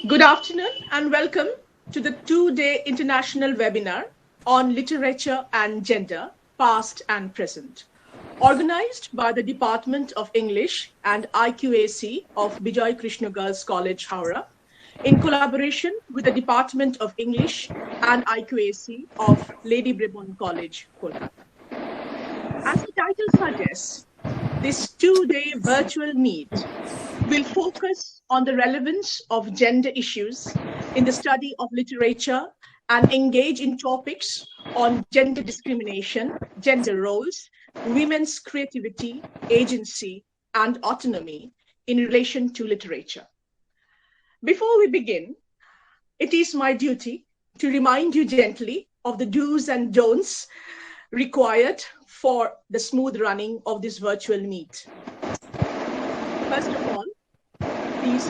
Good afternoon and welcome to the two-day international webinar on literature and gender, past and present, organized by the Department of English and IQAC of Bijoy Krishna Girls College, Howrah, in collaboration with the Department of English and IQAC of Lady Brabourne College, Kolkata. As the title suggests, this two-day virtual meet will focus on the relevance of gender issues in the study of literature and engage in topics on gender discrimination, gender roles, women's creativity, agency, and autonomy in relation to literature. Before we begin, it is my duty to remind you gently of the do's and don'ts required for the smooth running of this virtual meet. First of all, please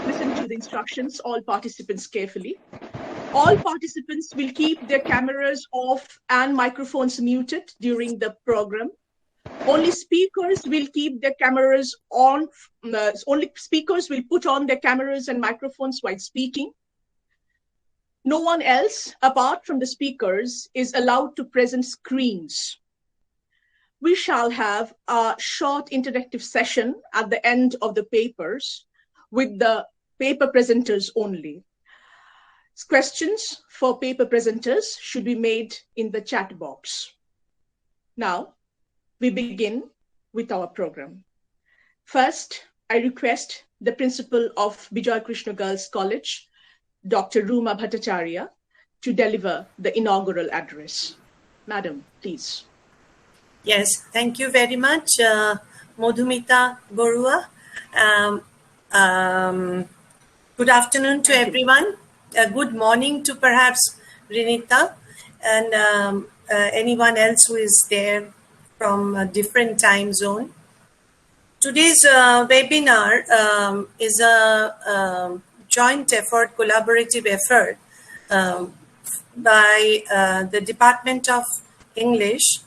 listen to the instructions, all participants carefully. All participants will keep their cameras off and microphones muted during the program. Only speakers will keep their cameras on, only speakers will put on their cameras and microphones while speaking. No one else, apart from the speakers, is allowed to present screens. We shall have a short interactive session at the end of the papers with the paper presenters only. Questions for paper presenters should be made in the chat box. Now, we begin with our program. First, I request the principal of Bijoy Krishna Girls College, Dr. Ruma Bhattacharya, to deliver the inaugural address. Madam, please. Yes, thank you very much, Madhumita, Barua. Good afternoon to everyone. Good morning to perhaps Rinita and anyone else who is there from a different time zone. Today's webinar is a joint effort, collaborative effort by the Department of English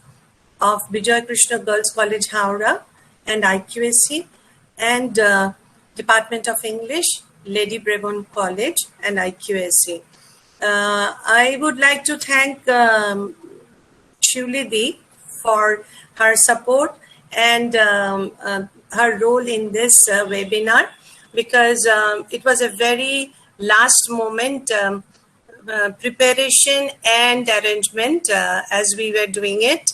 of Bijoy Krishna Girls College, Howrah, and IQAC, and Department of English, Lady Brabourne College, and IQAC. I would like to thank Siuli for her support and her role in this webinar, because it was a very last moment preparation and arrangement as we were doing it.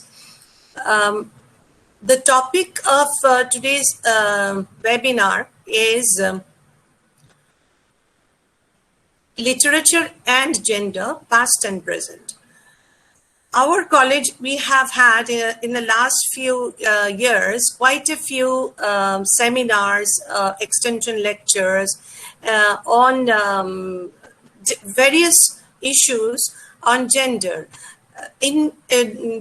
The topic of today's webinar is literature and gender, past and present. Our college, we have had in the last few years quite a few seminars, extension lectures on various issues on gender. In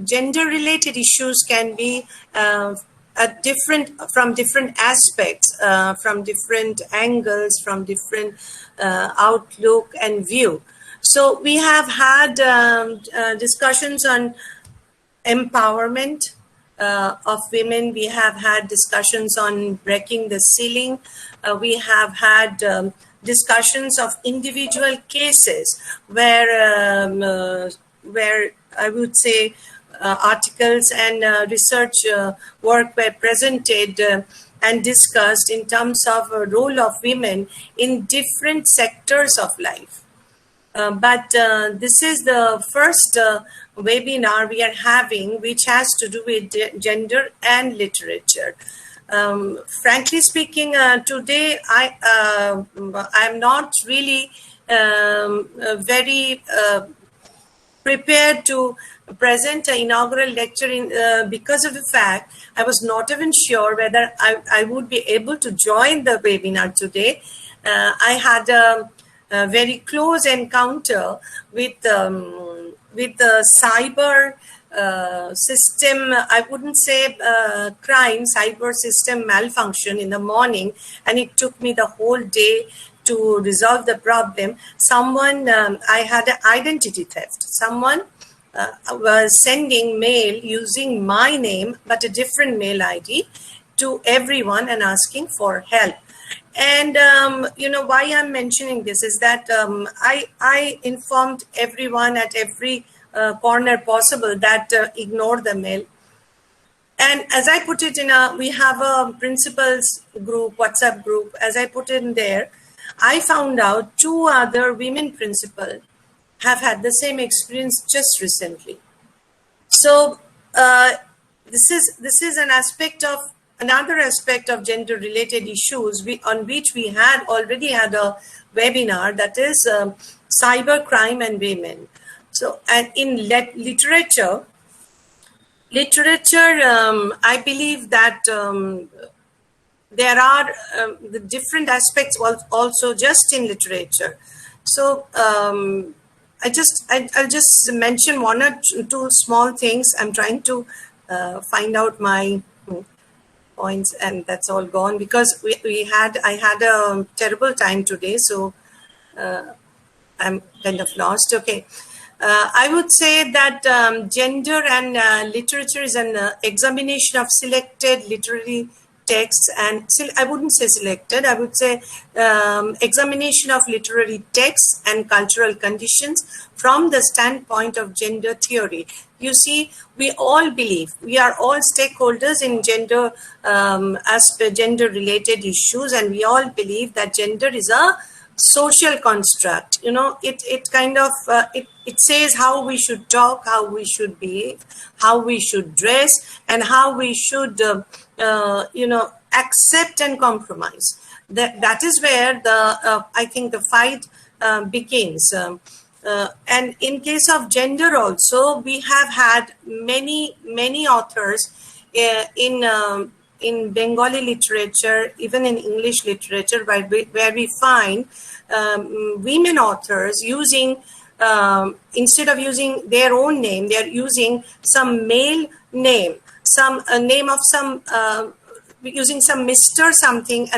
gender-related issues can be from different aspects, from different angles, from different outlook and view. So we have had discussions on empowerment of women. We have had discussions on breaking the ceiling. We have had discussions of individual cases where I would say articles and research work were presented and discussed in terms of a role of women in different sectors of life. But this is the first webinar we are having, which has to do with gender and literature. Frankly speaking, today I'm not really very prepared to present an inaugural lecture because of the fact I was not even sure whether I would be able to join the webinar today. I had a very close encounter with the cyber system, I wouldn't say crime, cyber system malfunction in the morning, and it took me the whole day to resolve the problem. Someone, I had an identity theft. Someone was sending mail using my name, but a different mail ID to everyone and asking for help. And why I'm mentioning this is that I informed everyone at every corner possible that ignore the mail. And as I put it we have a principals group, WhatsApp group. As I put it in there, I found out 2 other women principals have had the same experience just recently. So this is another aspect of gender related issues on which we had already had a webinar, that is cyber crime and women. So, and in literature, I believe that there are the different aspects also just in literature. So I'll just mention 1 or 2 small things. I'm trying to find out my points, and that's all gone because I had a terrible time today, so I'm kind of lost. Okay. I would say that gender and literature is an examination of selected literary texts, and I wouldn't say selected, I would say examination of literary texts and cultural conditions from the standpoint of gender theory. You see, we all believe, we are all stakeholders in gender related issues, and we all believe that gender is a social construct. It kind of it says how we should talk, how we should behave, how we should dress, and how we should accept and compromise. That is where I think the fight begins. And in case of gender also, we have had many authors in Bengali literature, even in English literature, where we find women authors using, instead of using their own name, they're using some male name, some name of some, using some Mr. something,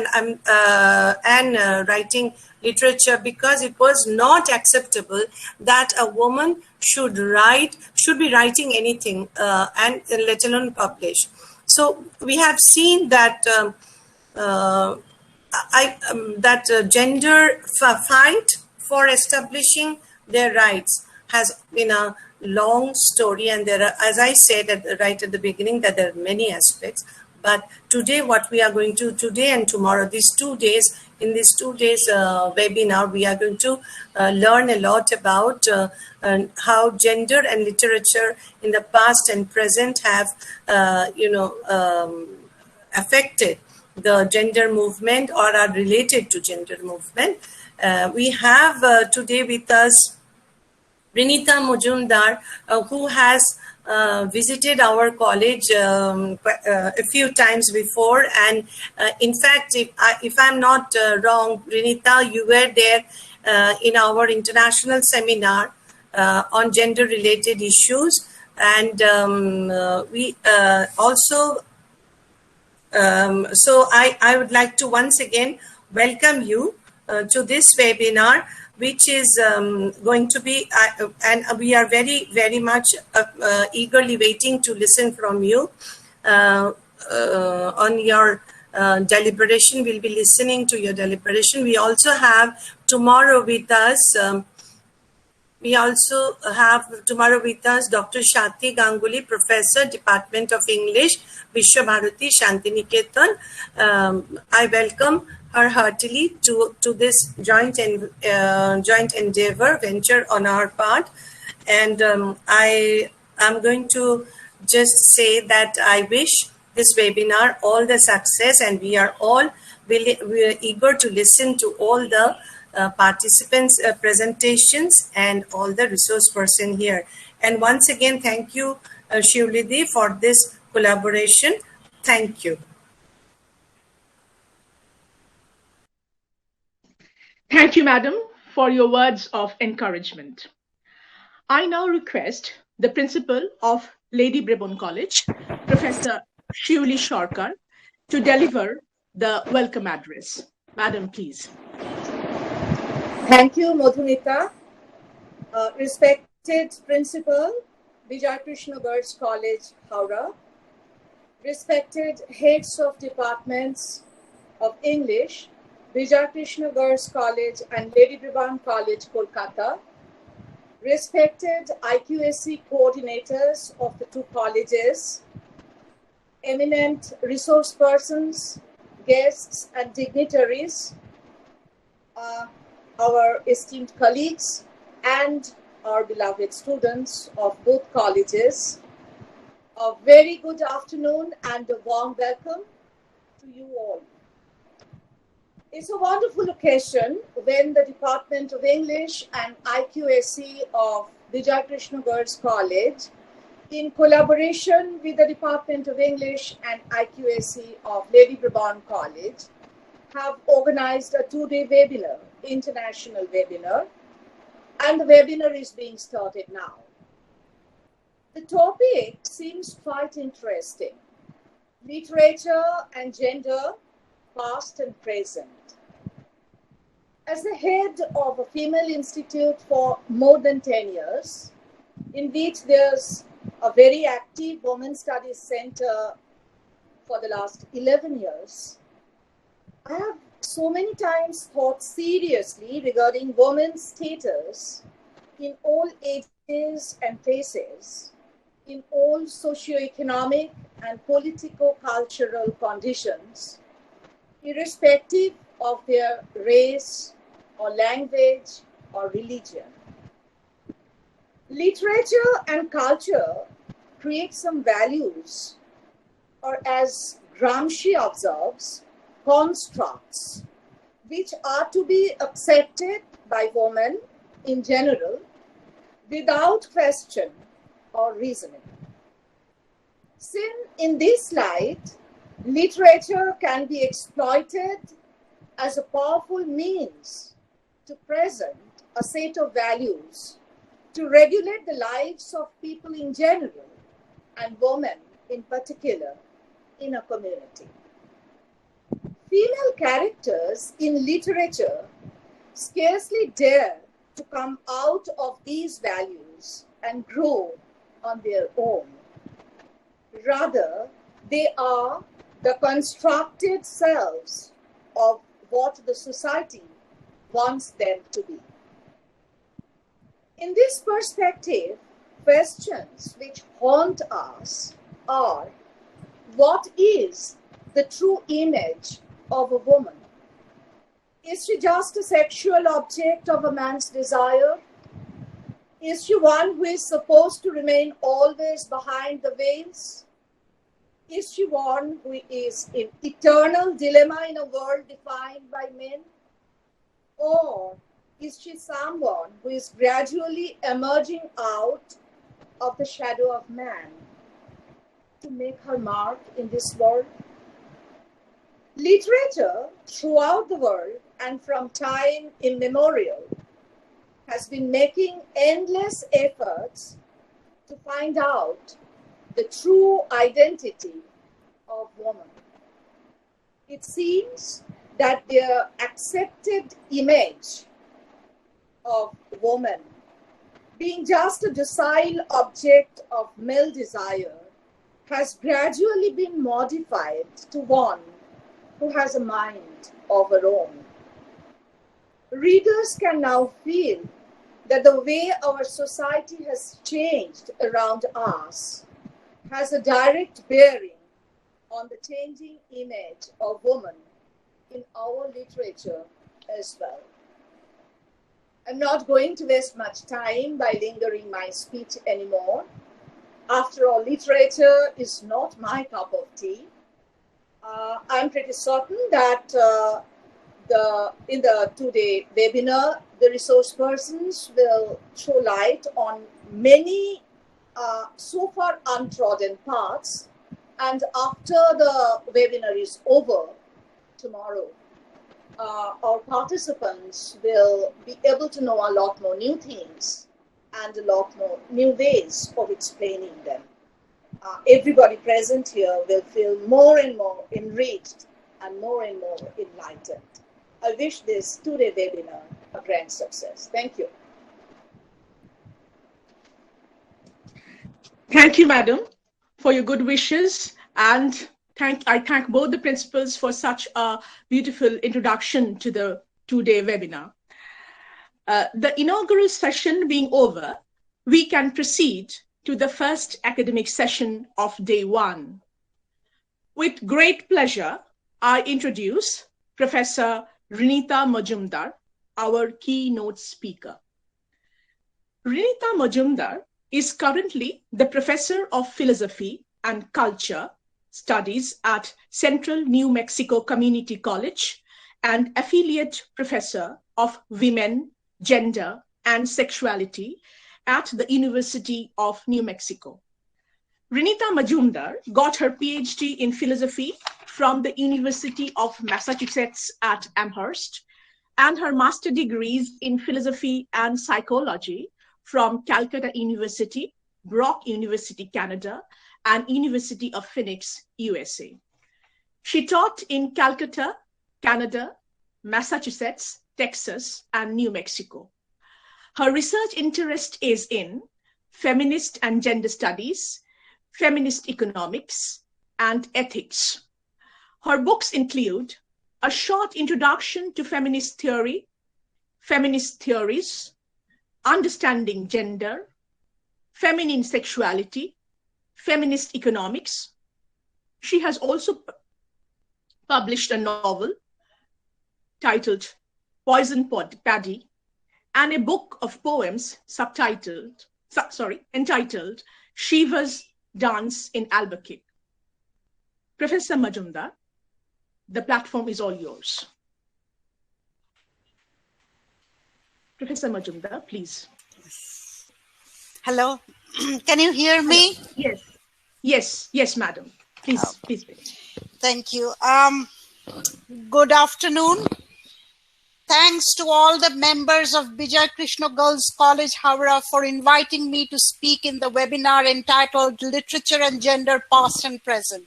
and writing literature, because it was not acceptable that a woman should be writing anything, and let alone publish. So we have seen that gender fight for establishing their rights has been a long story, and there are, as I said right at the beginning, that there are many aspects. But today, what we are going to, today and tomorrow, in these 2 days webinar, we are going to learn a lot about how gender and literature in the past and present have, affected the gender movement or are related to gender movement. We have today with us Rinita Mazumdar, who has visited our college a few times before, and in fact, if I'm not wrong, Rinita, you were there in our international seminar on gender related issues, and we also so I would like to once again welcome you to this webinar, which is going to be, and we are very much eagerly waiting to listen from you on your deliberation. We'll be listening to your deliberation. We also have tomorrow with us, Dr. Shati Ganguly, Professor, Department of English, Vishwa Bharati, Shantiniketan. I welcome her heartily to this joint endeavor venture on our part, and I am going to just say that I wish this webinar all the success, and we are eager to listen to all the participants' presentations and all the resource person here. And once again, thank you, Siuli, for this collaboration. Thank you. Thank you, madam, for your words of encouragement. I now request the principal of Lady Brabourne College, Professor Siuli Sarkar, to deliver the welcome address. Madam, please. Thank you, Madhumita. Respected Principal, Bijoy Krishna Girls College, Howrah. Respected heads of departments of English, Bijoy Krishna Girls College and Lady Brabourne College, Kolkata, respected IQAC coordinators of the two colleges, eminent resource persons, guests and dignitaries, our esteemed colleagues, and our beloved students of both colleges. A very good afternoon and a warm welcome to you all. It's a wonderful occasion when the Department of English and IQAC of Bijoy Krishna Girls College, in collaboration with the Department of English and IQAC of Lady Brabourne College, have organized a two-day webinar, international webinar, and the webinar is being started now. The topic seems quite interesting: literature and gender, past and present. As the head of a female institute for more than 10 years, in which there's a very active Women's Studies Center for the last 11 years, I have so many times thought seriously regarding women's status in all ages and places, in all socioeconomic and politico-cultural conditions, irrespective of their race or language or religion. Literature and culture create some values, or as Gramsci observes, constructs, which are to be accepted by women in general without question or reasoning. Since in this light, literature can be exploited as a powerful means to present a set of values to regulate the lives of people in general and women in particular in a community. Female characters in literature scarcely dare to come out of these values and grow on their own. Rather, they are the constructed selves of what the society wants them to be. In this perspective, questions which haunt us are: what is the true image of a woman? Is she just a sexual object of a man's desire? Is she one who is supposed to remain always behind the veils? Is she one who is in eternal dilemma in a world defined by men? Or is she someone who is gradually emerging out of the shadow of man to make her mark in this world? Literature throughout the world and from time immemorial has been making endless efforts to find out the true identity of woman. It seems that their accepted image of woman, being just a docile object of male desire, has gradually been modified to one who has a mind of her own. Readers can now feel that the way our society has changed around us has a direct bearing on the changing image of woman in our literature as well. I'm not going to waste much time by lingering my speech anymore. After all, literature is not my cup of tea. I'm pretty certain that in the two-day webinar, the resource persons will throw light on many so far untrodden paths. And after the webinar is over tomorrow, our participants will be able to know a lot more new things and a lot more new ways of explaining them. Everybody present here will feel more and more enriched and more enlightened. I wish this two-day webinar a grand success. Thank you. Thank you, madam, for your good wishes and I thank both the principals for such a beautiful introduction to the two-day webinar. The inaugural session being over, we can proceed to the first academic session of day one. With great pleasure, I introduce Professor Rinita Mazumdar, our keynote speaker. Rinita Mazumdar is currently the Professor of Philosophy and Culture Studies at Central New Mexico Community College and Affiliate Professor of Women, Gender, and Sexuality at the University of New Mexico. Rinita Mazumdar got her PhD in philosophy from the University of Massachusetts at Amherst and her master degrees in philosophy and psychology from Calcutta University, Brock University, Canada, and University of Phoenix, USA. She taught in Calcutta, Canada, Massachusetts, Texas, and New Mexico. Her research interest is in feminist and gender studies, feminist economics, and ethics. Her books include A Short Introduction to Feminist Theory, Feminist Theories, Understanding Gender, Feminine Sexuality, Feminist Economics. She has also published a novel titled Poison Paddy and a book of poems entitled Shiva's Dance in Albuquerque. Professor Mazumdar, the platform is all yours. Professor Mazumdar, please. Hello, can you hear me? Yes, madam. Please. Thank you. Good afternoon. Thanks to all the members of Bijoy Krishna Girls College, Howrah, for inviting me to speak in the webinar entitled Literature and Gender, Past and Present.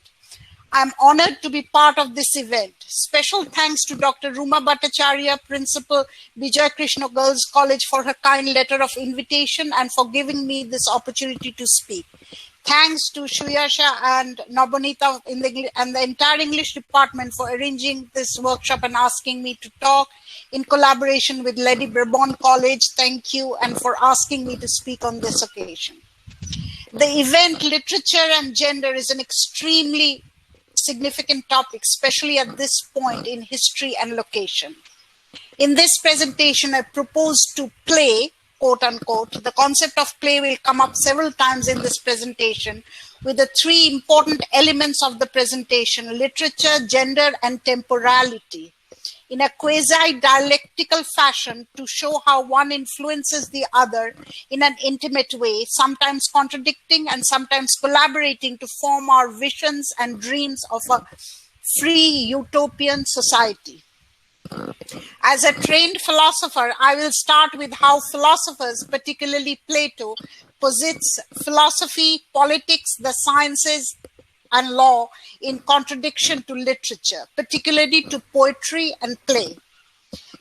I'm honored to be part of this event. Special thanks to Dr. Ruma Bhattacharya, Principal, Bijoy Krishna Girls College, for her kind letter of invitation and for giving me this opportunity to speak. Thanks to Shuyasha and Madhumita and the entire English department for arranging this workshop and asking me to talk in collaboration with Lady Brabourne College. Thank you, and for asking me to speak on this occasion. The event Literature and Gender is an extremely significant topic, especially at this point in history and location. In this presentation, I propose to play, quote unquote. The concept of play will come up several times in this presentation with the three important elements of the presentation: literature, gender, and temporality, in a quasi-dialectical fashion to show how one influences the other in an intimate way, sometimes contradicting and sometimes collaborating to form our visions and dreams of a free utopian society. As a trained philosopher, I will start with how philosophers, particularly Plato, posits philosophy, politics, the sciences, and law in contradiction to literature, particularly to poetry and play.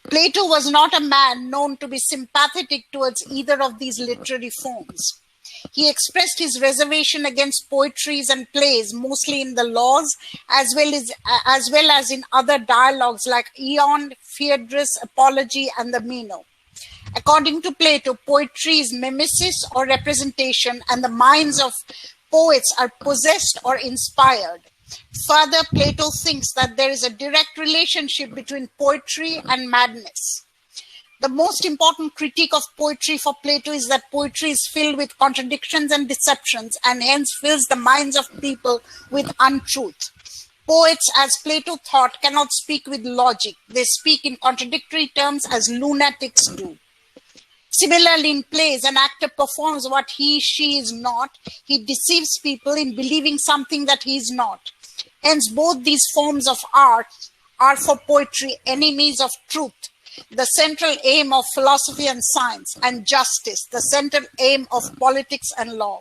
Plato was not a man known to be sympathetic towards either of these literary forms. He expressed his reservation against poetries and plays, mostly in the Laws, as well as in other dialogues like Aeon, Phaedrus, Apology, and the Meno. According to Plato, poetry is mimesis or representation, and the minds of poets are possessed or inspired. Further, Plato thinks that there is a direct relationship between poetry and madness. The most important critique of poetry for Plato is that poetry is filled with contradictions and deceptions, and hence fills the minds of people with untruth. Poets, as Plato thought, cannot speak with logic. They speak in contradictory terms as lunatics do. Similarly, in plays, an actor performs what she is not. He deceives people in believing something that he is not. Hence, both these forms of art are for poetry enemies of truth, the central aim of philosophy and science, and justice, the central aim of politics and law.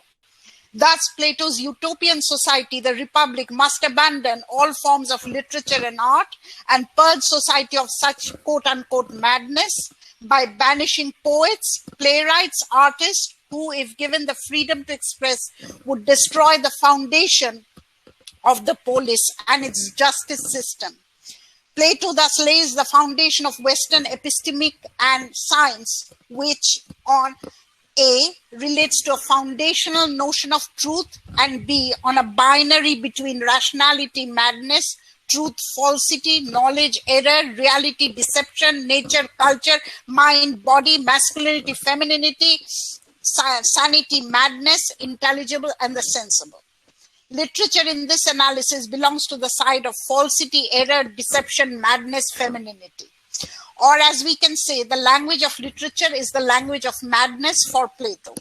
Thus, Plato's utopian society, the Republic, must abandon all forms of literature and art and purge society of such quote-unquote madness by banishing poets, playwrights, artists, who, if given the freedom to express, would destroy the foundation of the polis and its justice system. Plato thus lays the foundation of Western epistemic and science, which on A, relates to a foundational notion of truth, and B, on a binary between rationality, madness, truth, falsity, knowledge, error, reality, deception, nature, culture, mind, body, masculinity, femininity, sanity, madness, intelligible, and the sensible. Literature in this analysis belongs to the side of falsity, error, deception, madness, femininity. Or as we can say, the language of literature is the language of madness for Plato.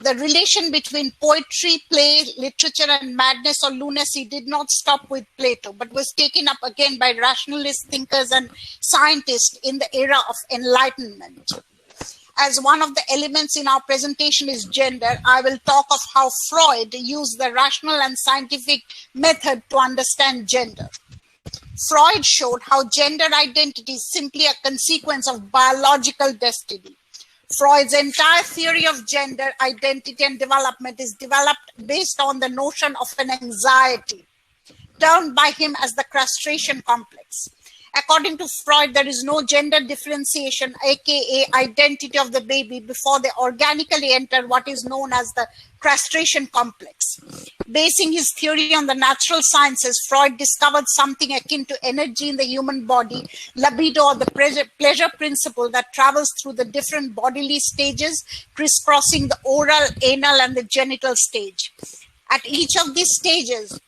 The relation between poetry, play, literature, and madness or lunacy did not stop with Plato, but was taken up again by rationalist thinkers and scientists in the era of Enlightenment. As one of the elements in our presentation is gender, I will talk of how Freud used the rational and scientific method to understand gender. Freud showed how gender identity is simply a consequence of biological destiny. Freud's entire theory of gender identity and development is developed based on the notion of an anxiety, termed by him as the castration complex. According to Freud, there is no gender differentiation, aka identity of the baby, before they organically enter what is known as the castration complex. Basing his theory on the natural sciences, Freud discovered something akin to energy in the human body, libido, or the pleasure principle that travels through the different bodily stages, crisscrossing the oral, anal, and the genital stage. At each of these stages,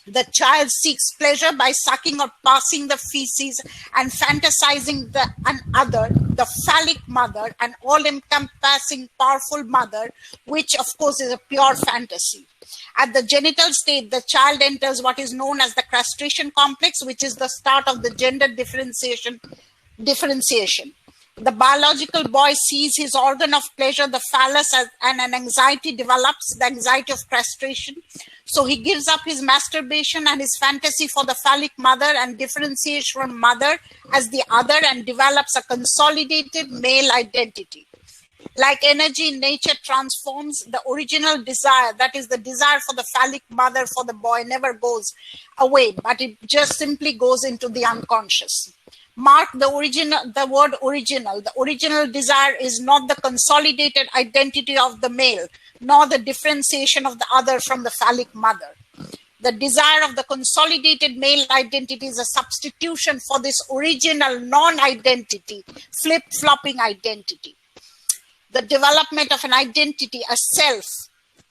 the child seeks pleasure by sucking or passing the feces and fantasizing the other, the phallic mother, an all-encompassing powerful mother, which of course is a pure fantasy. At the genital state, the child enters what is known as the castration complex, which is the start of the gender differentiation. The biological boy sees his organ of pleasure, the phallus, and an anxiety develops, the anxiety of castration. So he gives up his masturbation and his fantasy for the phallic mother and differentiates from mother as the other and develops a consolidated male identity. Like energy, nature transforms. The original desire, that is the desire for the phallic mother for the boy, never goes away, but it just simply goes into the unconscious. Mark the word original. The original desire is not the consolidated identity of the male, nor the differentiation of the other from the phallic mother. The desire of the consolidated male identity is a substitution for this original non-identity, flip-flopping identity. The development of an identity, a self,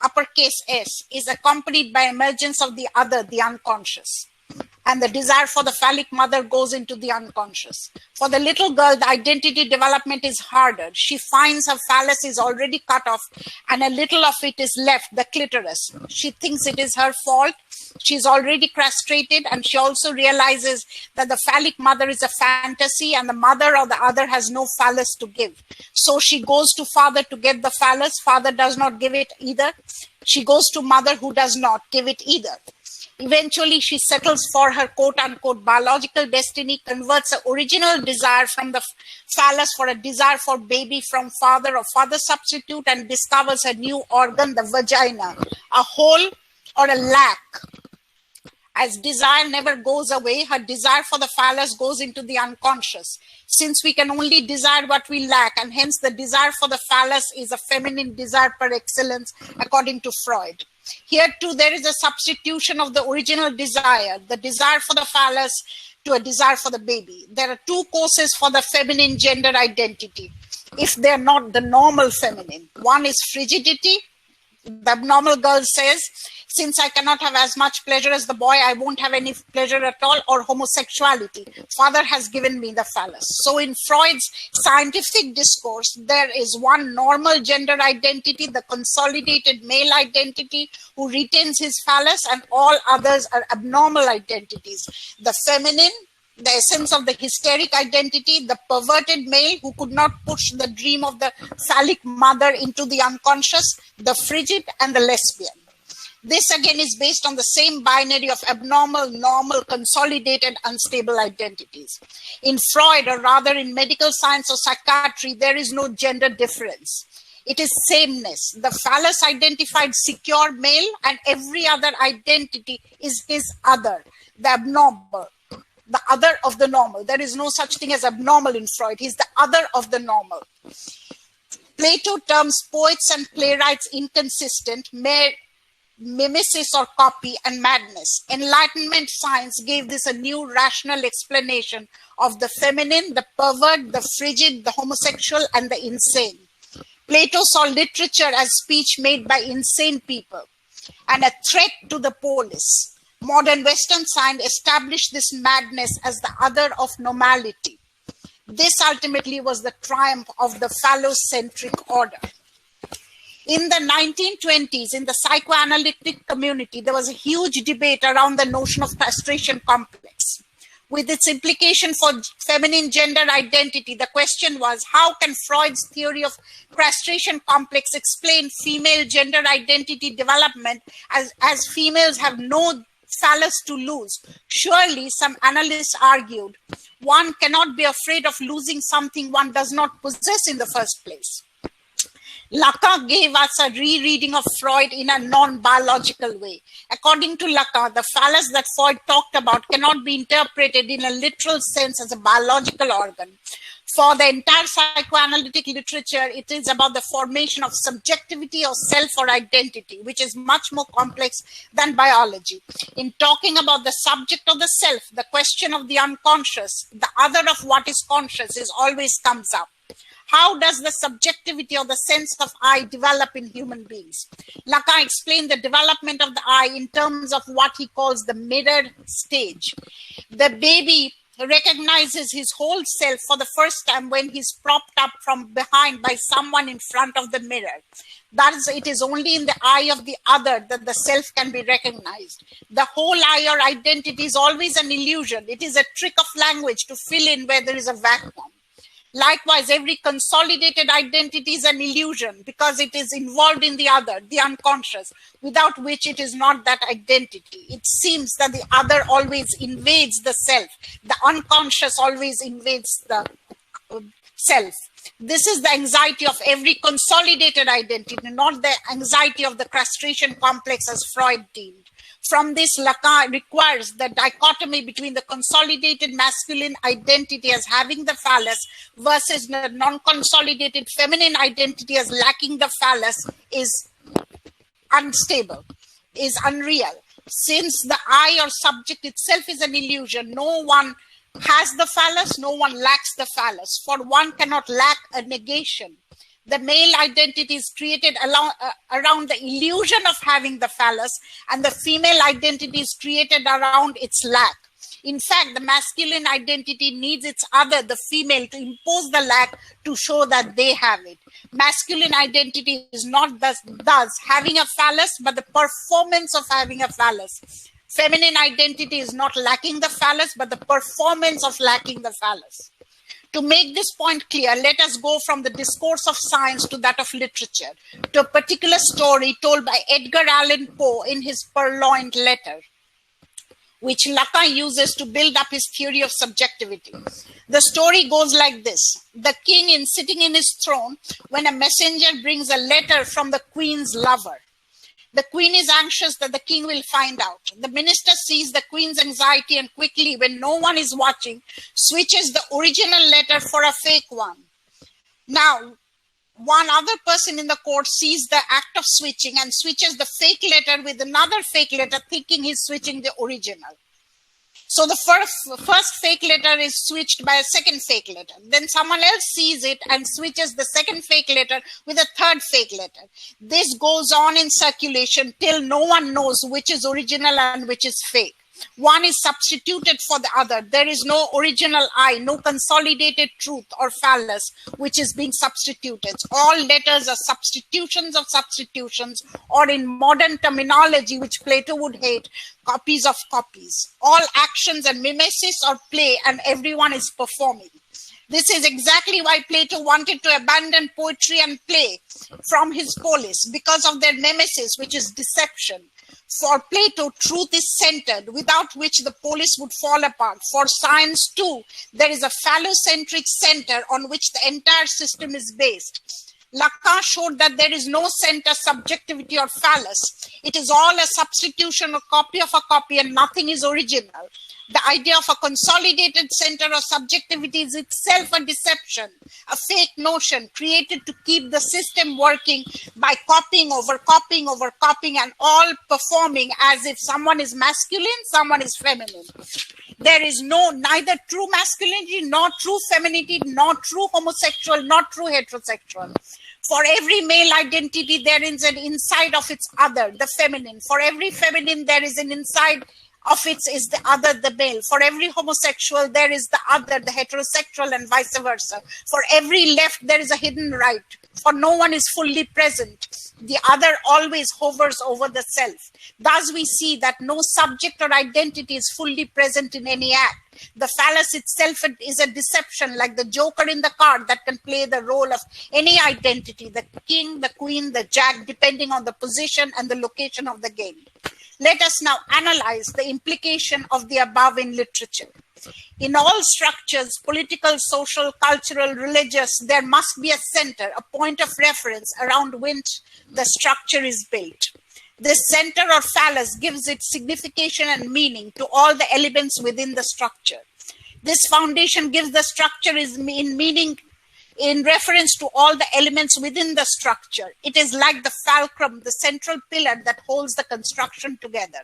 uppercase S, is accompanied by emergence of the other, the unconscious. And the desire for the phallic mother goes into the unconscious. For the little girl, the identity development is harder. She finds her phallus is already cut off and a little of it is left, the clitoris. She thinks it is her fault. She's already castrated, and she also realizes that the phallic mother is a fantasy and the mother or the other has no phallus to give. So she goes to father to get the phallus. Father does not give it either. She goes to mother who does not give it either. Eventually, she settles for her quote-unquote biological destiny, converts an original desire from the phallus for a desire for baby from father or father substitute, and discovers a new organ, the vagina, a hole or a lack. As desire never goes away, her desire for the phallus goes into the unconscious. Since we can only desire what we lack, and hence the desire for the phallus is a feminine desire par excellence, according to Freud. Here too, there is a substitution of the original desire, the desire for the phallus, to a desire for the baby. There are two causes for the feminine gender identity, if they're not the normal feminine. One is frigidity. The abnormal girl says, since I cannot have as much pleasure as the boy, I won't have any pleasure at all, or homosexuality. Father has given me the phallus. So in Freud's scientific discourse, there is one normal gender identity, the consolidated male identity, who retains his phallus, and all others are abnormal identities. The feminine, the essence of the hysteric identity, the perverted male who could not push the dream of the phallic mother into the unconscious, the frigid, and the lesbian. This again is based on the same binary of abnormal, normal, consolidated, unstable identities. In Freud, or rather in medical science or psychiatry, there is no gender difference. It is sameness. The phallus identified secure male, and every other identity is his other, the abnormal, the other of the normal. There is no such thing as abnormal in Freud. He's the other of the normal. Plato terms poets and playwrights inconsistent, mimesis or copy, and madness. Enlightenment science gave this a new rational explanation of the feminine, the pervert, the frigid, the homosexual, and the insane. Plato saw literature as speech made by insane people and a threat to the polis. Modern Western science established this madness as the other of normality. This ultimately was the triumph of the phallocentric order. In the 1920s, in the psychoanalytic community, there was a huge debate around the notion of castration complex. With its implication for feminine gender identity, the question was, how can Freud's theory of castration complex explain female gender identity development as females have no phallus to lose? Surely, some analysts argued, one cannot be afraid of losing something one does not possess in the first place. Lacan gave us a rereading of Freud in a non-biological way. According to Lacan, the phallus that Freud talked about cannot be interpreted in a literal sense as a biological organ. For the entire psychoanalytic literature, it is about the formation of subjectivity or self or identity, which is much more complex than biology. In talking about the subject of the self, the question of the unconscious, the other of what is conscious, always comes up. How does the subjectivity or the sense of I develop in human beings? Lacan explained the development of the I in terms of what he calls the mirror stage. The baby recognizes his whole self for the first time when he's propped up from behind by someone in front of the mirror. That is, it is only in the eye of the other that the self can be recognized. The whole I or identity is always an illusion. It is a trick of language to fill in where there is a vacuum. Likewise, every consolidated identity is an illusion because it is involved in the other, the unconscious, without which it is not that identity. It seems that the other always invades the self. The unconscious always invades the self. This is the anxiety of every consolidated identity, not the anxiety of the castration complex as Freud deemed. From this, Lacan requires the dichotomy between the consolidated masculine identity as having the phallus versus the non-consolidated feminine identity as lacking the phallus is unstable, is unreal. Since the I or subject itself is an illusion, no one has the phallus, no one lacks the phallus, for one cannot lack a negation. The male identity is created around the illusion of having the phallus, and the female identity is created around its lack. In fact, the masculine identity needs its other, the female, to impose the lack to show that they have it. Masculine identity is not thus having a phallus, but the performance of having a phallus. Feminine identity is not lacking the phallus, but the performance of lacking the phallus. To make this point clear, let us go from the discourse of science to that of literature, to a particular story told by Edgar Allan Poe in his Purloined Letter, which Lacan uses to build up his theory of subjectivity. The story goes like this. The king is sitting in his throne when a messenger brings a letter from the queen's lover. The queen is anxious that the king will find out. The minister sees the queen's anxiety and quickly, when no one is watching, switches the original letter for a fake one. Now, one other person in the court sees the act of switching and switches the fake letter with another fake letter, thinking he's switching the original. So the first fake letter is switched by a second fake letter. Then someone else sees it and switches the second fake letter with a third fake letter. This goes on in circulation till no one knows which is original and which is fake. One is substituted for the other. There is no original I, no consolidated truth or phallus which is being substituted. All letters are substitutions of substitutions, or in modern terminology, which Plato would hate, copies of copies. All actions and mimesis or play, and everyone is performing. This is exactly why Plato wanted to abandon poetry and play from his polis, because of their nemesis, which is deception. For Plato, truth is centered, without which the polis would fall apart. For science, too, there is a phallocentric center on which the entire system is based. Lacan showed that there is no center, subjectivity, or phallus. It is all a substitution or copy of a copy, and nothing is original. The idea of a consolidated center or subjectivity is itself a deception, a fake notion created to keep the system working by copying over copying over copying, and all performing as if someone is masculine, someone is feminine. There is neither true masculinity, nor true femininity, nor true homosexual, nor true heterosexual. For every male identity, there is an inside of its other, the feminine. For every feminine, there is an inside of its is the other, the male. For every homosexual, there is the other, the heterosexual, and vice versa. For every left, there is a hidden right. For no one is fully present. The other always hovers over the self. Thus, we see that no subject or identity is fully present in any act. The phallus itself is a deception, like the joker in the card that can play the role of any identity, the king, the queen, the jack, depending on the position and the location of the game. Let us now analyze the implication of the above in literature. In all structures, political, social, cultural, religious, there must be a center, a point of reference around which the structure is built. This center or phallus gives it signification and meaning to all the elements within the structure. This foundation gives the structure meaning in reference to all the elements within the structure. It is like the fulcrum, the central pillar that holds the construction together.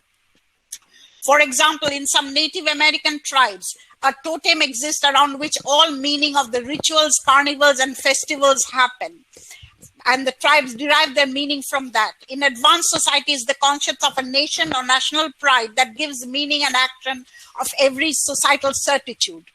For example, in some Native American tribes, a totem exists around which all meaning of the rituals, carnivals, and festivals happen. And the tribes derive their meaning from that. In advanced societies, the conscience of a nation or national pride that gives meaning and action of every societal certitude.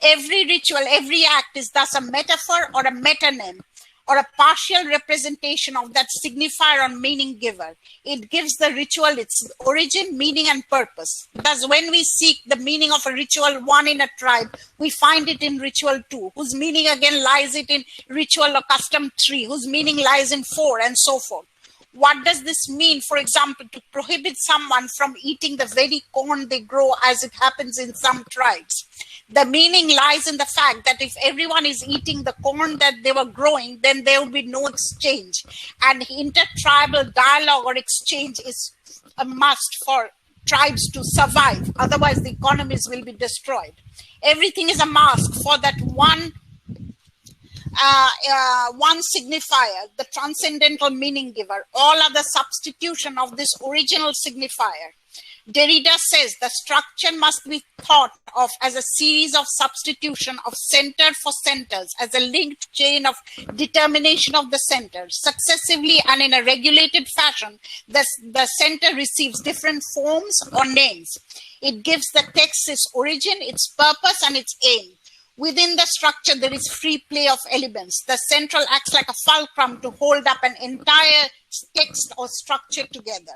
Every ritual, every act is thus a metaphor or a metonym, or a partial representation of that signifier or meaning giver. It gives the ritual its origin, meaning, and purpose. Thus, when we seek the meaning of a ritual 1 in a tribe, we find it in ritual 2, whose meaning again lies it in ritual or custom 3, whose meaning lies in 4, and so forth. What does this mean, for example, to prohibit someone from eating the very corn they grow, as it happens in some tribes? The meaning lies in the fact that if everyone is eating the corn that they were growing, then there will be no exchange. And intertribal dialogue or exchange is a must for tribes to survive. Otherwise, the economies will be destroyed. Everything is a mask for that one signifier, the transcendental meaning giver. All are the substitution of this original signifier. Derrida says the structure must be thought of as a series of substitution of center for centers, as a linked chain of determination of the center. Successively and in a regulated fashion, the center receives different forms or names. It gives the text its origin, its purpose, and its aim. Within the structure, there is free play of elements. The central acts like a fulcrum to hold up an entire text or structure together.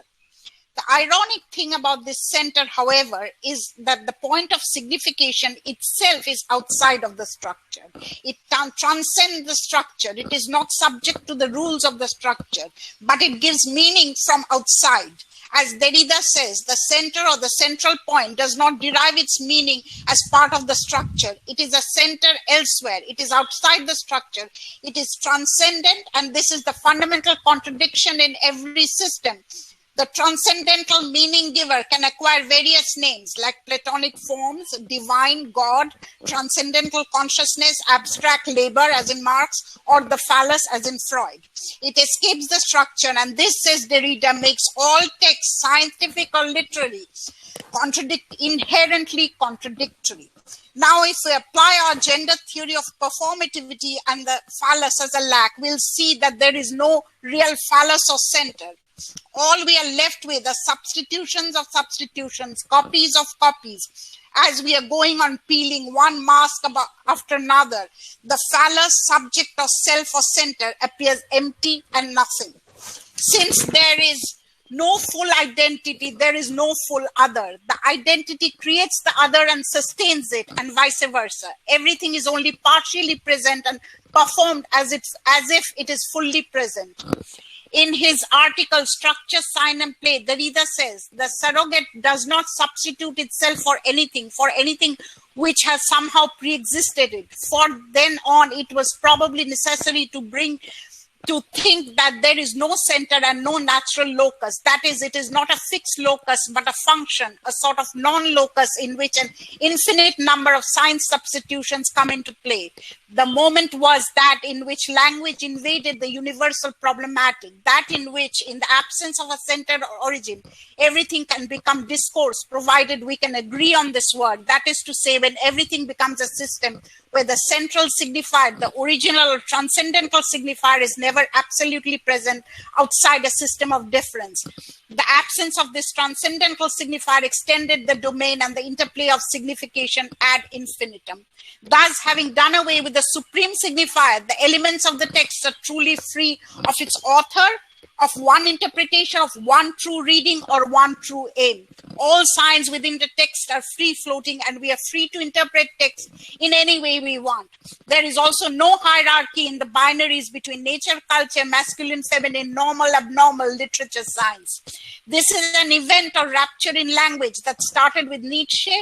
The ironic thing about this center, however, is that the point of signification itself is outside of the structure. It transcends the structure. It is not subject to the rules of the structure, but it gives meaning from outside. As Derrida says, the center or the central point does not derive its meaning as part of the structure. It is a center elsewhere. It is outside the structure. It is transcendent, and this is the fundamental contradiction in every system. The transcendental meaning giver can acquire various names like Platonic forms, divine, God, transcendental consciousness, abstract labor as in Marx, or the phallus as in Freud. It escapes the structure, and this, says Derrida, makes all texts, scientific or literary, inherently contradictory. Now, if we apply our gender theory of performativity and the phallus as a lack, we'll see that there is no real phallus or center. All we are left with are substitutions of substitutions, copies of copies. As we are going on peeling one mask after another, the phallus, subject or self or center appears empty and nothing. Since there is no full identity, there is no full other. The identity creates the other and sustains it, and vice versa. Everything is only partially present and performed as if it is fully present. In his article, Structure, Sign and Play, Derrida says, the surrogate does not substitute itself for anything which has somehow pre-existed it. For then on, it was probably necessary to bring to think that there is no center and no natural locus. That is, it is not a fixed locus, but a function, a sort of non-locus in which an infinite number of sign substitutions come into play. The moment was that in which language invaded the universal problematic, that in which, in the absence of a center or origin, everything can become discourse, provided we can agree on this word. That is to say, when everything becomes a system where the central signifier, the original or transcendental signifier, is never absolutely present outside a system of difference. The absence of this transcendental signifier extended the domain and the interplay of signification ad infinitum. Thus, having done away with the supreme signifier, the elements of the text are truly free of its author, of one interpretation, of one true reading, or one true aim. All signs within the text are free floating, and we are free to interpret text in any way we want. There is also no hierarchy in the binaries between nature, culture, masculine, feminine, normal, abnormal, literature, science. This is an event or rapture in language that started with Nietzsche,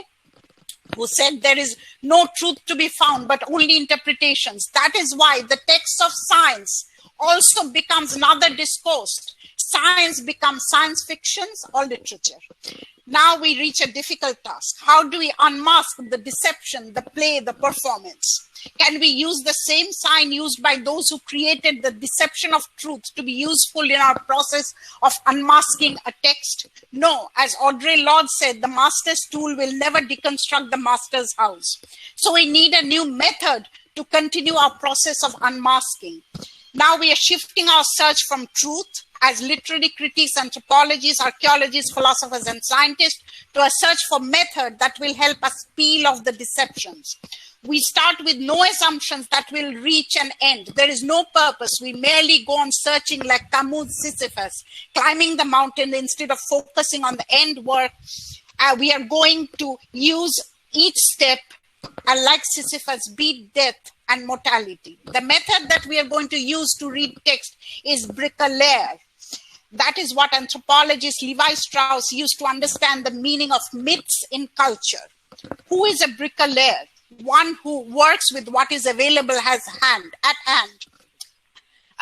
who said there is no truth to be found, but only interpretations. That is why the text of science also becomes another discourse. Science becomes science fictions or literature. Now we reach a difficult task. How do we unmask the deception, the play, the performance? Can we use the same sign used by those who created the deception of truth to be useful in our process of unmasking a text? No, as Audre Lorde said, the master's tool will never deconstruct the master's house. So we need a new method to continue our process of unmasking. Now we are shifting our search from truth as literary critics, anthropologists, archaeologists, philosophers, and scientists to a search for method that will help us peel off the deceptions. We start with no assumptions that will reach an end. There is no purpose. We merely go on searching like Camus' Sisyphus, climbing the mountain instead of focusing on the end work. We are going to use each step, and like Sisyphus, beat death and mortality. The method that we are going to use to read text is bricolage. That is what anthropologist Levi Strauss used to understand the meaning of myths in culture. Who is a bricolayer? One who works with what is available at hand.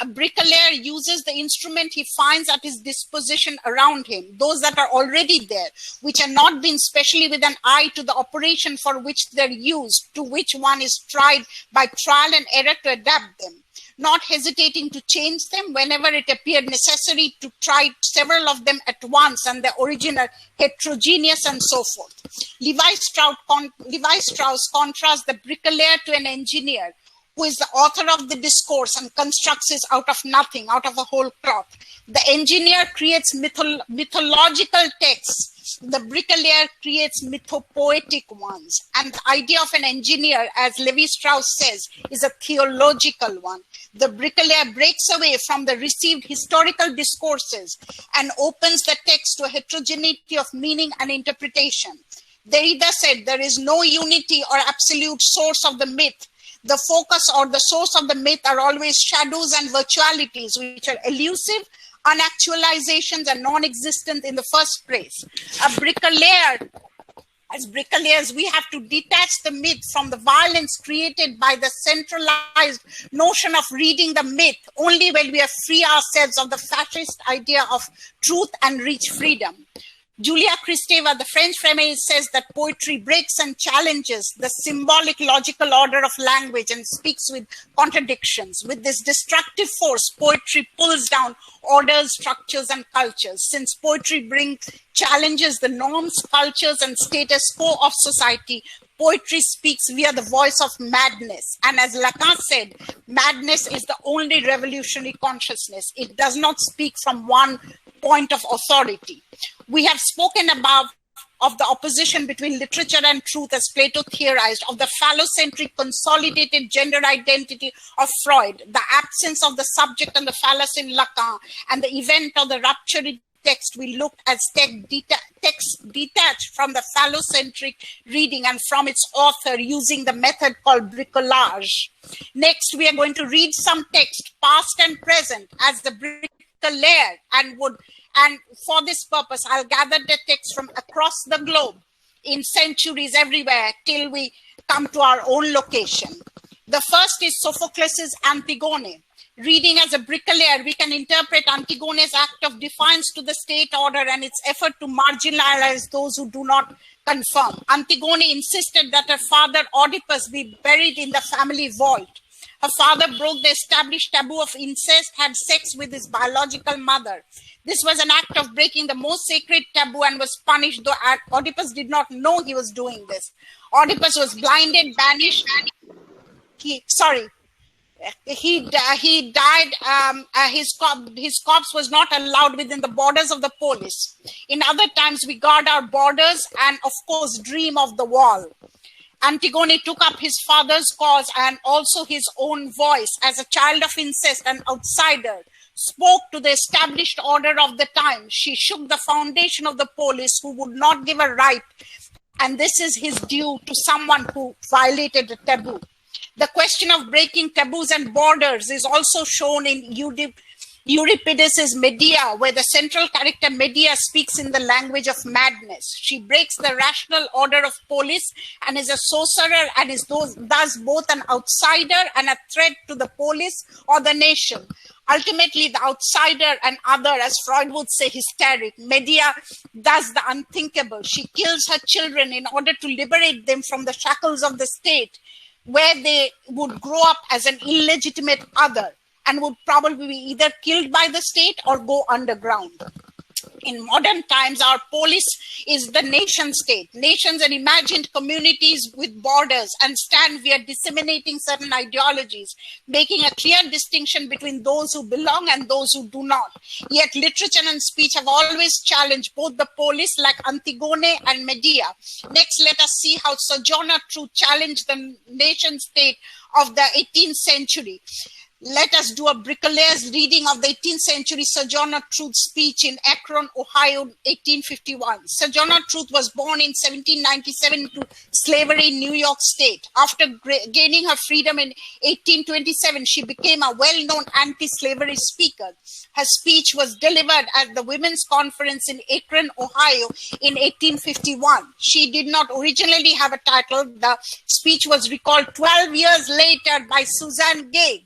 A bricklayer uses the instrument he finds at his disposition around him, those that are already there, which are not been specially with an eye to the operation for which they're used, to which one is tried by trial and error to adapt them, not hesitating to change them whenever it appeared necessary to try several of them at once and the original heterogeneous and so forth. Levi Strauss contrasts the bricklayer to an engineer who is the author of the discourse and constructs it out of nothing, out of a whole cloth. The engineer creates mythological texts. The bricklayer creates mythopoetic ones. And the idea of an engineer, as Levi Strauss says, is a theological one. The bricklayer breaks away from the received historical discourses and opens the text to a heterogeneity of meaning and interpretation. Derrida said there is no unity or absolute source of the myth. The focus or the source of the myth are always shadows and virtualities, which are elusive, unactualizations, and non-existent in the first place. A bricklayer, as bricklayers, we have to detach the myth from the violence created by the centralized notion of reading the myth only when we are free ourselves of the fascist idea of truth and reach freedom. Julia Kristeva, the French feminist, says that poetry breaks and challenges the symbolic logical order of language and speaks with contradictions. With this destructive force, poetry pulls down orders, structures, and cultures. Since poetry challenges the norms, cultures, and status quo of society, poetry speaks via the voice of madness. And as Lacan said, madness is the only revolutionary consciousness. It does not speak from one point of authority. We have spoken above of the opposition between literature and truth as Plato theorized, of the phallocentric consolidated gender identity of Freud, the absence of the subject and the phallus in Lacan, and the event of the ruptured text we looked as text detached from the phallocentric reading and from its author using the method called bricolage. Next, we are going to read some text, past and present, as the bricklayer, and for this purpose, I'll gather the text from across the globe in centuries everywhere till we come to our own location. The first is Sophocles' Antigone. Reading as a bricklayer, we can interpret Antigone's act of defiance to the state order and its effort to marginalize those who do not conform. Antigone insisted that her father Oedipus be buried in the family vault. Her father broke the established taboo of incest, had sex with his biological mother. This was an act of breaking the most sacred taboo and was punished, though Oedipus did not know he was doing this. Oedipus was blinded, banished. He died. His corpse was not allowed within the borders of the polis. In other times, we guard our borders and, of course, dream of the wall. Antigone took up his father's cause and also his own voice as a child of incest and outsider, spoke to the established order of the time. She shook the foundation of the polis who would not give a right, and this is his due to someone who violated a taboo. The question of breaking taboos and borders is also shown in Euripides' Medea, where the central character Medea speaks in the language of madness. She breaks the rational order of polis and is a sorcerer and is thus both an outsider and a threat to the polis or the nation. Ultimately, the outsider and other, as Freud would say, hysteric. Medea does the unthinkable. She kills her children in order to liberate them from the shackles of the state, where they would grow up as an illegitimate other and would probably be either killed by the state or go underground. In modern times, our polis is the nation state. Nations are imagined communities with borders, and we are disseminating certain ideologies, making a clear distinction between those who belong and those who do not. Yet literature and speech have always challenged both the polis, like Antigone and Medea. Next, let us see how Sojourner Truth challenged the nation state of the 18th century. Let us do a bricklayer's reading of the 18th century Sojourner Truth speech in Akron, Ohio, 1851. Sojourner Truth was born in 1797 to slavery in New York State. After gaining her freedom in 1827, she became a well-known anti-slavery speaker. Her speech was delivered at the Women's Conference in Akron, Ohio in 1851. She did not originally have a title. The speech was recalled 12 years later by Susan Gage,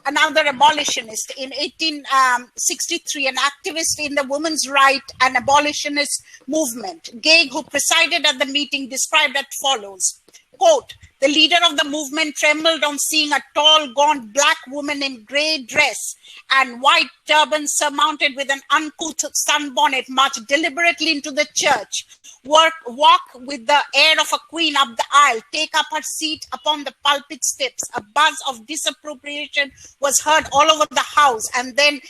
another abolitionist. In 1863, an activist in the women's rights and abolitionist movement. Gage, who presided at the meeting, described as follows, quote, "The leader of the movement trembled on seeing a tall, gaunt black woman in gray dress and white turban surmounted with an uncouth sunbonnet march deliberately into the church, walk with the air of a queen up the aisle, take up her seat upon the pulpit steps. A buzz of disapprobation was heard all over the house and then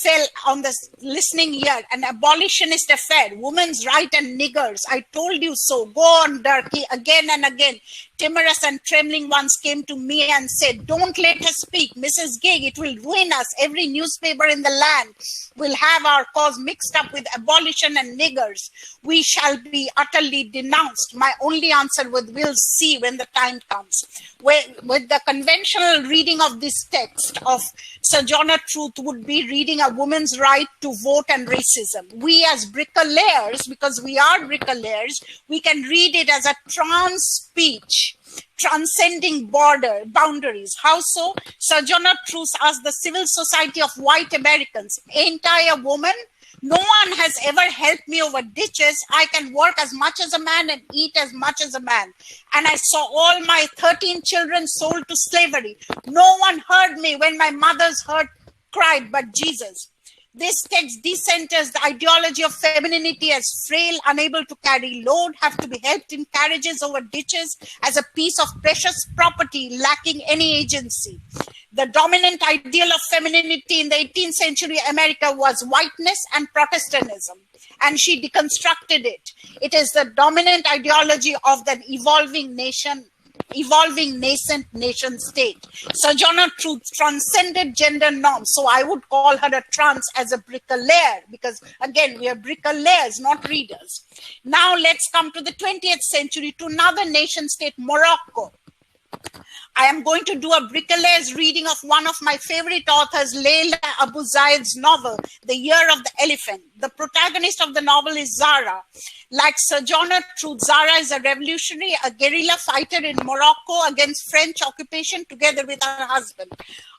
fell on the listening ear. An abolitionist affair, women's right and niggers. I told you so. Go on, Durkee." Again and again, timorous and trembling ones came to me and said, "Don't let her speak, Mrs. Gage. It will ruin us. Every newspaper in the land will have our cause mixed up with abolition and niggers. We shall be utterly denounced." My only answer was, "We'll see when the time comes." With the conventional reading of this text of Sojourner Truth would be reading a woman's right to vote and racism. We as bricklayers, because we are bricklayers, we can read it as a trans speech, transcending boundaries. How so? Sojourner Truth asked the civil society of white Americans, "Ain't I a woman? No one has ever helped me over ditches. I can work as much as a man and eat as much as a man. And I saw all my 13 children sold to slavery. No one heard me when my mother's heart cried but Jesus." This text decenters the ideology of femininity as frail, unable to carry load, have to be helped in carriages over ditches as a piece of precious property lacking any agency. The dominant ideal of femininity in the 18th century America was whiteness and Protestantism, and she deconstructed it. It is the dominant ideology of the evolving nascent nation state. Sojourner Truth transcended gender norms, so I would call her a trans as a bricklayer, because again, we are bricklayers, not readers. Now let's come to the 20th century, to another nation state, Morocco. I am going to do a bricklayer's reading of one of my favorite authors, Leila Abu Zaid's novel, The Year of the Elephant. The protagonist of the novel is Zara. Like Sojourner Truth, Zara is a revolutionary, a guerrilla fighter in Morocco against French occupation together with her husband.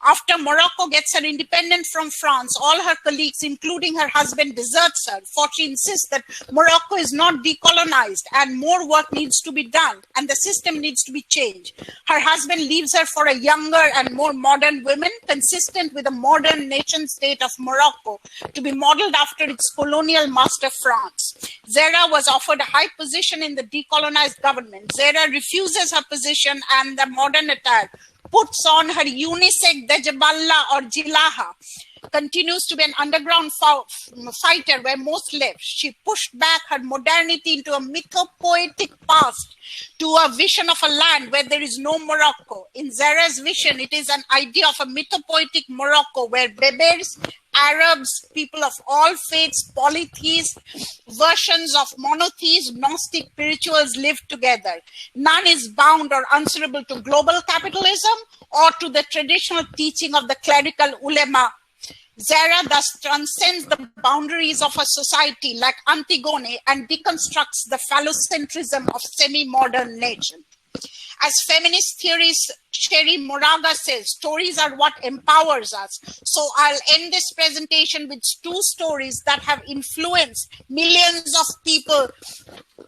After Morocco gets her independence from France, all her colleagues, including her husband, deserts her, for she insists that Morocco is not decolonized and more work needs to be done and the system needs to be changed. Her husband leaves her for a younger and more modern woman, consistent with the modern nation state of Morocco, to be modeled after its colonial master France. Zara was offered a high position in the decolonized government. Zara refuses her position and the modern attire puts on her unisex Dejaballa or Jilaha, continues to be an underground fighter where most live. She pushed back her modernity into a mythopoetic past to a vision of a land where there is no Morocco. In Zara's vision, it is an idea of a mythopoetic Morocco where Berbers, Arabs, people of all faiths, polytheists, versions of monotheists, Gnostic spirituals live together. None is bound or answerable to global capitalism or to the traditional teaching of the clerical ulema. Zara thus transcends the boundaries of a society like Antigone and deconstructs the phallocentrism of semi-modern nation. As feminist theorist Sherry Moraga says, stories are what empowers us. So I'll end this presentation with two stories that have influenced millions of people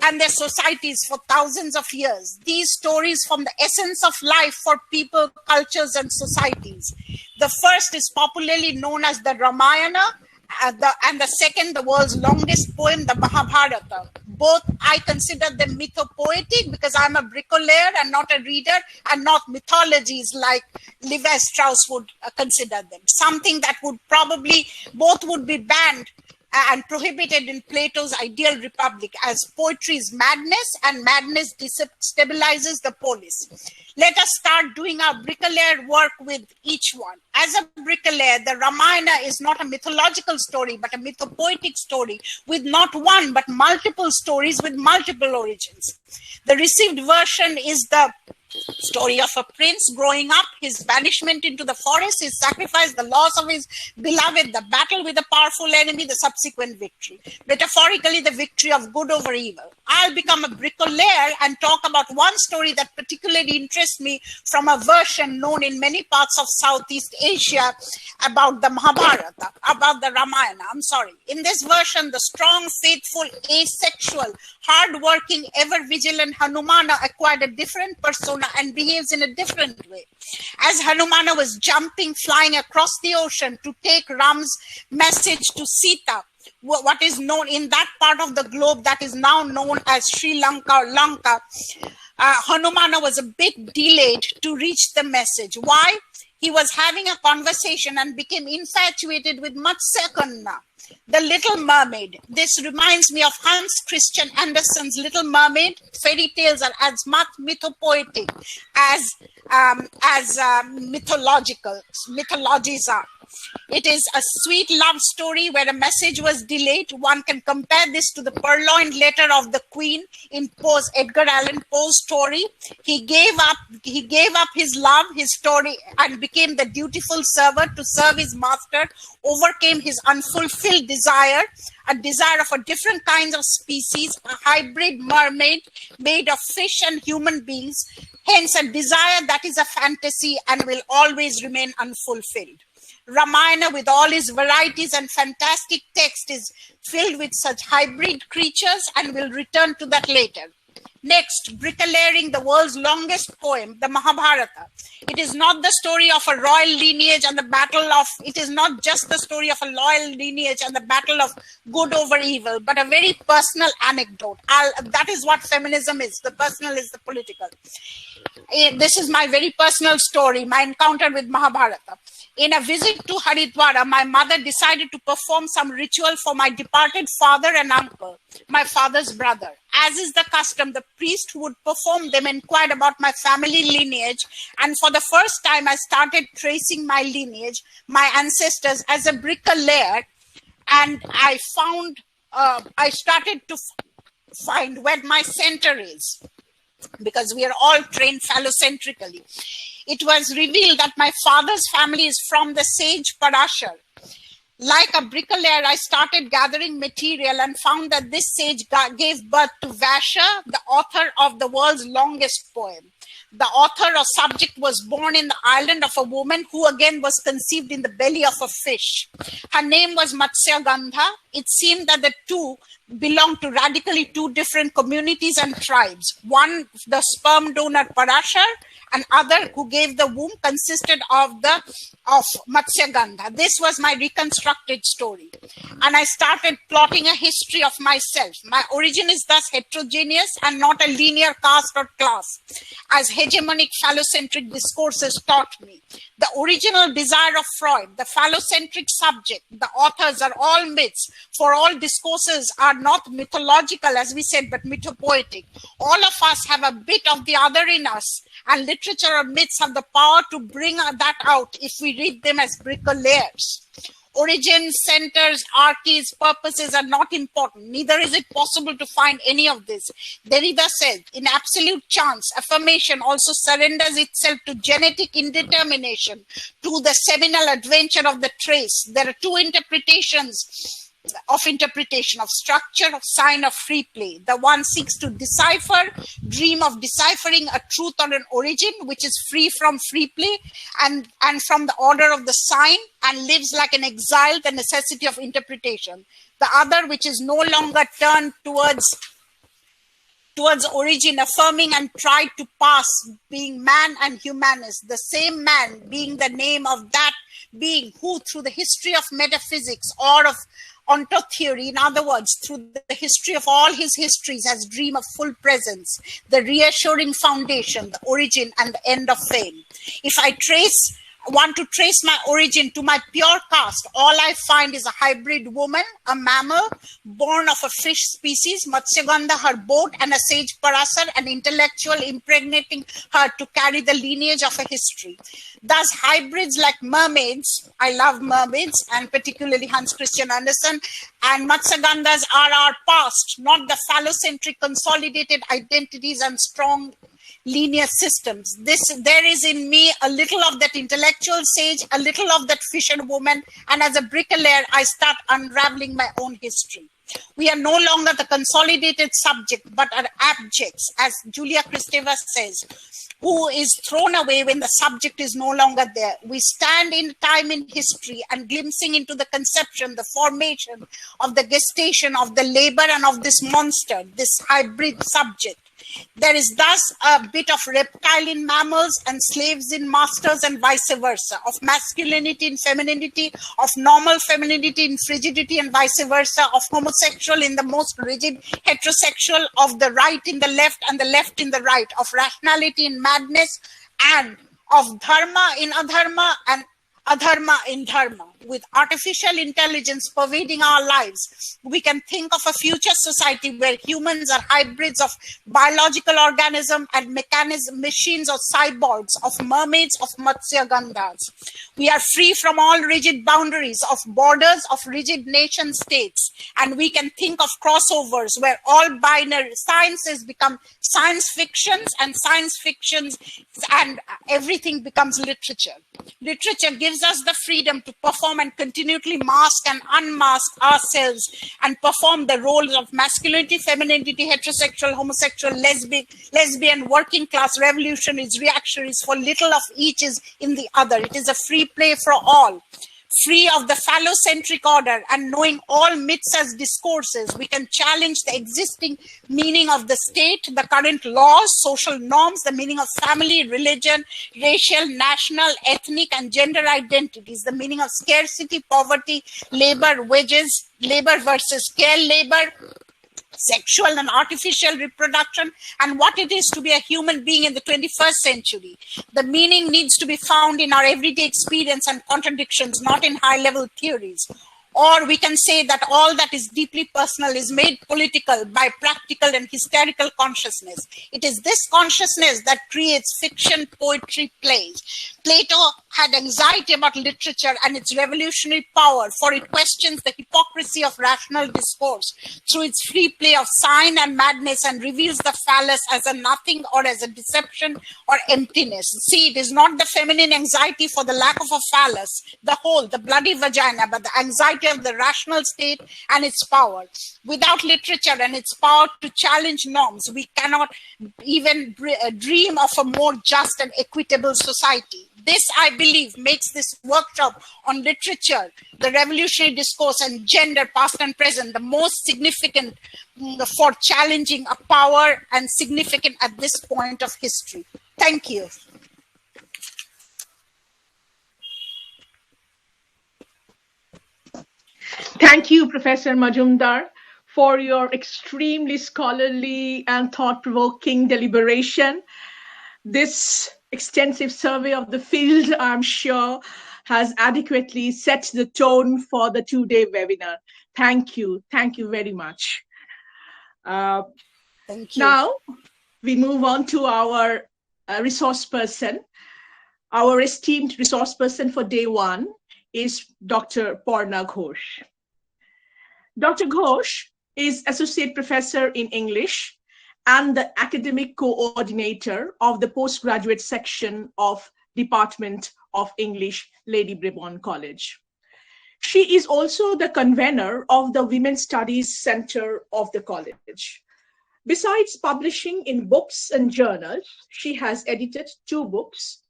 and their societies for thousands of years. These stories form the essence of life for people, cultures, and societies. The first is popularly known as the Ramayana, and the second, the world's longest poem, the Mahabharata. Both I consider them mythopoetic because I'm a bricolayer and not a reader, and not mythologies like Levi Strauss would consider them. Something that would probably, both would be banned and prohibited in Plato's ideal republic, as poetry is madness and madness destabilizes the polis. Let us start doing our bricklayer work with each one. As a bricklayer, the Ramayana is not a mythological story, but a mythopoetic story with not one, but multiple stories with multiple origins. The received version is the story of a prince growing up, his banishment into the forest, his sacrifice, the loss of his beloved, the battle with a powerful enemy, the subsequent victory. Metaphorically, the victory of good over evil. I'll become a bricklayer and talk about one story that particularly interests me from a version known in many parts of Southeast Asia about the Mahabharata, about the Ramayana. In this version, the strong, faithful, asexual, hard-working, ever-vigilant Hanumana acquired a different persona and behaves in a different way. As Hanumana was jumping, flying across the ocean to take Ram's message to Sita, what is known in that part of the globe that is now known as Sri Lanka or Lanka, Hanumana was a bit delayed to reach the message. Why? He was having a conversation and became infatuated with Matsyakanna, the Little Mermaid. This reminds me of Hans Christian Andersen's Little Mermaid. Fairy tales are as much mythopoetic as mythologies are. It is a sweet love story where a message was delayed. One can compare this to the purloined letter of the Queen in Edgar Allan Poe's story. He gave up his love, his story, and became the dutiful servant to serve his master, overcame his unfulfilled desire, a desire of a different kinds of species, a hybrid mermaid made of fish and human beings, hence a desire that is a fantasy and will always remain unfulfilled. Ramayana, with all its varieties and fantastic text, is filled with such hybrid creatures, and we'll return to that later. Next, bricklayering the world's longest poem, the Mahabharata. It is not the story of a royal lineage and the battle of, it is not just the story of a loyal lineage and the battle of good over evil, but a very personal anecdote. That is what feminism is. The personal is the political. This is my very personal story, my encounter with Mahabharata. In a visit to Haridwara, my mother decided to perform some ritual for my departed father and uncle, my father's brother. As is the custom, the priest who would perform them inquired about my family lineage, and for the first time I started tracing my lineage, my ancestors, as a bricklayer, and I started to find where my center is, because we are all trained phallocentrically. It was revealed that my father's family is from the sage Parashar. Like a bricklayer, I started gathering material and found that this sage gave birth to Vasha, the author of the world's longest poem. The author or subject was born in the island of a woman who again was conceived in the belly of a fish. Her name was Matsya Gandha. It seemed that the two belonged to radically two different communities and tribes. One, the sperm donor Parashar, and other who gave the womb consisted of Matsya Gandha. This was my reconstructed story. And I started plotting a history of myself. My origin is thus heterogeneous and not a linear caste or class, as hegemonic phallocentric discourses taught me. The original desire of Freud, the phallocentric subject, the authors are all myths, for all discourses are not mythological, as we said, but mythopoetic. All of us have a bit of the other in us, and literature or myths have the power to bring that out if we read them as bricoleurs. Origins, centers, archives, purposes are not important. Neither is it possible to find any of this. Derrida says, in absolute chance, affirmation also surrenders itself to genetic indetermination, to the seminal adventure of the trace. There are two interpretations of structure, of sign, of free play. The one seeks to decipher, dream of deciphering a truth or an origin, which is free from free play and from the order of the sign, and lives like an exile, the necessity of interpretation. The other, which is no longer turned towards origin, affirming and tried to pass, being man and humanist, the same man being the name of that being who, through the history of metaphysics or of onto theory, in other words, through the history of all his histories, has dream of full presence, the reassuring foundation, the origin and the end of fame. If I want to trace my origin to my pure caste, all I find is a hybrid woman, a mammal, born of a fish species, Matsyagandha, her boat, and a sage Parasar, an intellectual, impregnating her to carry the lineage of a history. Thus, hybrids like mermaids, I love mermaids, and particularly Hans Christian Andersen, and Matsyagandhas are our past, not the phallocentric consolidated identities and strong linear systems. There is in me a little of that intellectual sage, a little of that fisherwoman, and as a bricklayer, I start unraveling my own history. We are no longer the consolidated subject, but are abjects, as Julia Kristeva says, who is thrown away when the subject is no longer there. We stand in time in history and glimpsing into the conception, the formation of the gestation of the labor and of this monster, this hybrid subject. There is thus a bit of reptile in mammals and slaves in masters and vice versa, of masculinity in femininity, of normal femininity in frigidity and vice versa, of homosexual in the most rigid heterosexual, of the right in the left and the left in the right, of rationality in madness, and of dharma in adharma and adharma in dharma. With artificial intelligence pervading our lives, we can think of a future society where humans are hybrids of biological organism and machines or cyborgs, of mermaids, of Matsya Gandhas. We are free from all rigid boundaries of borders of rigid nation states, and we can think of crossovers where all binary sciences become science fictions and everything becomes literature. Literature gives us the freedom to perform and continually mask and unmask ourselves and perform the roles of masculinity, femininity, heterosexual, homosexual, lesbian, working class, revolutionaries, reactionaries, for little of each is in the other. It is a free play for all. Free of the phallocentric order and knowing all myths as discourses, we can challenge the existing meaning of the state, the current laws, social norms, the meaning of family, religion, racial, national, ethnic, and gender identities, the meaning of scarcity, poverty, labor, wages, labor versus care labor, sexual and artificial reproduction, and what it is to be a human being in the 21st century. The meaning needs to be found in our everyday experience and contradictions, not in high-level theories. Or we can say that all that is deeply personal is made political by practical and hysterical consciousness. It is this consciousness that creates fiction, poetry, plays. Plato had anxiety about literature and its revolutionary power, for it questions the hypocrisy of rational discourse through its free play of sign and madness, and reveals the phallus as a nothing or as a deception or emptiness. See, it is not the feminine anxiety for the lack of a phallus, the whole, the bloody vagina, but the anxiety of the rational state and its power. Without literature and its power to challenge norms, we cannot even dream of a more just and equitable society. This, I believe, makes this workshop on literature, the revolutionary discourse, and gender, past and present, the most significant for challenging a power and significant at this point of history. Thank you. Thank you, Professor Mazumdar, for your extremely scholarly and thought-provoking deliberation. This extensive survey of the field, I'm sure, has adequately set the tone for the two-day webinar. Thank you. Thank you very much. Thank you. Now, we move on to our resource person. Our esteemed resource person for day one is Dr. Parna Ghosh. Dr. Ghosh is Associate Professor in English and the Academic Coordinator of the Postgraduate Section of Department of English, Lady Brabourne College. She is also the convener of the Women's Studies Center of the college. Besides publishing in books and journals, she has edited 2 books,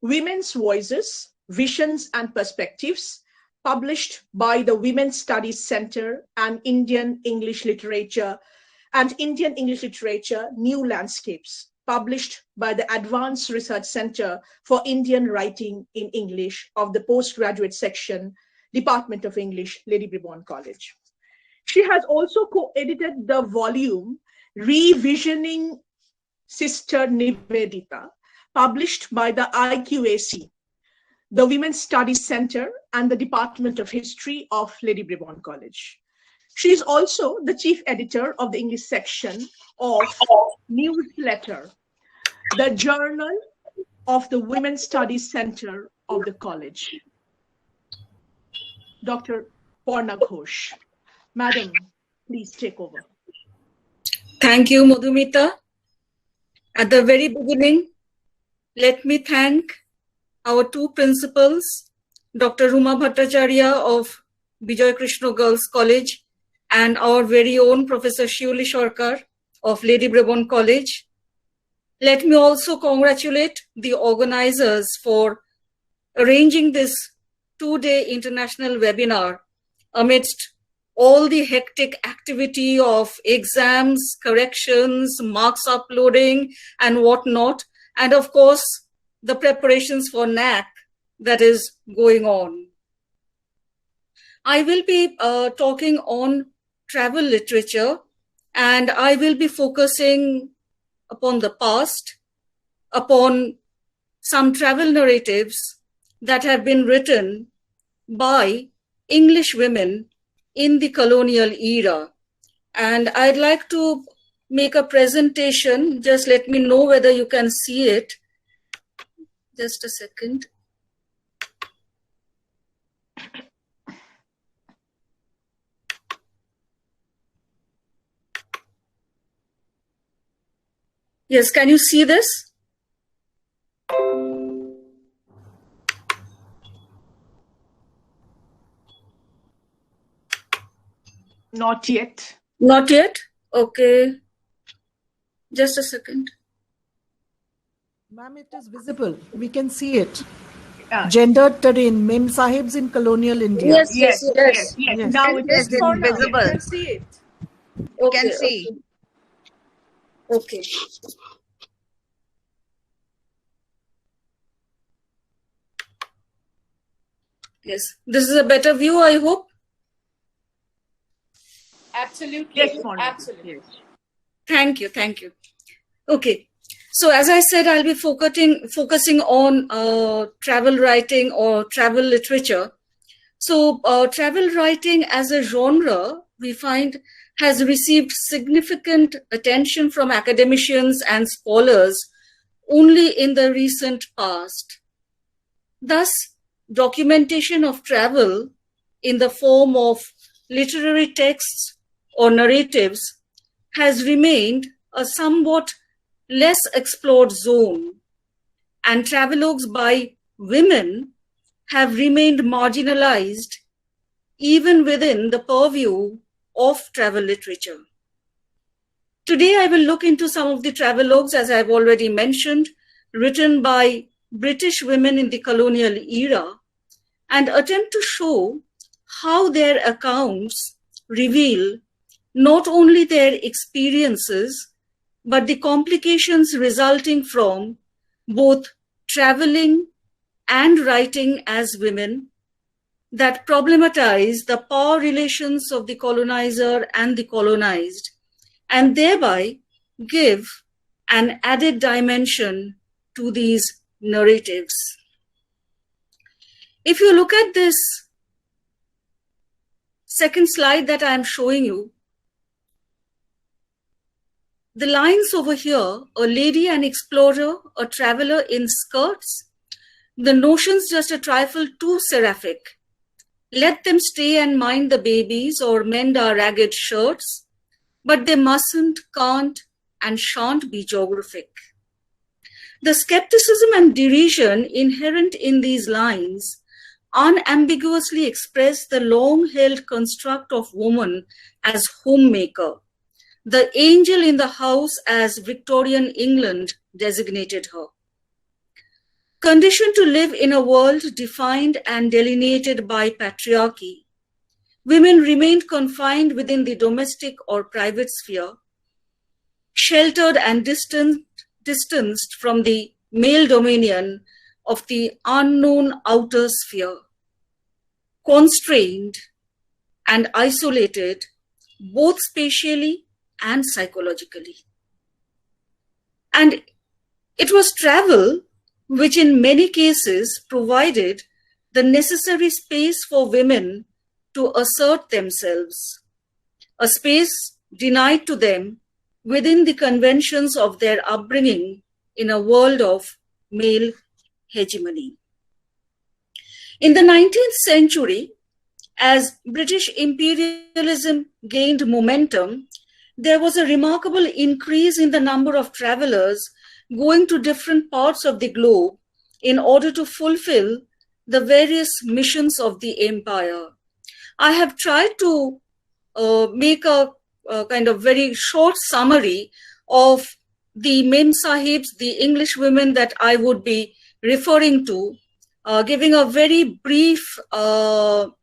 Women's Voices, Visions and Perspectives, published by the Women's Studies Center and Indian English Literature New Landscapes, published by the Advanced Research Center for Indian Writing in English of the Postgraduate Section, Department of English, Lady Brabourne College. She has also co-edited the volume Revisioning Sister Nivedita, published by the IQAC, the Women's Studies Center and the Department of History of Lady Brabourne College. She is also the chief editor of the English section of Newsletter, the journal of the Women's Studies Center of the college. Dr. Parna Ghosh. Madam, please take over. Thank you, Madhumita. At the very beginning, let me thank our 2 principals, Dr. Ruma Bhattacharya of Bijoy Krishna Girls College and our very own Professor Siuli Sarkar of Lady Brabourne College. Let me also congratulate the organizers for arranging this 2-day international webinar amidst all the hectic activity of exams, corrections, marks uploading, and whatnot, and of course, the preparations for NAC that is going on. I will be talking on travel literature, and I will be focusing upon the past, upon some travel narratives that have been written by English women in the colonial era. And I'd like to make a presentation. Just let me know whether you can see it. Just a second. Yes, can you see this? Not yet. Not yet? Okay. Just a second. Ma'am, it is visible. We can see it. Gendered terrain, Mem Sahibs in colonial India. Yes. Now it is visible. You can see it. You can see. Okay. Yes, this is a better view, I hope. Absolutely. Yes, Mondal. Absolutely. Thank you. Okay. So as I said, I'll be focusing on travel writing or travel literature. So travel writing as a genre, we find, has received significant attention from academicians and scholars only in the recent past. Thus, documentation of travel in the form of literary texts or narratives has remained a somewhat less explored zone, and travelogues by women have remained marginalized even within the purview of travel literature. Today, I will look into some of the travelogues, as I've already mentioned, written by British women in the colonial era, and attempt to show how their accounts reveal not only their experiences, but the complications resulting from both traveling and writing as women that problematize the power relations of the colonizer and the colonized, and thereby give an added dimension to these narratives. If you look at this second slide that I am showing you, the lines over here, a lady, an explorer, a traveler in skirts, the notion's just a trifle too seraphic. Let them stay and mind the babies or mend our ragged shirts, but they mustn't, can't, and shan't be geographic. The skepticism and derision inherent in these lines unambiguously express the long-held construct of woman as homemaker, the angel in the house as Victorian England designated her. Conditioned to live in a world defined and delineated by patriarchy, women remained confined within the domestic or private sphere, sheltered and distanced from the male dominion of the unknown outer sphere, constrained and isolated both spatially and psychologically. And it was travel which in many cases provided the necessary space for women to assert themselves, a space denied to them within the conventions of their upbringing in a world of male hegemony. In the 19th century, as British imperialism gained momentum, there was a remarkable increase in the number of travelers going to different parts of the globe in order to fulfill the various missions of the empire. I have tried to make a kind of very short summary of the Mem Sahibs, the English women that I would be referring to, giving a very brief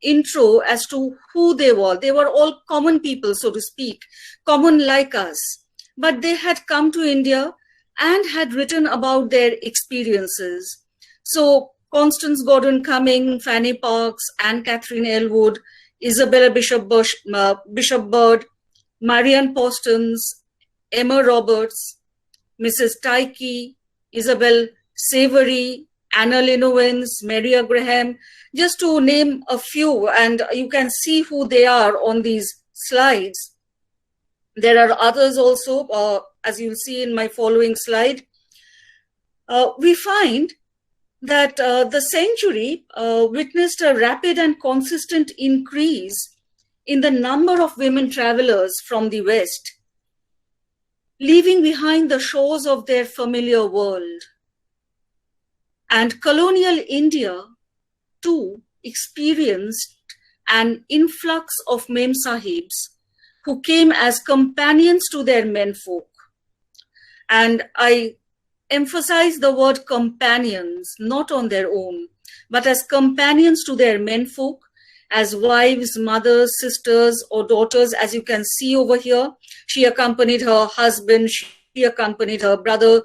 intro as to who they were. They were all common people, so to speak, common like us, but they had come to India and had written about their experiences. So Constance Gordon Cumming, Fanny Parks, Anne Catherine Elwood, Isabella Bishop Bird, Marianne Postons, Emma Roberts, Mrs. Tyke, Isabel Savory, Anna Linowens, Maria Graham, just to name a few, and you can see who they are on these slides. There are others also, as you'll see in my following slide. We find that the century witnessed a rapid and consistent increase in the number of women travelers from the West, leaving behind the shores of their familiar world. And colonial India, too, experienced an influx of Mem Sahibs who came as companions to their menfolk. And I emphasize the word companions, not on their own, but as companions to their menfolk, as wives, mothers, sisters, or daughters, as you can see over here. She accompanied her husband, she accompanied her brother,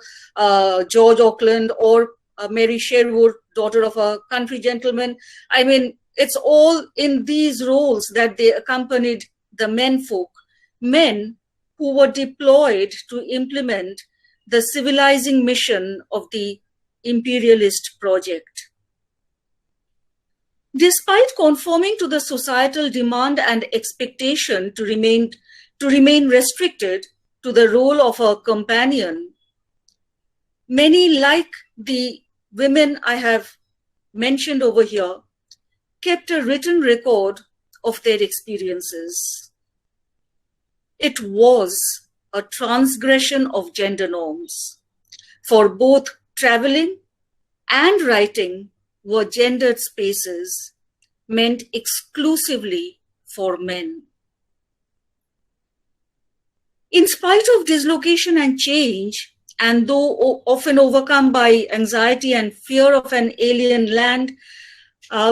George Auckland, or Mary Sherwood, daughter of a country gentleman. I mean, it's all in these roles that they accompanied the menfolk, men who were deployed to implement the civilizing mission of the imperialist project. Despite conforming to the societal demand and expectation to remain restricted to the role of a companion, many, like the women I have mentioned over here, kept a written record of their experiences. It was a transgression of gender norms, for both traveling and writing were gendered spaces meant exclusively for men. In spite of dislocation and change, and though often overcome by anxiety and fear of an alien land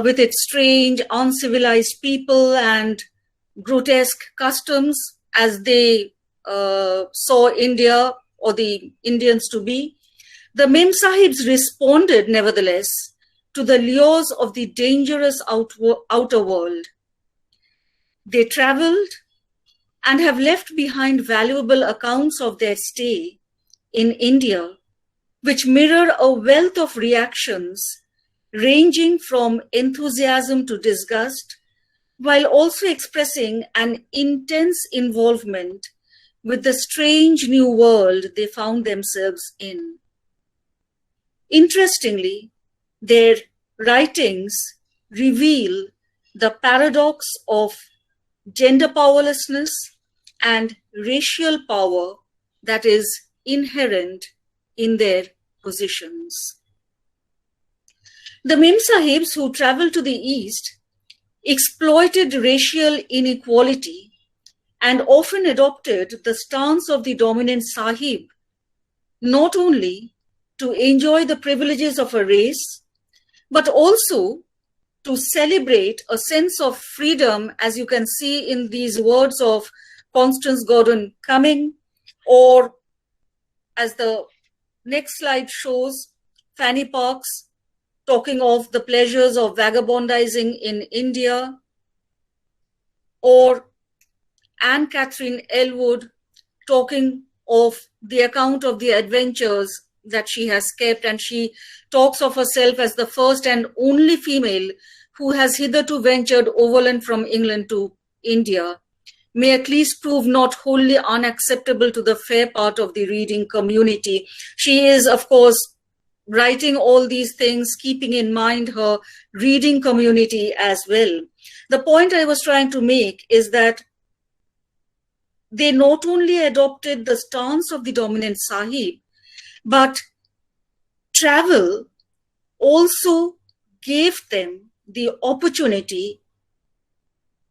with its strange, uncivilized people and grotesque customs as they saw India or the Indians to be, the Mem Sahibs responded, nevertheless, to the lures of the dangerous outer world. They traveled and have left behind valuable accounts of their stay in India, which mirror a wealth of reactions ranging from enthusiasm to disgust, while also expressing an intense involvement with the strange new world they found themselves in. Interestingly, their writings reveal the paradox of gender powerlessness and racial power that is inherent in their positions. The Mem Sahibs who traveled to the east exploited racial inequality and often adopted the stance of the dominant Sahib, not only to enjoy the privileges of a race, but also to celebrate a sense of freedom, as you can see in these words of Constance Gordon Cumming, or as the next slide shows, Fanny Parks talking of the pleasures of vagabondizing in India, or Anne Catherine Elwood talking of the account of the adventures that she has kept, and she talks of herself as the first and only female who has hitherto ventured overland from England to India, may at least prove not wholly unacceptable to the fair part of the reading community. She is, of course, writing all these things, keeping in mind her reading community as well. The point I was trying to make is that they not only adopted the stance of the dominant Sahib, but travel also gave them the opportunity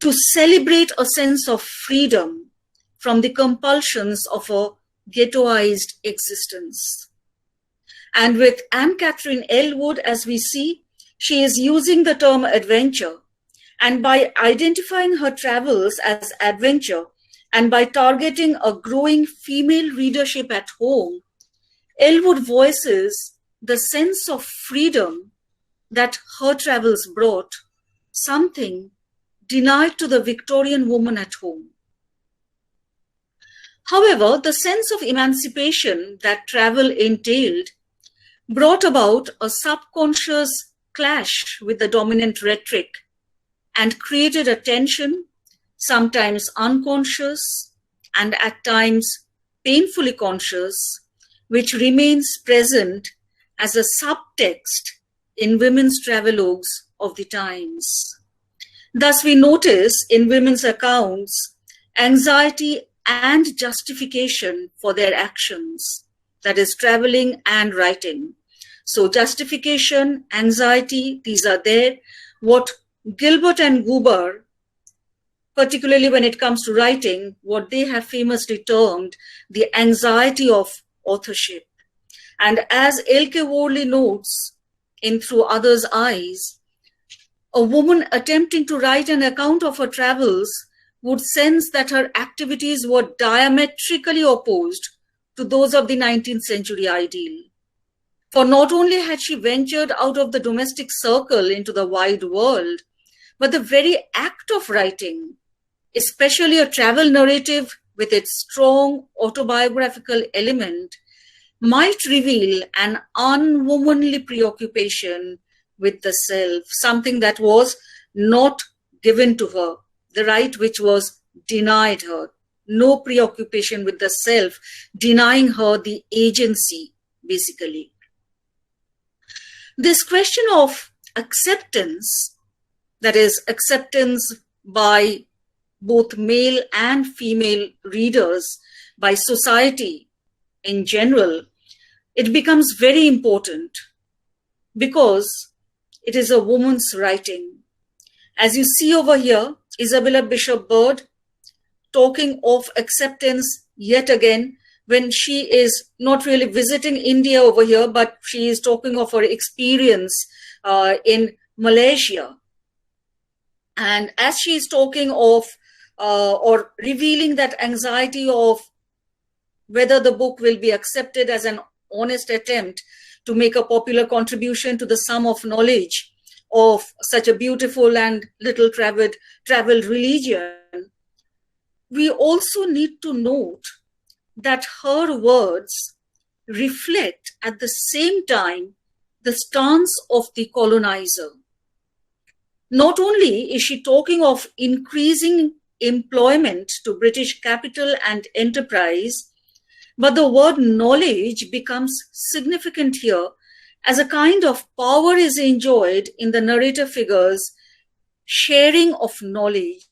to celebrate a sense of freedom from the compulsions of a ghettoized existence. And with Anne Catherine Elwood, as we see, she is using the term adventure. And by identifying her travels as adventure, and by targeting a growing female readership at home, Elwood voices the sense of freedom that her travels brought, something denied to the Victorian woman at home. However, the sense of emancipation that travel entailed brought about a subconscious clash with the dominant rhetoric and created a tension, sometimes unconscious and at times painfully conscious, which remains present as a subtext in women's travelogues of the times. Thus, we notice in women's accounts anxiety and justification for their actions, that is, traveling and writing. So justification, anxiety, these are there. What Gilbert and Guber, particularly when it comes to writing, what they have famously termed the anxiety of authorship. And as Elke Worley notes in Through Others' Eyes, a woman attempting to write an account of her travels would sense that her activities were diametrically opposed to those of the 19th century ideal. For not only had she ventured out of the domestic circle into the wide world, but the very act of writing, especially a travel narrative with its strong autobiographical element, might reveal an unwomanly preoccupation with the self, something that was not given to her, the right which was denied her. No preoccupation with the self, denying her the agency, basically. This question of acceptance, that is, acceptance by both male and female readers, by society in general, it becomes very important because it is a woman's writing. As you see over here, Isabella Bishop Bird talking of acceptance yet again, when she is not really visiting India over here, but she is talking of her experience in Malaysia. And as she is talking of or revealing that anxiety of whether the book will be accepted as an honest attempt to make a popular contribution to the sum of knowledge of such a beautiful and little traveled religion, we also need to note that her words reflect at the same time the stance of the colonizer. Not only is she talking of increasing employment to British capital and enterprise, but the word knowledge becomes significant here as a kind of power is enjoyed in the narrator figure's sharing of knowledge,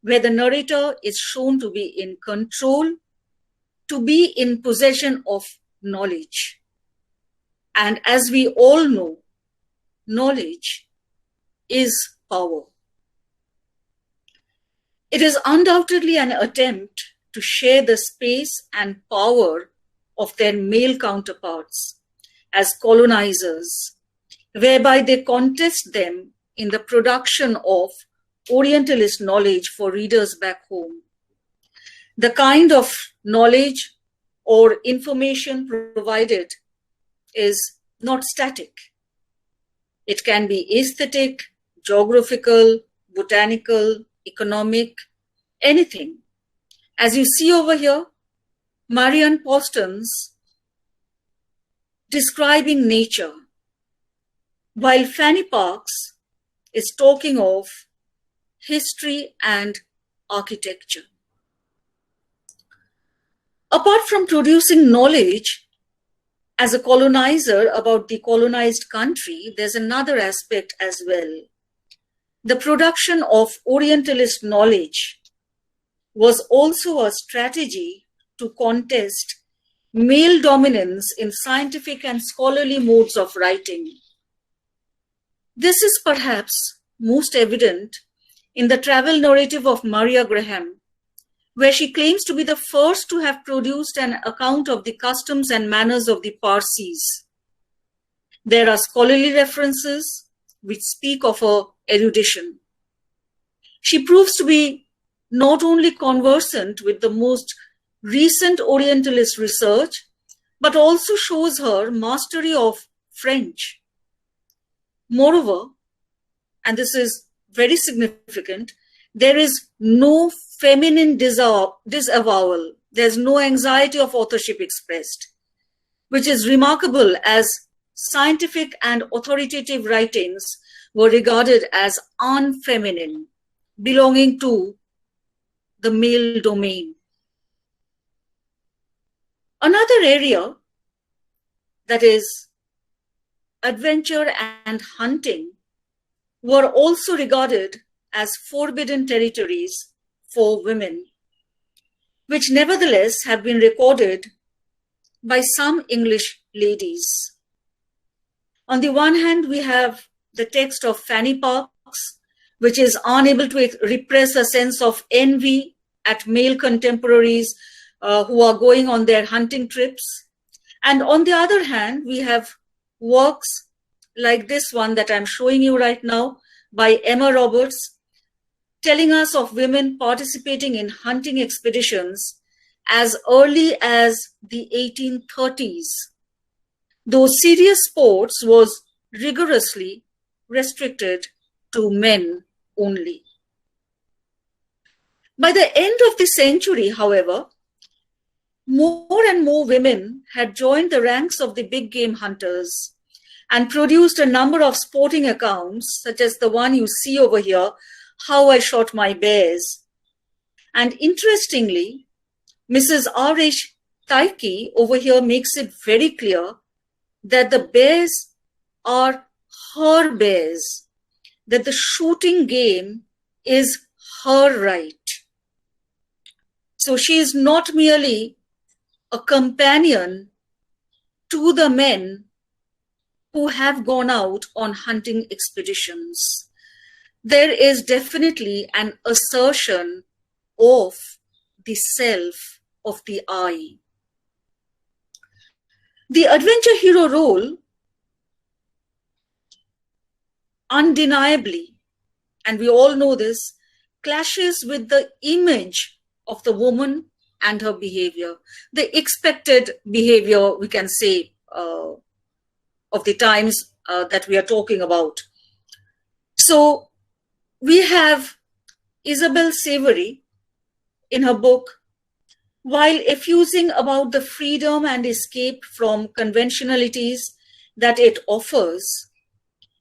where the narrator is shown to be in control, to be in possession of knowledge. And as we all know, knowledge is power. It is undoubtedly an attempt to share the space and power of their male counterparts as colonizers, whereby they contest them in the production of Orientalist knowledge for readers back home. The kind of knowledge or information provided is not static. It can be aesthetic, geographical, botanical, economic, anything. As you see over here, Marianne Postons describing nature, while Fanny Parks is talking of history and architecture. Apart from producing knowledge as a colonizer about the colonized country, there's another aspect as well. The production of Orientalist knowledge was also a strategy to contest male dominance in scientific and scholarly modes of writing. This is perhaps most evident in the travel narrative of Maria Graham, where she claims to be the first to have produced an account of the customs and manners of the Parsis. There are scholarly references which speak of her erudition. She proves to be not only conversant with the most recent Orientalist research, but also shows her mastery of French. Moreover, and this is very significant, there is no feminine disavowal. There's no anxiety of authorship expressed, which is remarkable as scientific and authoritative writings were regarded as unfeminine, belonging to the male domain. Another area, that is adventure and hunting, were also regarded as forbidden territories for women, which nevertheless have been recorded by some English ladies. On the one hand, we have the text of Fanny Parks, which is unable to repress a sense of envy at male contemporaries who are going on their hunting trips. And on the other hand, we have works like this one that I'm showing you right now by Emma Roberts, telling us of women participating in hunting expeditions as early as the 1830s, though serious sports was rigorously restricted to men only. By the end of the century, however, more and more women had joined the ranks of the big game hunters, and produced a number of sporting accounts, such as the one you see over here, How I Shot My Bears. And interestingly, Mrs. R.H. Taiki over here makes it very clear that the bears are her bears, that the shooting game is her right. So she is not merely a companion to the men who have gone out on hunting expeditions. There is definitely an assertion of the self, of the I. The adventure hero role undeniably, and we all know this, clashes with the image of the woman and her behavior, the expected behavior, we can say, of the times that we are talking about. So we have Isabel Savory in her book, while effusing about the freedom and escape from conventionalities that it offers,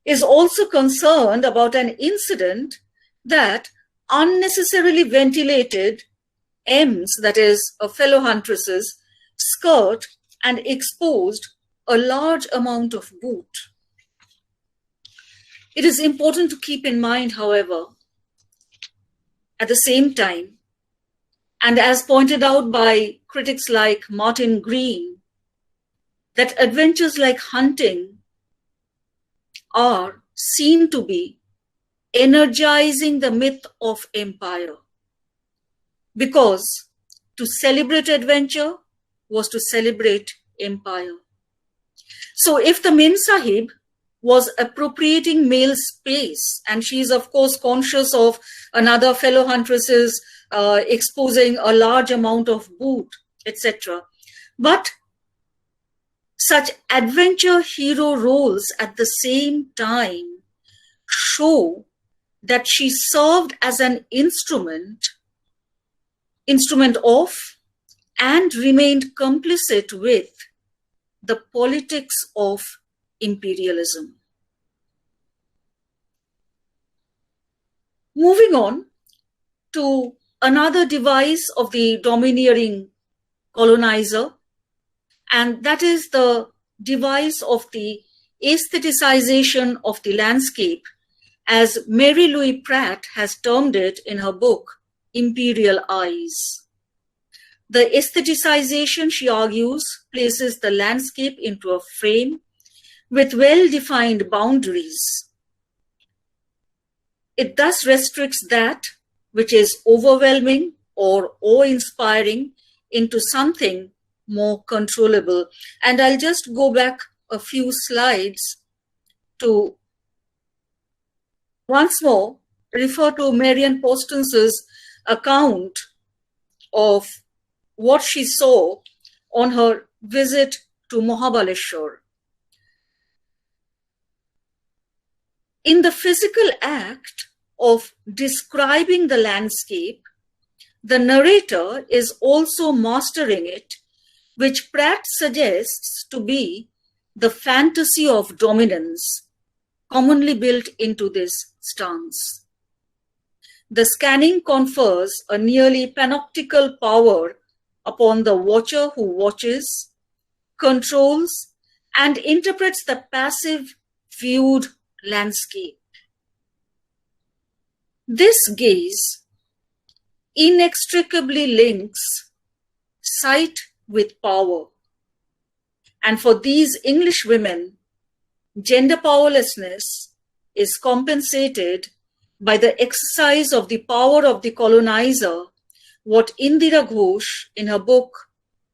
is also concerned about an incident that unnecessarily ventilated M's, that is, a fellow huntress's, skirt and exposed a large amount of boot. It is important to keep in mind, however, at the same time, and as pointed out by critics like Martin Green, that adventures like hunting are seen to be energizing the myth of empire, because to celebrate adventure was to celebrate empire. So if the Mem Sahib was appropriating male space, and she is of course conscious of another fellow huntress's exposing a large amount of boot, etc. But such adventure hero roles at the same time show that she served as an instrument of and remained complicit with the politics of imperialism. Moving on to another device of the domineering colonizer, and that is the device of the aestheticization of the landscape, as Mary Louise Pratt has termed it in her book, Imperial Eyes. The aestheticization, she argues, places the landscape into a frame with well-defined boundaries. It thus restricts that which is overwhelming or awe-inspiring into something more controllable. And I'll just go back a few slides to once more refer to Marianne Postance's account of what she saw on her visit to Mahabaleshwar. In the physical act of describing the landscape, the narrator is also mastering it, which Pratt suggests to be the fantasy of dominance commonly built into this stance. The scanning confers a nearly panoptical power upon the watcher who watches, controls, and interprets the passive viewed landscape. This gaze inextricably links sight with power. And for these English women, gender powerlessness is compensated by the exercise of the power of the colonizer, what Indira Ghosh in her book,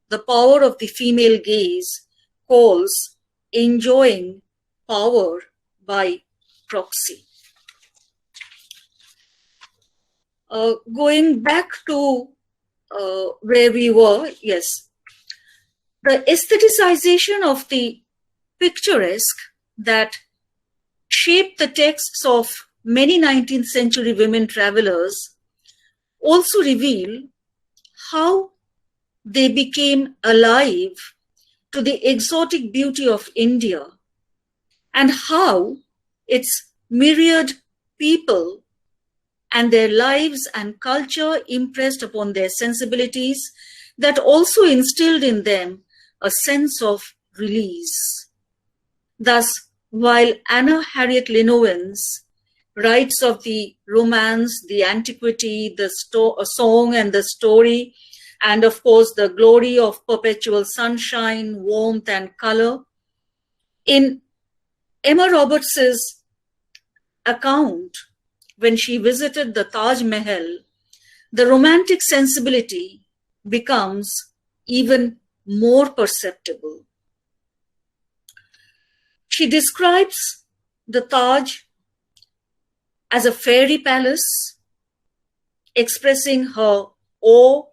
The Power of the Female Gaze, calls enjoying power by proxy. Going back to where we were, yes, the aestheticization of the picturesque that shaped the texts of many 19th century women travelers also reveal how they became alive to the exotic beauty of India and how its myriad people and their lives and culture impressed upon their sensibilities that also instilled in them a sense of release. Thus, while Anna Harriet Linowin's writes of the romance, the antiquity, the song and the story, and of course the glory of perpetual sunshine, warmth and color, in Emma Roberts's account, when she visited the Taj Mahal, the romantic sensibility becomes even more perceptible. She describes the Taj as a fairy palace, expressing her awe,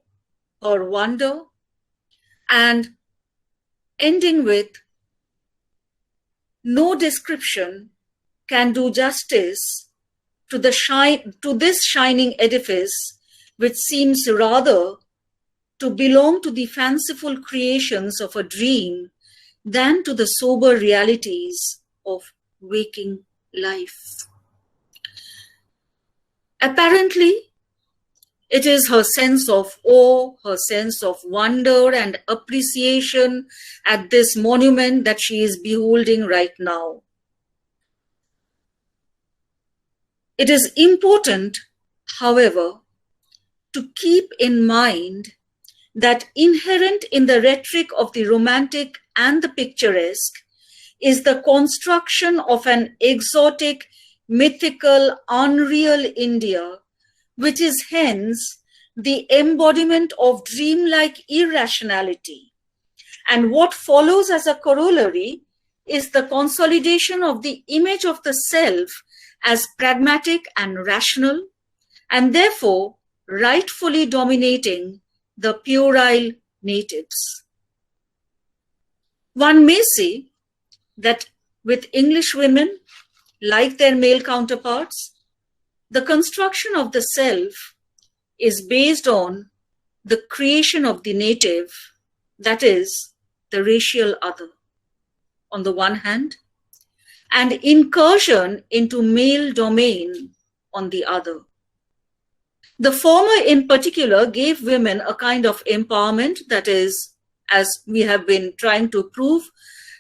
her wonder, and ending with, no description can do justice to this shining edifice, which seems rather to belong to the fanciful creations of a dream than to the sober realities of waking life. Apparently, it is her sense of awe, her sense of wonder and appreciation at this monument that she is beholding right now. It is important, however, to keep in mind that inherent in the rhetoric of the romantic and the picturesque is the construction of an exotic, mythical, unreal India, which is hence the embodiment of dreamlike irrationality. And what follows as a corollary is the consolidation of the image of the self as pragmatic and rational, and therefore rightfully dominating the puerile natives. One may say that with English women, like their male counterparts, the construction of the self is based on the creation of the native, that is, the racial other, on the one hand, and incursion into male domain on the other. The former in particular gave women a kind of empowerment, that is, as we have been trying to prove,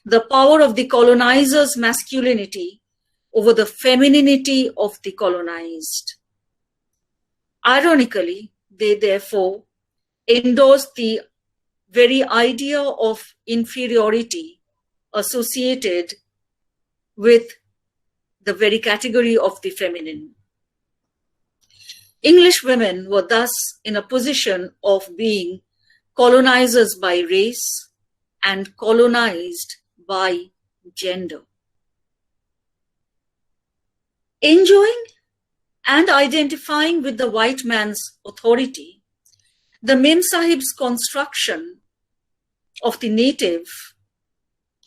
the power of the colonizer's masculinity over the femininity of the colonized. Ironically, they therefore endorsed the very idea of inferiority associated with the very category of the feminine. English women were thus in a position of being colonizers by race and colonized by gender. Enjoying and identifying with the white man's authority, the Mem Sahib's construction of the native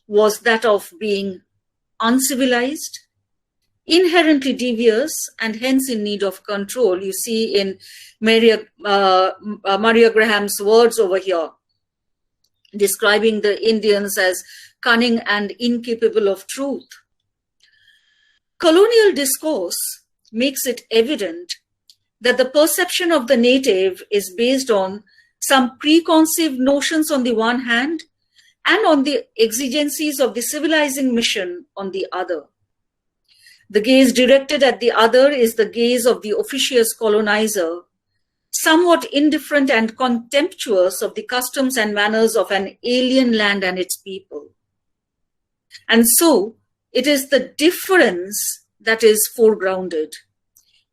was that of being uncivilized, inherently devious, and hence in need of control. You see in Maria Graham's words over here, describing the Indians as cunning and incapable of truth. Colonial discourse makes it evident that the perception of the native is based on some preconceived notions on the one hand and on the exigencies of the civilizing mission on the other. The gaze directed at the other is the gaze of the officious colonizer, somewhat indifferent and contemptuous of the customs and manners of an alien land and its people. And so, it is the difference that is foregrounded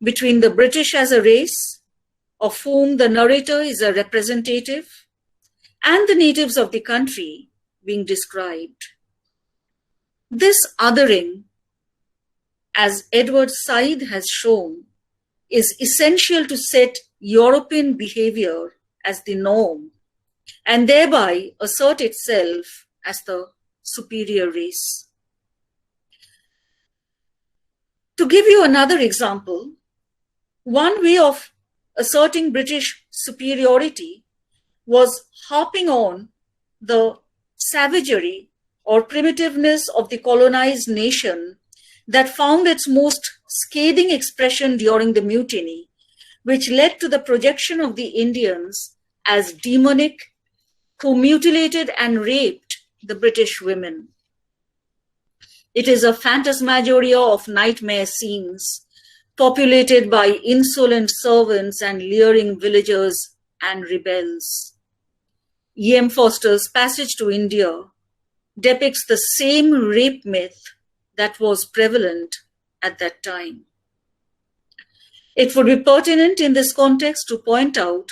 between the British as a race, of whom the narrator is a representative, and the natives of the country being described. This othering, as Edward Said has shown, is essential to set European behavior as the norm and thereby assert itself as the superior race. To give you another example, one way of asserting British superiority was harping on the savagery or primitiveness of the colonized nation that found its most scathing expression during the mutiny, which led to the projection of the Indians as demonic, who mutilated and raped the British women. It is a phantasmagoria of nightmare scenes, populated by insolent servants and leering villagers and rebels. E.M. Foster's Passage to India depicts the same rape myth that was prevalent at that time. It would be pertinent in this context to point out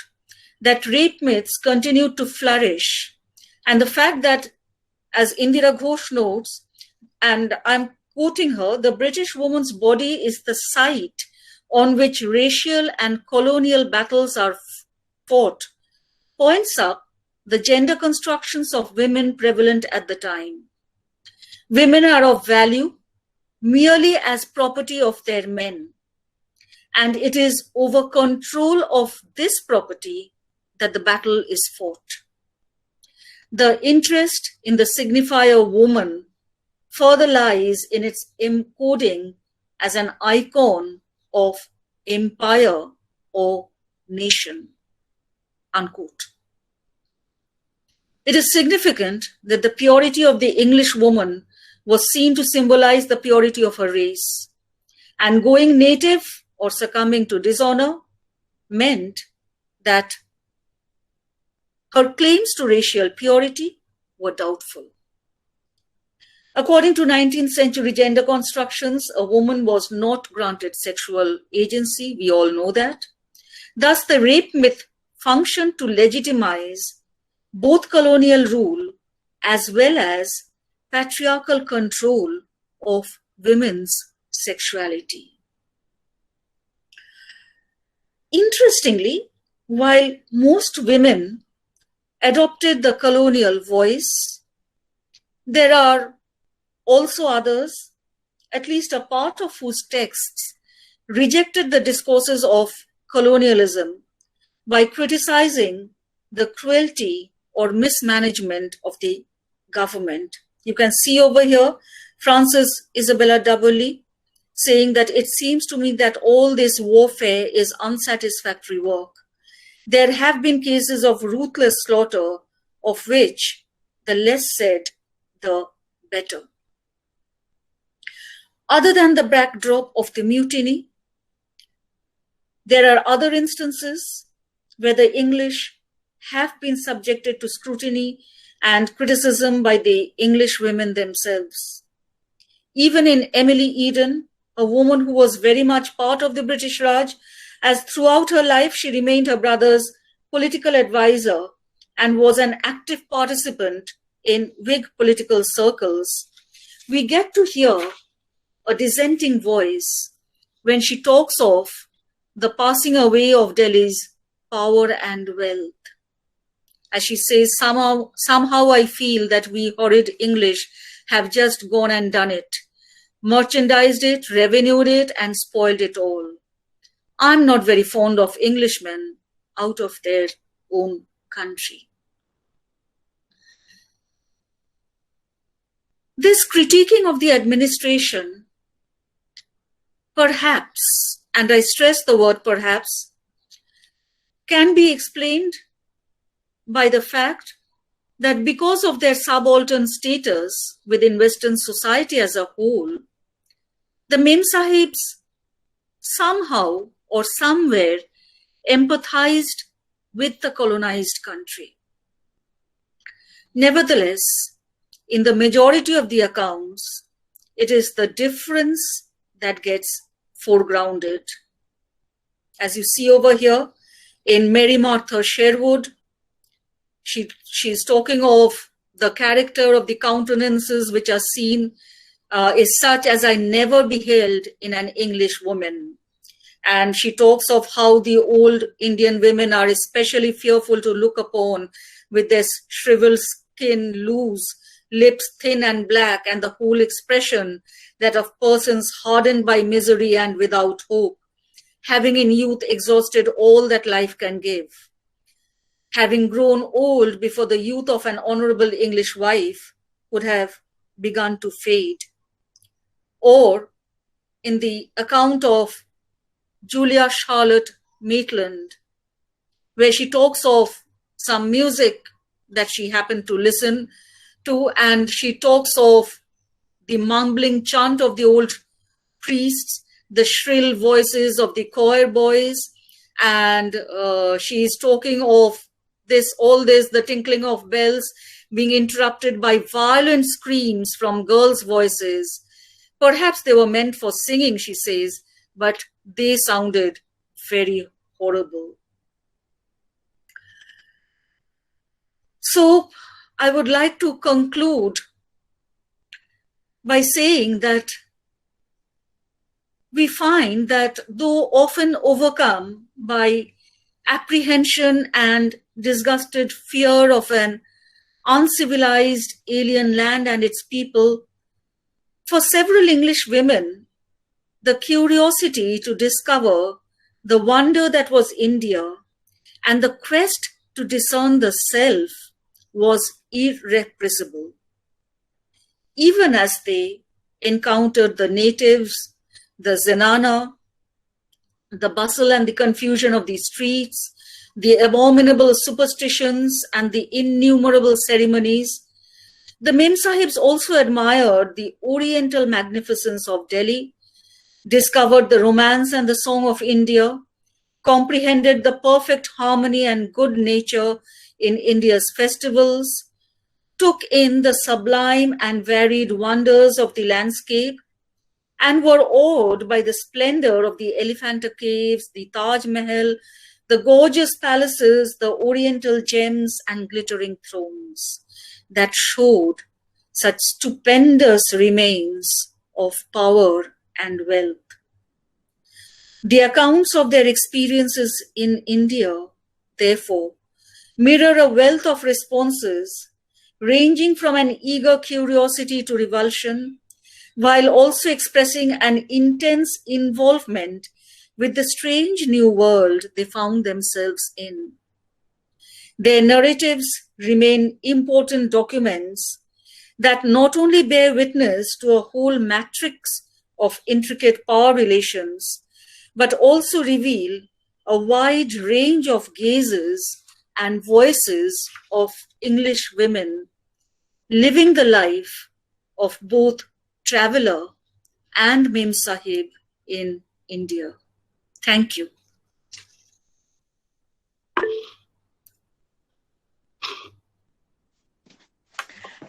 that rape myths continued to flourish, and the fact that, as Indira Ghosh notes, and I'm quoting her, the British woman's body is the site on which racial and colonial battles are fought, points up the gender constructions of women prevalent at the time. Women are of value merely as property of their men, and it is over control of this property that the battle is fought. The interest in the signifier woman further lies in its encoding as an icon of empire or nation, unquote. It is significant that the purity of the English woman was seen to symbolize the purity of her race, and going native or succumbing to dishonor meant that her claims to racial purity were doubtful. According to 19th century gender constructions, a woman was not granted sexual agency. We all know that. Thus, the rape myth functioned to legitimize both colonial rule as well as patriarchal control of women's sexuality. Interestingly, while most women adopted the colonial voice, there are also others, at least a part of whose texts rejected the discourses of colonialism by criticizing the cruelty or mismanagement of the government. You can see over here Frances Isabella Doubly saying that it seems to me that all this warfare is unsatisfactory work. There have been cases of ruthless slaughter, of which the less said, the better. Other than the backdrop of the mutiny, there are other instances where the English have been subjected to scrutiny and criticism by the English women themselves. Even in Emily Eden, a woman who was very much part of the British Raj, as throughout her life she remained her brother's political advisor and was an active participant in Whig political circles, we get to hear a dissenting voice when she talks of the passing away of Delhi's power and wealth. As she says, somehow I feel that we horrid English have just gone and done it, merchandised it, revenued it, and spoiled it all. I'm not very fond of Englishmen out of their own country. This critiquing of the administration, perhaps, and I stress the word perhaps, can be explained by the fact that because of their subaltern status within Western society as a whole, the Mem Sahibs somehow or somewhere empathized with the colonized country. Nevertheless, in the majority of the accounts, it is the difference that gets foregrounded. As you see over here, in Mary Martha Sherwood, she's talking of the character of the countenances which are seen is such as I never beheld in an English woman. And she talks of how the old Indian women are especially fearful to look upon, with their shriveled skin loose, lips thin and black, and the whole expression that of persons hardened by misery and without hope, having in youth exhausted all that life can give. Having grown old before the youth of an honorable English wife would have begun to fade. Or in the account of Julia Charlotte Maitland, where she talks of some music that she happened to listen to, and she talks of the mumbling chant of the old priests, the shrill voices of the choir boys, and she is talking of the tinkling of bells being interrupted by violent screams from girls' voices. Perhaps they were meant for singing, she says, but they sounded very horrible. So I would like to conclude by saying that we find that though often overcome by apprehension and disgusted fear of an uncivilized alien land and its people, for several English women, the curiosity to discover the wonder that was India and the quest to discern the self was irrepressible. Even as they encountered the natives, the zenana, the bustle and the confusion of the streets, the abominable superstitions and the innumerable ceremonies, the Memsahibs also admired the oriental magnificence of Delhi, discovered the romance and the song of India, comprehended the perfect harmony and good nature in India's festivals, took in the sublime and varied wonders of the landscape, and were awed by the splendor of the Elephanta caves, the Taj Mahal, the gorgeous palaces, the oriental gems and glittering thrones that showed such stupendous remains of power and wealth. The accounts of their experiences in India, therefore, mirror a wealth of responses ranging from an eager curiosity to revulsion, while also expressing an intense involvement with the strange new world they found themselves in. Their narratives remain important documents that not only bear witness to a whole matrix of intricate power relations, but also reveal a wide range of gazes and voices of English women living the life of both traveler and Memsahib in India. Thank you.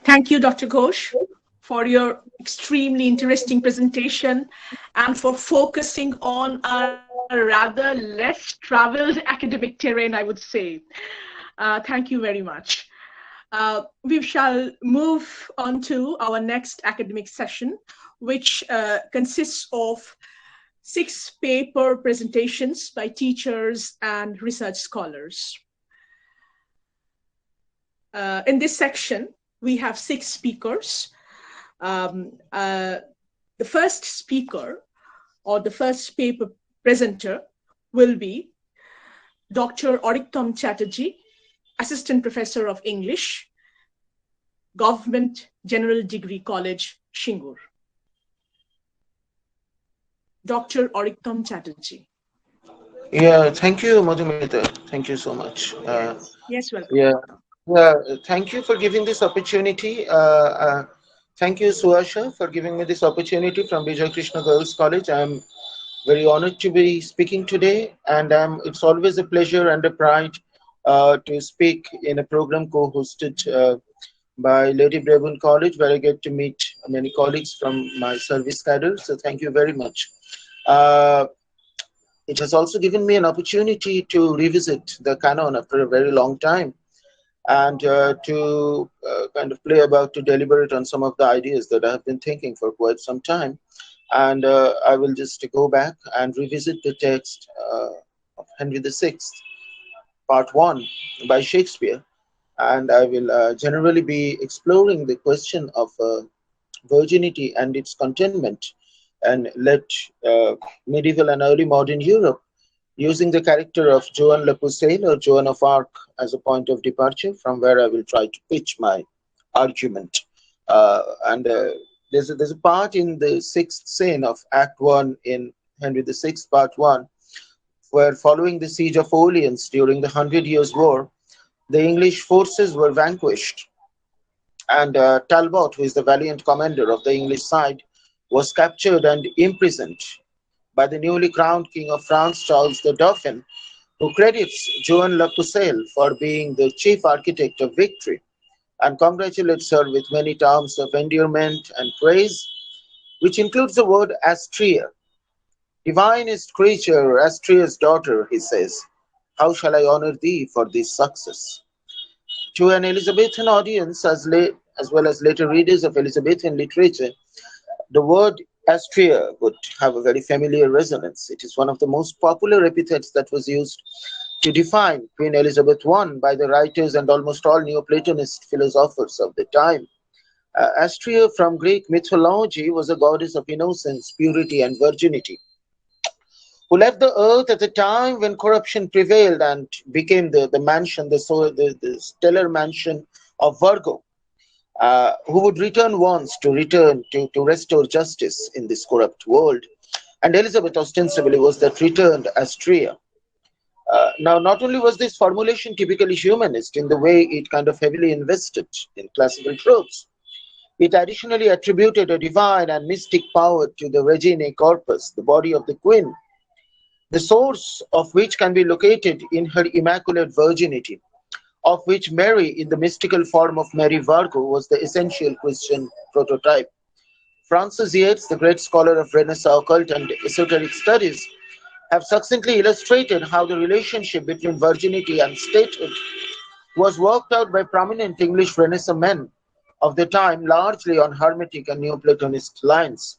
Thank you, Dr. Ghosh, for your extremely interesting presentation and for focusing on a rather less traveled academic terrain, I would say. Thank you very much. We shall move on to our next academic session, which consists of 6 paper presentations by teachers and research scholars. In this section, we have 6 speakers. The first speaker or the first paper presenter will be Dr. Ariktam Chatterjee, Assistant Professor of English, Government General Degree College, Shingur. Dr. Ariktam Chatterjee. Yeah, thank you, Madhumita. Thank you so much. Yes, welcome. Yeah, thank you for giving this opportunity. Thank you, Suasha, for giving me this opportunity from Bijoy Krishna Girls College. I'm very honored to be speaking today, and it's always a pleasure and a pride to speak in a program co-hosted by Lady Brabourne College, where I get to meet many colleagues from my service cadre. So thank you very much. It has also given me an opportunity to revisit the canon after a very long time, and to to deliberate on some of the ideas that I have been thinking for quite some time. And I will just go back and revisit the text of Henry VI, Part 1 by Shakespeare. And I will generally be exploring the question of virginity and its contentment, and let medieval and early modern Europe, using the character of Joan Le Pucelle or Joan of Arc as a point of departure, from where I will try to pitch my argument There's a part in the sixth scene of Act 1 in Henry VI, Part 1, where following the siege of Orleans during the 100 Years' War, the English forces were vanquished. And Talbot, who is the valiant commander of the English side, was captured and imprisoned by the newly crowned King of France, Charles the Dauphin, who credits Joan Le Pucelle for being the chief architect of victory and congratulates her with many terms of endearment and praise, which includes the word Astrea. Divinest creature, Astrea's daughter, he says, how shall I honor thee for this success? To an Elizabethan audience, as well as later readers of Elizabethan literature, the word Astrea would have a very familiar resonance. It is one of the most popular epithets that was used to define Queen Elizabeth I by the writers and almost all Neoplatonist philosophers of the time. Astrea from Greek mythology was a goddess of innocence, purity, and virginity, who left the earth at a time when corruption prevailed and became the mansion, the stellar mansion of Virgo, who would return once to restore justice in this corrupt world. And Elizabeth ostensibly was that returned Astrea. Now, not only was this formulation typically humanist in the way it kind of heavily invested in classical tropes, it additionally attributed a divine and mystic power to the Reginae Corpus, the body of the Queen, the source of which can be located in her immaculate virginity, of which Mary, in the mystical form of Mary Virgo, was the essential Christian prototype. Francis Yates, the great scholar of Renaissance occult and esoteric studies, have succinctly illustrated how the relationship between virginity and statehood was worked out by prominent English Renaissance men of the time, largely on Hermetic and Neoplatonist lines.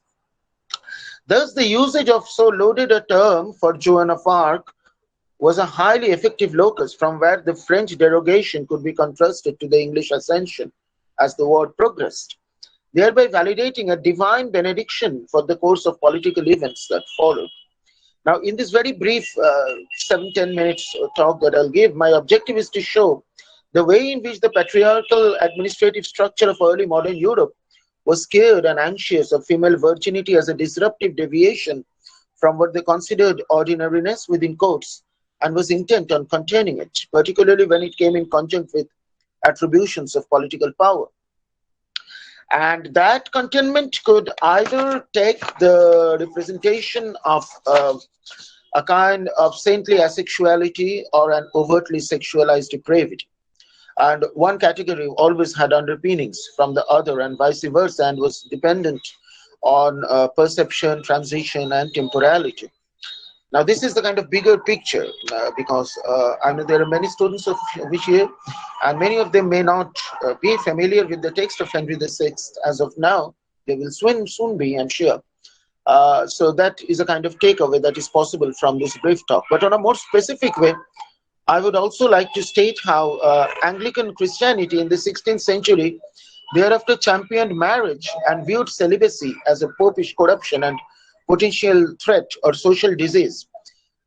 Thus, the usage of so loaded a term for Joan of Arc was a highly effective locus from where the French derogation could be contrasted to the English ascension as the war progressed, thereby validating a divine benediction for the course of political events that followed. Now, in this very brief 7-10 minutes talk that I'll give, my objective is to show the way in which the patriarchal administrative structure of early modern Europe was scared and anxious of female virginity as a disruptive deviation from what they considered ordinariness within quotes, and was intent on containing it, particularly when it came in conjunct with attributions of political power. And that containment could either take the representation of a kind of saintly asexuality or an overtly sexualized depravity. And one category always had underpinnings from the other and vice versa, and was dependent on perception, transition, and temporality. Now, this is the kind of bigger picture because I know there are many students of which here, and many of them may not be familiar with the text of Henry VI as of now. They will soon be, I'm sure. So that is a kind of takeaway that is possible from this brief talk. But on a more specific way, I would also like to state how Anglican Christianity in the 16th century thereafter championed marriage and viewed celibacy as a popish corruption and potential threat or social disease.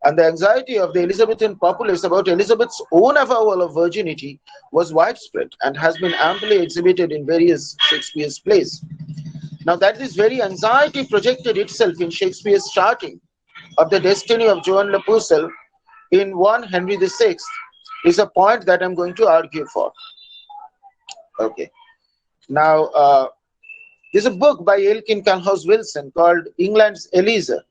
And the anxiety of the Elizabethan populace about Elizabeth's own avowal of virginity was widespread and has been amply exhibited in various Shakespeare's plays. Now, that this very anxiety projected itself in Shakespeare's charting of the destiny of Joan Le Pucelle in 1 Henry VI is a point that I'm going to argue for. Okay. Now, there's a book by Elkin Calhouse Wilson called England's Eliza,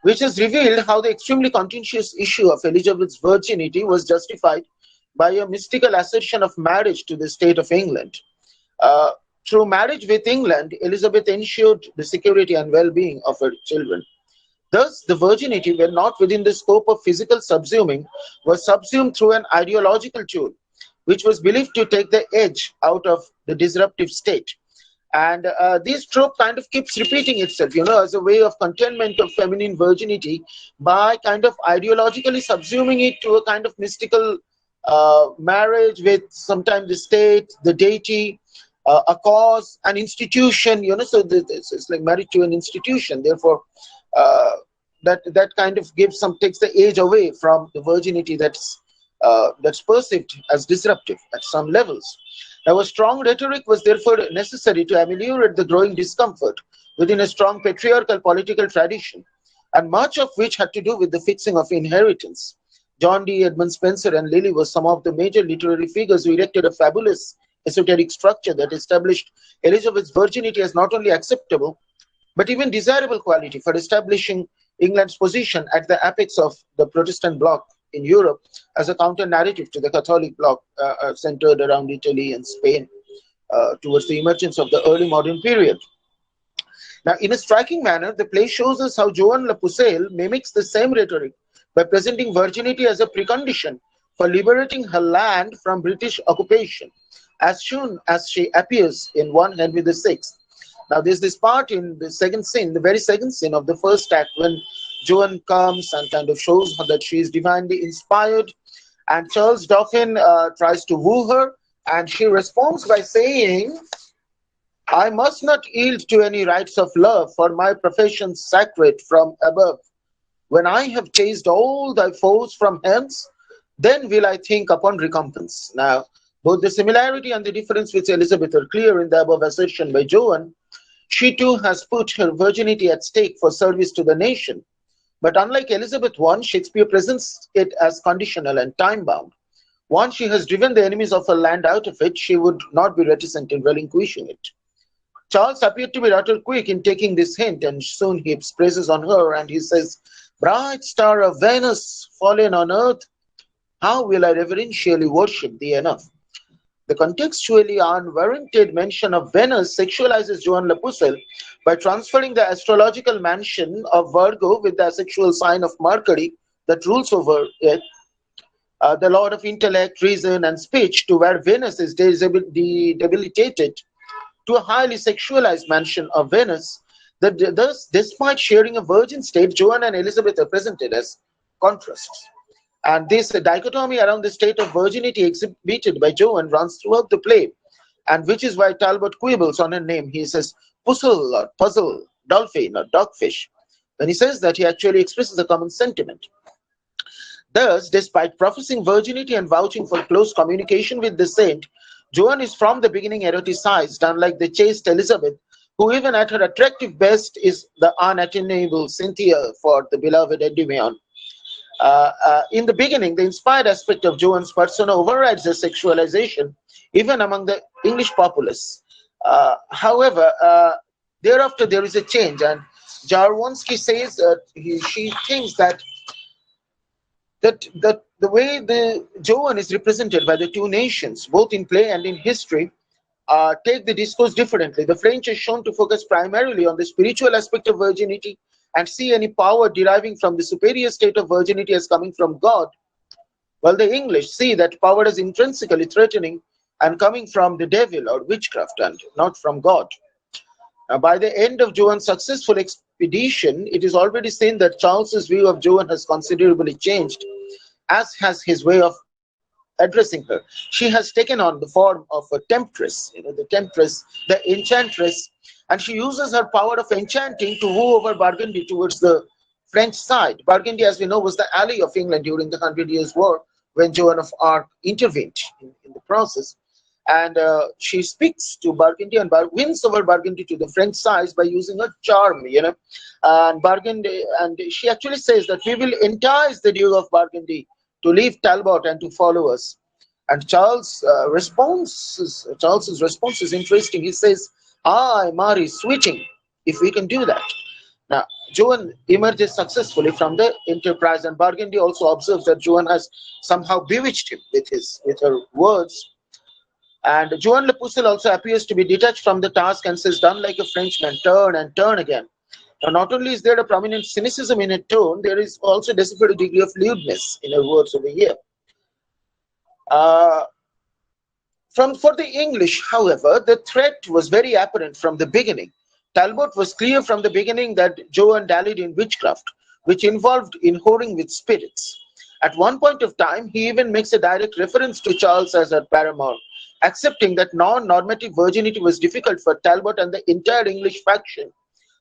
which has revealed how the extremely contentious issue of Elizabeth's virginity was justified by a mystical assertion of marriage to the state of England. Through marriage with England, Elizabeth ensured the security and well-being of her children. Thus, the virginity, when not within the scope of physical subsuming, was subsumed through an ideological tool, which was believed to take the edge out of the disruptive state. And this trope kind of keeps repeating itself, as a way of containment of feminine virginity by kind of ideologically subsuming it to a kind of mystical marriage with sometimes the state, the deity, a cause, an institution, so it's like married to an institution. Therefore, that kind of takes the edge away from the virginity that's perceived as disruptive at some levels. Now, a strong rhetoric was therefore necessary to ameliorate the growing discomfort within a strong patriarchal political tradition, and much of which had to do with the fixing of inheritance. John Dee, Edmund Spencer, and Lilly were some of the major literary figures who erected a fabulous esoteric structure that established Elizabeth's virginity as not only acceptable, but even desirable quality for establishing England's position at the apex of the Protestant bloc in Europe as a counter-narrative to the Catholic bloc centered around Italy and Spain towards the emergence of the early modern period. Now, in a striking manner, the play shows us how Joan Le Pucelle mimics the same rhetoric by presenting virginity as a precondition for liberating her land from British occupation, as soon as she appears in 1 Henry VI. Now, there's this part in the second scene, the very second scene of the first act, when Joan comes and kind of shows her that she is divinely inspired, and Charles Dauphin tries to woo her, and she responds by saying, "I must not yield to any rites of love, for my profession's sacred from above. When I have chased all thy foes from hence, then will I think upon recompense." Now, both the similarity and the difference with Elizabeth are clear in the above assertion by Joan. She too has put her virginity at stake for service to the nation. But unlike Elizabeth I, Shakespeare presents it as conditional and time-bound. Once she has driven the enemies of her land out of it, she would not be reticent in relinquishing it. Charles appeared to be rather quick in taking this hint, and soon he praises on her, and he says, "Bright star of Venus, fallen on earth, how will I reverentially worship thee enough?" The contextually unwarranted mention of Venus sexualizes Joan Le Pucelle by transferring the astrological mansion of Virgo with the sexual sign of Mercury that rules over it, the lord of intellect, reason, and speech, to where Venus is debilitated, to a highly sexualized mansion of Venus. Thus, despite sharing a virgin state, Joan and Elizabeth are presented as contrasts. And this dichotomy around the state of virginity exhibited by Joan runs throughout the play, and which is why Talbot quibbles on her name. He says puzzle or puzzle, dolphin or dogfish. When he says that, he actually expresses a common sentiment. Thus, despite professing virginity and vouching for close communication with the saint, Joan is from the beginning eroticized, unlike the chaste Elizabeth, who even at her attractive best is the unattainable Cynthia for the beloved Endymion. In the beginning, the inspired aspect of Joan's persona overrides the sexualization, even among the English populace. However, thereafter there is a change, and Jarwonsky says she thinks that the way the Joan is represented by the two nations, both in play and in history, take the discourse differently. The French is shown to focus primarily on the spiritual aspect of virginity and see any power deriving from the superior state of virginity as coming from God, while the English see that power as intrinsically threatening and coming from the devil or witchcraft and not from God. By the end of Joan's successful expedition, it is already seen that Charles's view of Joan has considerably changed, as has his way of addressing her. She has taken on the form of a temptress, the temptress, the enchantress, and she uses her power of enchanting to woo over Burgundy towards the French side. Burgundy, as we know, was the ally of England during the 100 Years' War, when Joan of Arc intervened in the process. And she speaks to Burgundy and wins over Burgundy to the French side by using her charm, and Burgundy, and she actually says that we will entice the Duke of Burgundy to leave Talbot and to follow us. And Charles's response is interesting. He says, "Aye, Mary, switching, if we can do that." Now, Joan emerges successfully from the enterprise, and Burgundy also observes that Joan has somehow bewitched him with her words. And Joan Le Pucelle also appears to be detached from the task and says, "Done like a Frenchman, turn and turn again." Now, not only is there a prominent cynicism in her tone, there is also a deciphered degree of lewdness in her words over here. For the English, however, the threat was very apparent from the beginning. Talbot was clear from the beginning that Joan dallied in witchcraft, which involved in whoring with spirits. At one point of time, he even makes a direct reference to Charles as her paramour, accepting that non-normative virginity was difficult for Talbot and the entire English faction,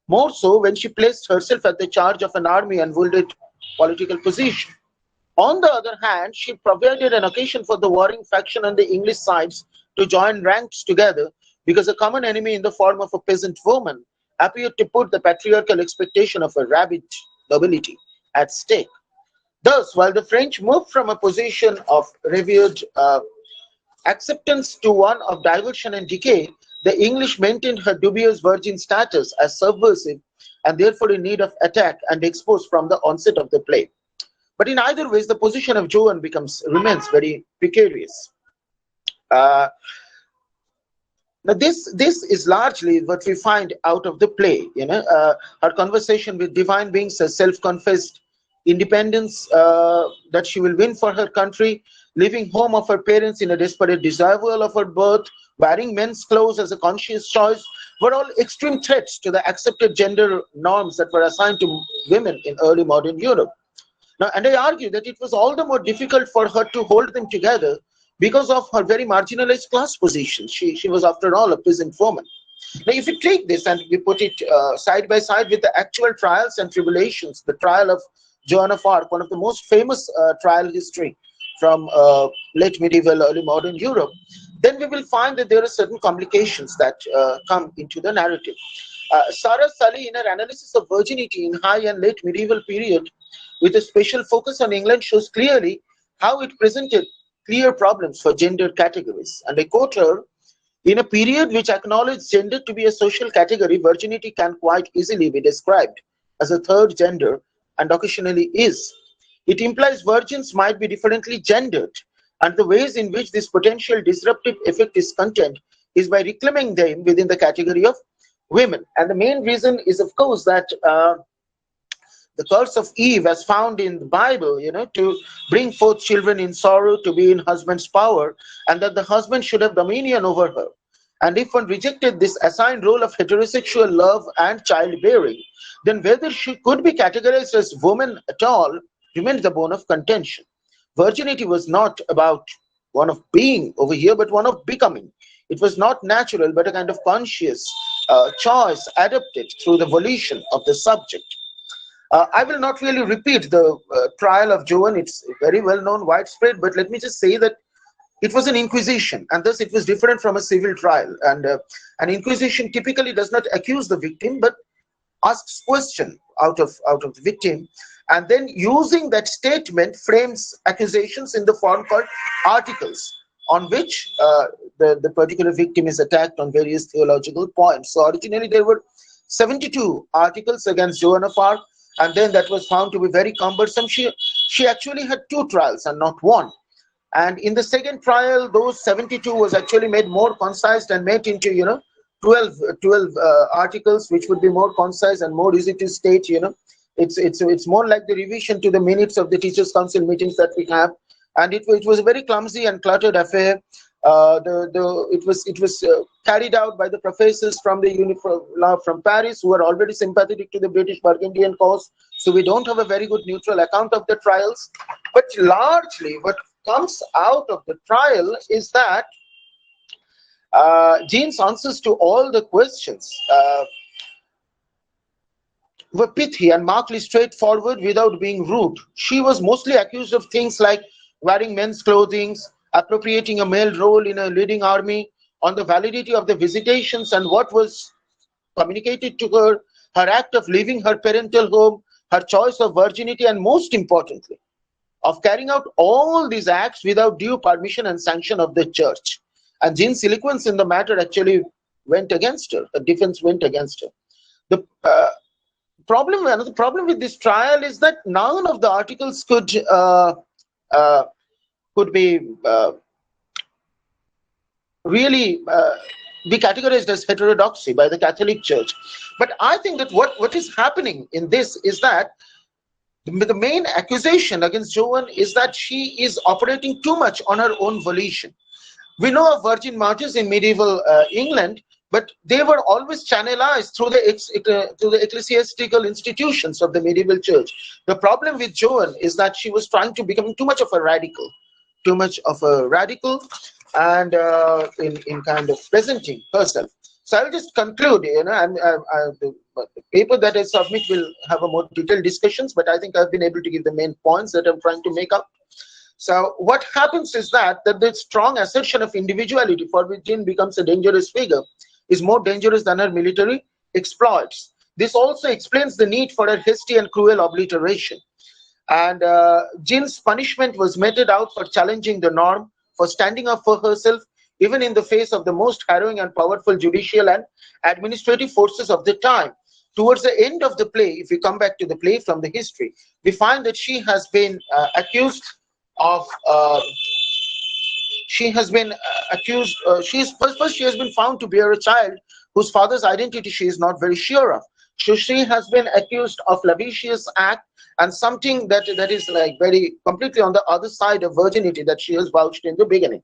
more so when she placed herself at the charge of an army and wielded political position. On the other hand, she provided an occasion for the warring faction on the English sides to join ranks together because a common enemy in the form of a peasant woman appeared to put the patriarchal expectation of a rabid nobility at stake. Thus, while the French moved from a position of revered acceptance to one of diversion and decay, the English maintained her dubious virgin status as subversive and therefore in need of attack and exposed from the onset of the play. But in either ways, the position of Joan remains very precarious. Now, this is largely what we find out of the play. Her conversation with divine beings, her self-confessed independence that she will win for her country, leaving home of her parents in a desperate disavowal of her birth, wearing men's clothes as a conscious choice, were all extreme threats to the accepted gender norms that were assigned to women in early modern Europe. Now, and I argue that it was all the more difficult for her to hold them together because of her very marginalized class position. She was, after all, a peasant woman. Now, if you take this and we put it side by side with the actual trials and tribulations, the trial of Joan of Arc, one of the most famous trial history from late medieval, early modern Europe, then we will find that there are certain complications that come into the narrative. Sarah Sully, in her analysis of virginity in high and late medieval period, with a special focus on England, shows clearly how it presented clear problems for gender categories. And I quote her, "In a period which acknowledged gender to be a social category, virginity can quite easily be described as a third gender, and occasionally is. It implies virgins might be differently gendered, and the ways in which this potential disruptive effect is contained is by reclaiming them within the category of women." And the main reason is, of course, that the curse of Eve, as found in the Bible, to bring forth children in sorrow, to be in husband's power, and that the husband should have dominion over her. And if one rejected this assigned role of heterosexual love and childbearing, then whether she could be categorized as woman at all remained the bone of contention. Virginity was not about one of being over here, but one of becoming. It was not natural, but a kind of conscious choice adopted through the volition of the subject. I will not really repeat the trial of Joan. It's very well known, widespread, but let me just say that it was an inquisition, and thus it was different from a civil trial. And an inquisition typically does not accuse the victim, but asks question out of the victim, and then using that statement frames accusations in the form called articles, on which the particular victim is attacked on various theological points. So originally there were 72 articles against Joan of Arc, and then that was found to be very cumbersome. She actually had 2 trials and not 1. And in the second trial, those 72 was actually made more concise and made into 12 articles, which would be more concise and more easy to state. It's more like the revision to the minutes of the Teachers' Council meetings that we have, and it was a very clumsy and cluttered affair. It was carried out by the professors from the law from Paris, who are already sympathetic to the British Burgundian cause. So we don't have a very good neutral account of the trials. But largely, what comes out of the trial is that Jean's answers to all the questions were pithy and markedly straightforward without being rude. She was mostly accused of things like wearing men's clothing, appropriating a male role in a leading army, on the validity of the visitations and what was communicated to her, her act of leaving her parental home, her choice of virginity, and most importantly, of carrying out all these acts without due permission and sanction of the church. And Jean's eloquence in the matter actually went against her. The defense went against her. Another problem with this trial is that none of the articles could be really be categorized as heterodoxy by the Catholic Church. But I think that what is happening in this is that the main accusation against Joan is that she is operating too much on her own volition. We know of virgin martyrs in medieval England, but they were always channelized through the ecclesiastical institutions of the medieval church. The problem with Joan is that she was trying to become too much of a radical, and in kind of presenting herself. So I will just conclude. The paper that I submit will have a more detailed discussions, but I think I've been able to give the main points that I'm trying to make up. So what happens is that the strong assertion of individuality, for which Jin becomes a dangerous figure, is more dangerous than her military exploits. This also explains the need for her hasty and cruel obliteration. And Jin's punishment was meted out for challenging the norm, for standing up for herself, even in the face of the most harrowing and powerful judicial and administrative forces of the time. Towards the end of the play, if we come back to the play from the history, we find that she has been accused of she has been found to bear a child whose father's identity she is not very sure of. So she has been accused of lascivious act and something that is like very completely on the other side of virginity that she has vouched in the beginning.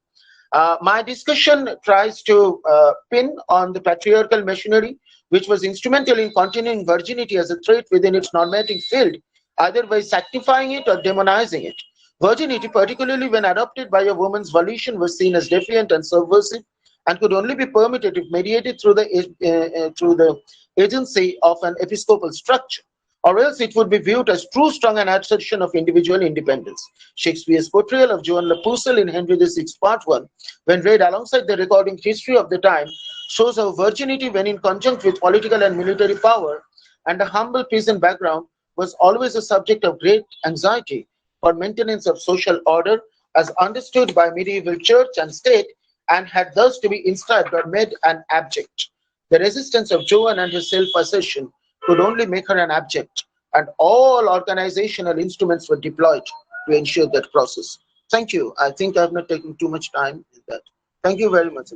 My discussion tries to pin on the patriarchal machinery, which was instrumental in continuing virginity as a trait within its normative field, either by sanctifying it or demonizing it. Virginity, particularly when adopted by a woman's volition, was seen as defiant and subversive, and could only be permitted if mediated through the agency of an episcopal structure, or else it would be viewed as too strong an assertion of individual independence. Shakespeare's portrayal of Joan Le Pucelle in Henry VI Part 1, when read alongside the recording history of the time, shows how virginity, when in conjunct with political and military power and a humble peasant background, was always a subject of great anxiety for maintenance of social order as understood by medieval church and state, and had thus to be inscribed or made an abject. The resistance of Joan and her self-assertion could only make her an abject, and all organizational instruments were deployed to ensure that process. Thank you. I think I've not taken too much time in that. Thank you very much.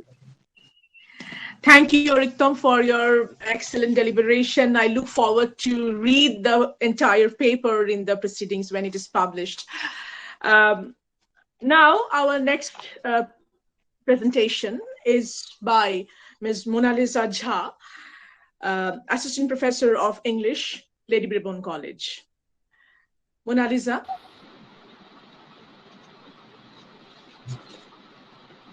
Thank you, Ariktam, for your excellent deliberation. I look forward to read the entire paper in the proceedings when it is published. Now, our next presentation is by Ms. Monalisa Jha, Assistant Professor of English, Lady Brabourne College. Monalisa.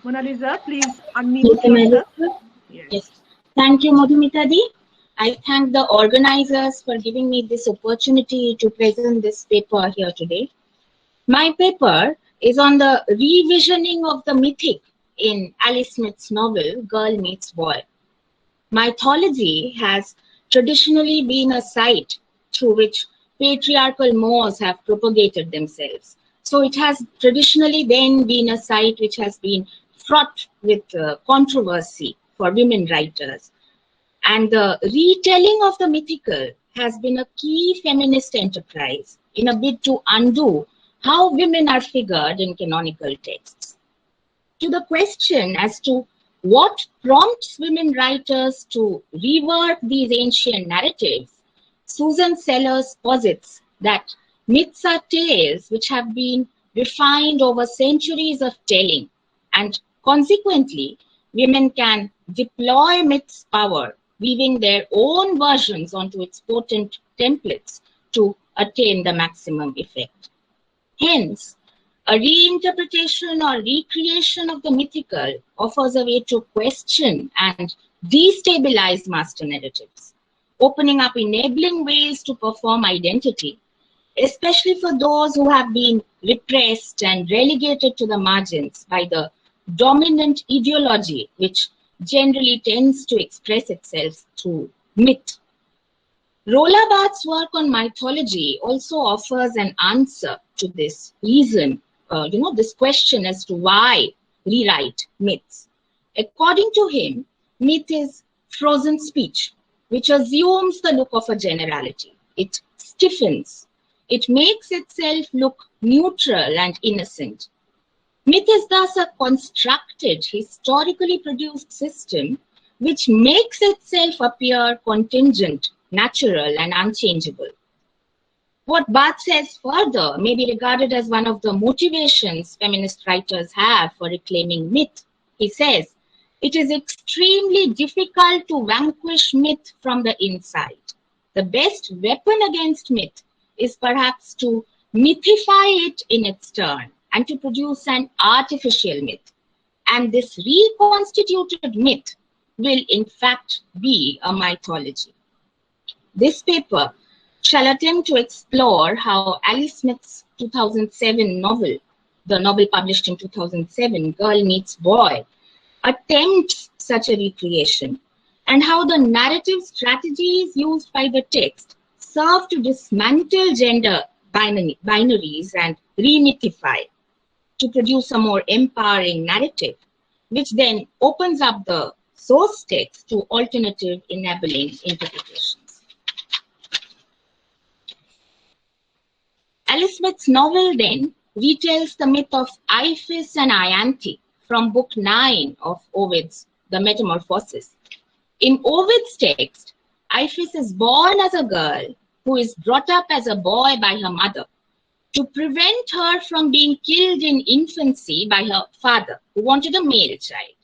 Monalisa, please unmute yourself. Yes. Thank you, Madhumita Di. I thank the organizers for giving me this opportunity to present this paper here today. My paper is on the revisioning of the mythic in Alice Smith's novel, Girl Meets Boy. Mythology has traditionally been a site through which patriarchal mores have propagated themselves. So it has traditionally then been a site which has been fraught with controversy for women writers. And the retelling of the mythical has been a key feminist enterprise in a bid to undo how women are figured in canonical texts. To the question as to what prompts women writers to rework these ancient narratives, Susan Sellers posits that myths are tales which have been refined over centuries of telling, and consequently, women can deploy myth's power, weaving their own versions onto its potent templates to attain the maximum effect. Hence, a reinterpretation or recreation of the mythical offers a way to question and destabilize master narratives, opening up enabling ways to perform identity, especially for those who have been repressed and relegated to the margins by the dominant ideology, which generally tends to express itself through myth. Rola Barthes's work on mythology also offers an answer to this reason, this question as to why rewrite myths. According to him, myth is frozen speech, which assumes the look of a generality. It stiffens. It makes itself look neutral and innocent. Myth is thus a constructed, historically produced system which makes itself appear contingent, natural, and unchangeable. What Barth says further may be regarded as one of the motivations feminist writers have for reclaiming myth. He says, it is extremely difficult to vanquish myth from the inside. The best weapon against myth is perhaps to mythify it in its turn and to produce an artificial myth. And this reconstituted myth will in fact be a mythology. This paper shall attempt to explore how Alice Smith's 2007 novel, the novel published in 2007, Girl Meets Boy, attempts such a recreation, and how the narrative strategies used by the text serve to dismantle gender binaries and remythify to produce a more empowering narrative, which then opens up the source text to alternative enabling interpretations. Alice Smith's novel then retells the myth of Iphis and Ianthe from Book 9 of Ovid's The Metamorphosis. In Ovid's text, Iphis is born as a girl who is brought up as a boy by her mother to prevent her from being killed in infancy by her father, who wanted a male child.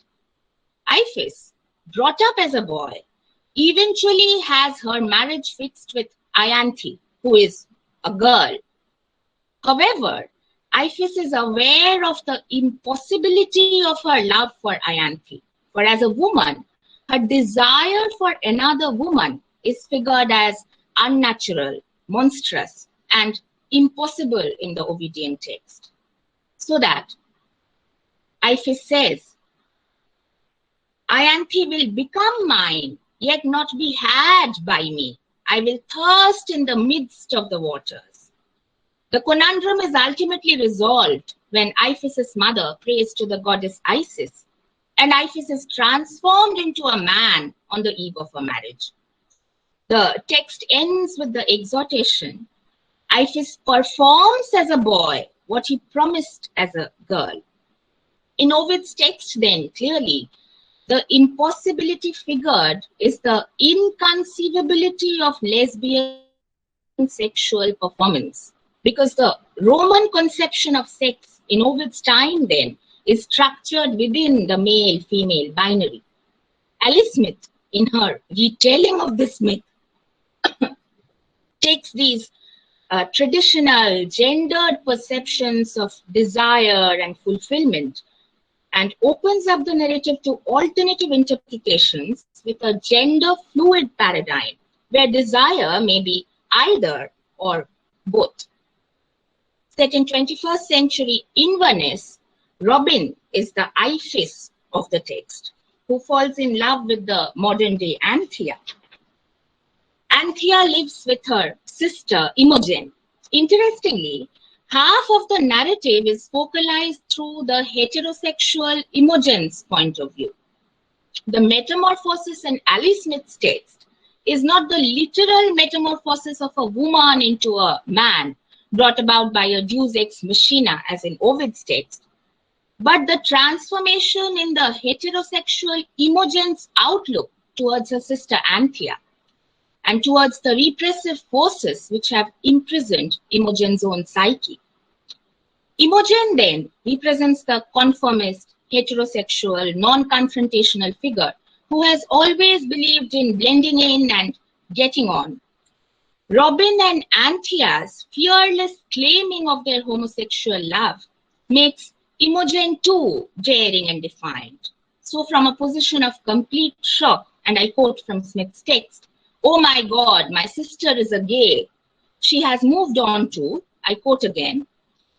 Iphis, brought up as a boy, eventually has her marriage fixed with Ianthe, who is a girl. However, Iphis is aware of the impossibility of her love for Ianthe, for as a woman, her desire for another woman is figured as unnatural, monstrous, and impossible in the Ovidian text. So that Iphis says, Ianthe will become mine, yet not be had by me. I will thirst in the midst of the waters. The conundrum is ultimately resolved when Iphis' mother prays to the goddess Isis, and Iphis is transformed into a man on the eve of a marriage. The text ends with the exhortation, Iphis performs as a boy what he promised as a girl. In Ovid's text then, clearly, the impossibility figured is the inconceivability of lesbian sexual performance, because the Roman conception of sex in Ovid's time then is structured within the male-female binary. Alice Smith, in her retelling of this myth, takes these traditional gendered perceptions of desire and fulfillment and opens up the narrative to alternative interpretations with a gender-fluid paradigm where desire may be either or both. Set in 21st century Inverness, Robin is the Iphis of the text, who falls in love with the modern-day Anthea. Anthea lives with her sister, Imogen. Interestingly, half of the narrative is focalized through the heterosexual Imogen's point of view. The metamorphosis in Alice Smith's text is not the literal metamorphosis of a woman into a man brought about by a deus ex machina as in Ovid's text, but the transformation in the heterosexual Imogen's outlook towards her sister Anthea and towards the repressive forces which have imprisoned Imogen's own psyche. Imogen then represents the conformist, heterosexual, non-confrontational figure who has always believed in blending in and getting on. Robin and Anthea's fearless claiming of their homosexual love makes Imogen too daring and defiant. So from a position of complete shock, and I quote from Smith's text, "Oh my God, my sister is a gay," she has moved on to, I quote again,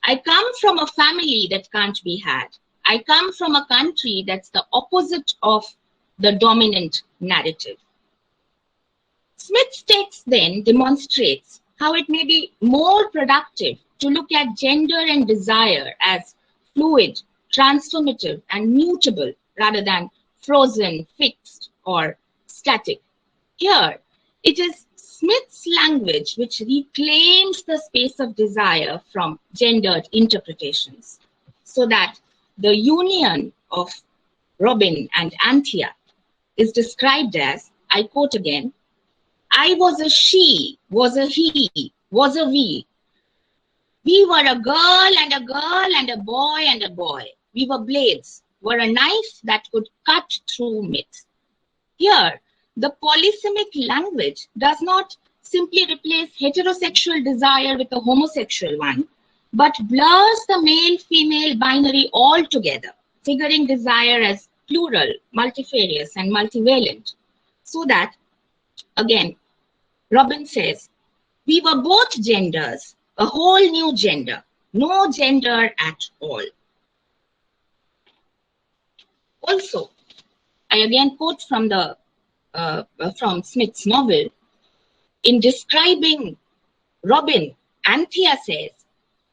"I come from a family that can't be had. I come from a country that's the opposite of the dominant narrative." Smith's text then demonstrates how it may be more productive to look at gender and desire as fluid, transformative, and mutable rather than frozen, fixed, or static. Here, it is Smith's language which reclaims the space of desire from gendered interpretations, so that the union of Robin and Anthea is described as, I quote again, "I was a she, was a he, was a we. We were a girl and a girl and a boy and a boy. We were blades, were a knife that could cut through myth." Here, the polysemic language does not simply replace heterosexual desire with a homosexual one, but blurs the male-female binary altogether, figuring desire as plural, multifarious, and multivalent. So that, again, Robin says, "We were both genders, a whole new gender, no gender at all. Also, I again quote from from Smith's novel. In describing Robin, Anthea says,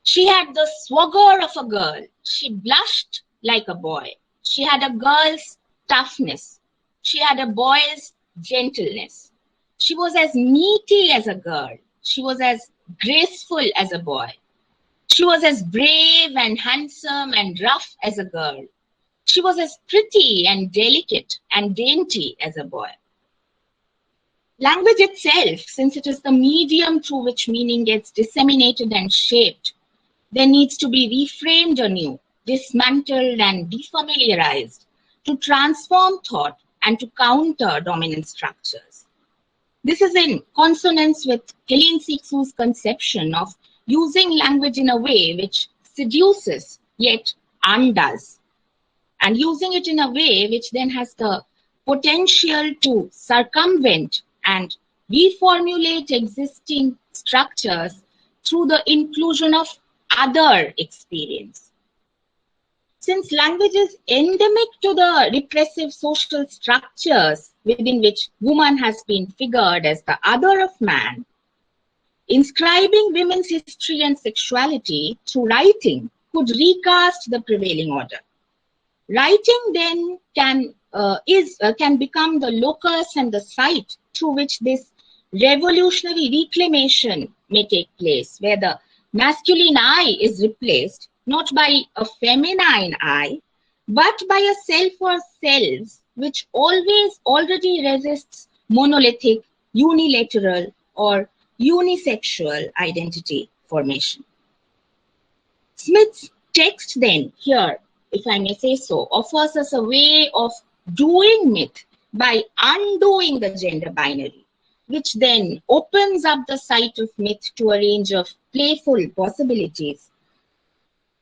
"She had the swagger of a girl. She blushed like a boy. She had a girl's toughness. She had a boy's gentleness. She was as meaty as a girl. She was as graceful as a boy. She was as brave and handsome and rough as a girl. She was as pretty and delicate and dainty as a boy." Language itself, since it is the medium through which meaning gets disseminated and shaped, then needs to be reframed anew, dismantled and defamiliarized to transform thought and to counter dominant structures. This is in consonance with Helene Cixous's conception of using language in a way which seduces yet undoes, and using it in a way which then has the potential to circumvent and reformulate existing structures through the inclusion of other experience. Since language is endemic to the repressive social structures within which woman has been figured as the other of man, inscribing women's history and sexuality through writing could recast the prevailing order. Writing then can become the locus and the site through which this revolutionary reclamation may take place, where the masculine I is replaced not by a feminine I, but by a self or selves which always already resists monolithic, unilateral, or unisexual identity formation. Smith's text then here, if I may say so, offers us a way of doing myth by undoing the gender binary, which then opens up the site of myth to a range of playful possibilities,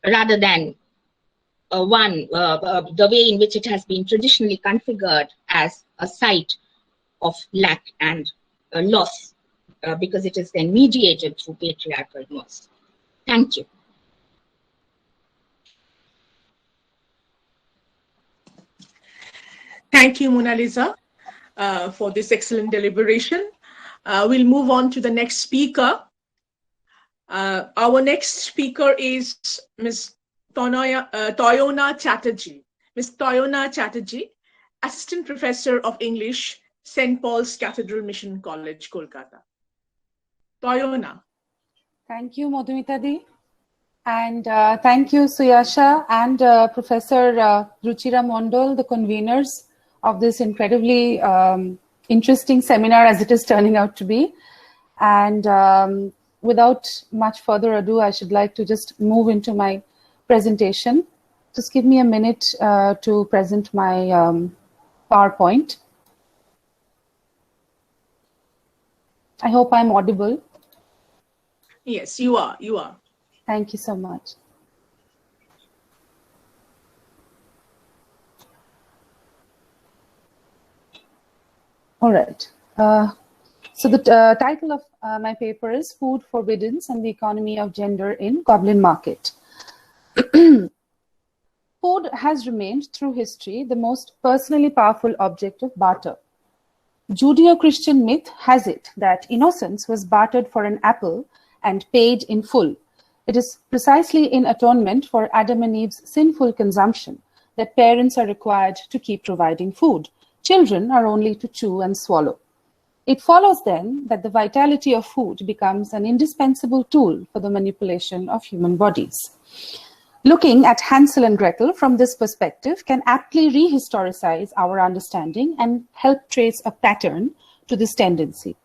rather than the way in which it has been traditionally configured as a site of lack and loss, because it is then mediated through patriarchal norms. Thank you. Thank you, Monalisa, for this excellent deliberation. We'll move on to the next speaker. Our next speaker is Ms. Tayana Chatterjee. Ms. Tayana Chatterjee, Assistant Professor of English, St. Paul's Cathedral Mission College, Kolkata. Tayana. Thank you, Madhumita Di. And thank you, Suyasha and Professor Ruchira Mondal, the conveners of this incredibly interesting seminar as it is turning out to be. And without much further ado, I should like to just move into my presentation. Just give me a minute to present my PowerPoint. I hope I'm audible. Yes, you are. You are. Thank you so much. All right. So the title of my paper is Food Forbiddance and the Economy of Gender in Goblin Market. Food has remained through history the most personally powerful object of barter. Judeo-Christian myth has it that innocence was bartered for an apple and paid in full. It is precisely in atonement for Adam and Eve's sinful consumption that parents are required to keep providing food. Children are only to chew and swallow. It follows then that the vitality of food becomes an indispensable tool for the manipulation of human bodies. Looking at Hansel and Gretel from this perspective can aptly rehistoricize our understanding and help trace a pattern to this tendency.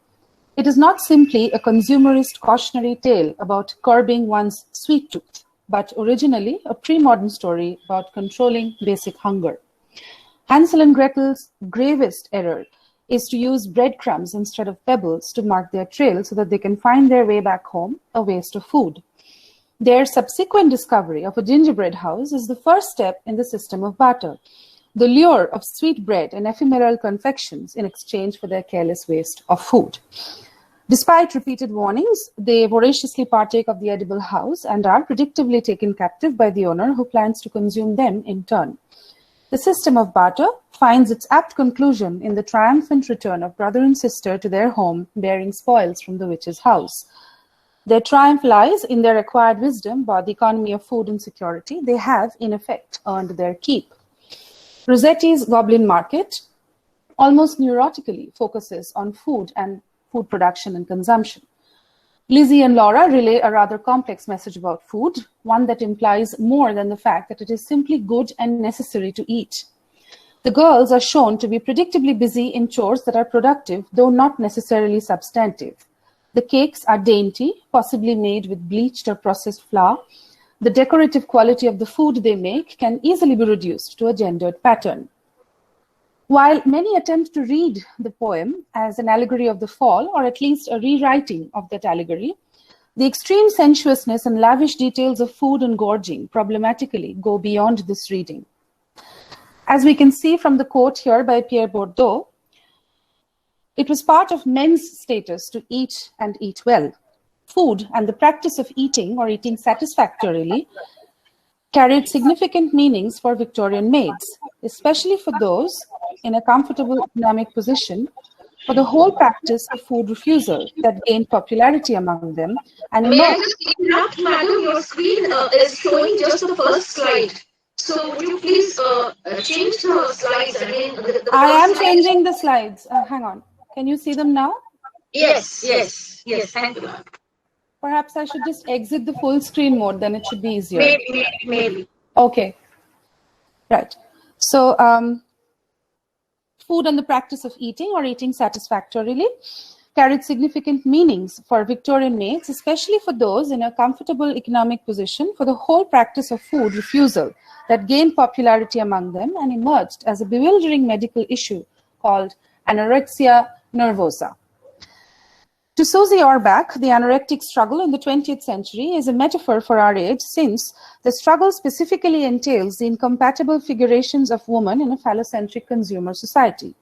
It is not simply a consumerist cautionary tale about curbing one's sweet tooth, but originally a pre-modern story about controlling basic hunger. Hansel and Gretel's gravest error is to use breadcrumbs instead of pebbles to mark their trail so that they can find their way back home, a waste of food. Their subsequent discovery of a gingerbread house is the first step in the system of barter, the lure of sweet bread and ephemeral confections in exchange for their careless waste of food. Despite repeated warnings, they voraciously partake of the edible house and are predictably taken captive by the owner, who plans to consume them in turn. The system of barter finds its apt conclusion in the triumphant return of brother and sister to their home, bearing spoils from the witch's house. Their triumph lies in their acquired wisdom about the economy of food and security. They have, in effect, earned their keep. Rossetti's Goblin Market almost neurotically focuses on food and food production and consumption. Lizzie and Laura relay a rather complex message about food, one that implies more than the fact that it is simply good and necessary to eat. The girls are shown to be predictably busy in chores that are productive, though not necessarily substantive. The cakes are dainty, possibly made with bleached or processed flour. The decorative quality of the food they make can easily be reduced to a gendered pattern. While many attempt to read the poem as an allegory of the fall, or at least a rewriting of that allegory, the extreme sensuousness and lavish details of food and gorging problematically go beyond this reading. As we can see from the quote here by Pierre Bourdieu, it was part of men's status to eat and eat well. Food and the practice of eating or eating satisfactorily carried significant meanings for Victorian maids, especially for those in a comfortable economic position, for the whole practice of food refusal that gained popularity among them. And may I just interrupt, madam? Your screen is showing just the first slide. So would you please change the slides again? I am changing the slides. Hang on. Can you see them now? Yes. Thank you. Perhaps I should just exit the full screen mode, then it should be easier. Maybe. Okay. Right. So, food and the practice of eating or eating satisfactorily carried significant meanings for Victorian maids, especially for those in a comfortable economic position, for the whole practice of food refusal that gained popularity among them and emerged as a bewildering medical issue called anorexia nervosa. To Susie Orbach, the anorectic struggle in the 20th century is a metaphor for our age, since the struggle specifically entails the incompatible figurations of woman in a phallocentric consumer society.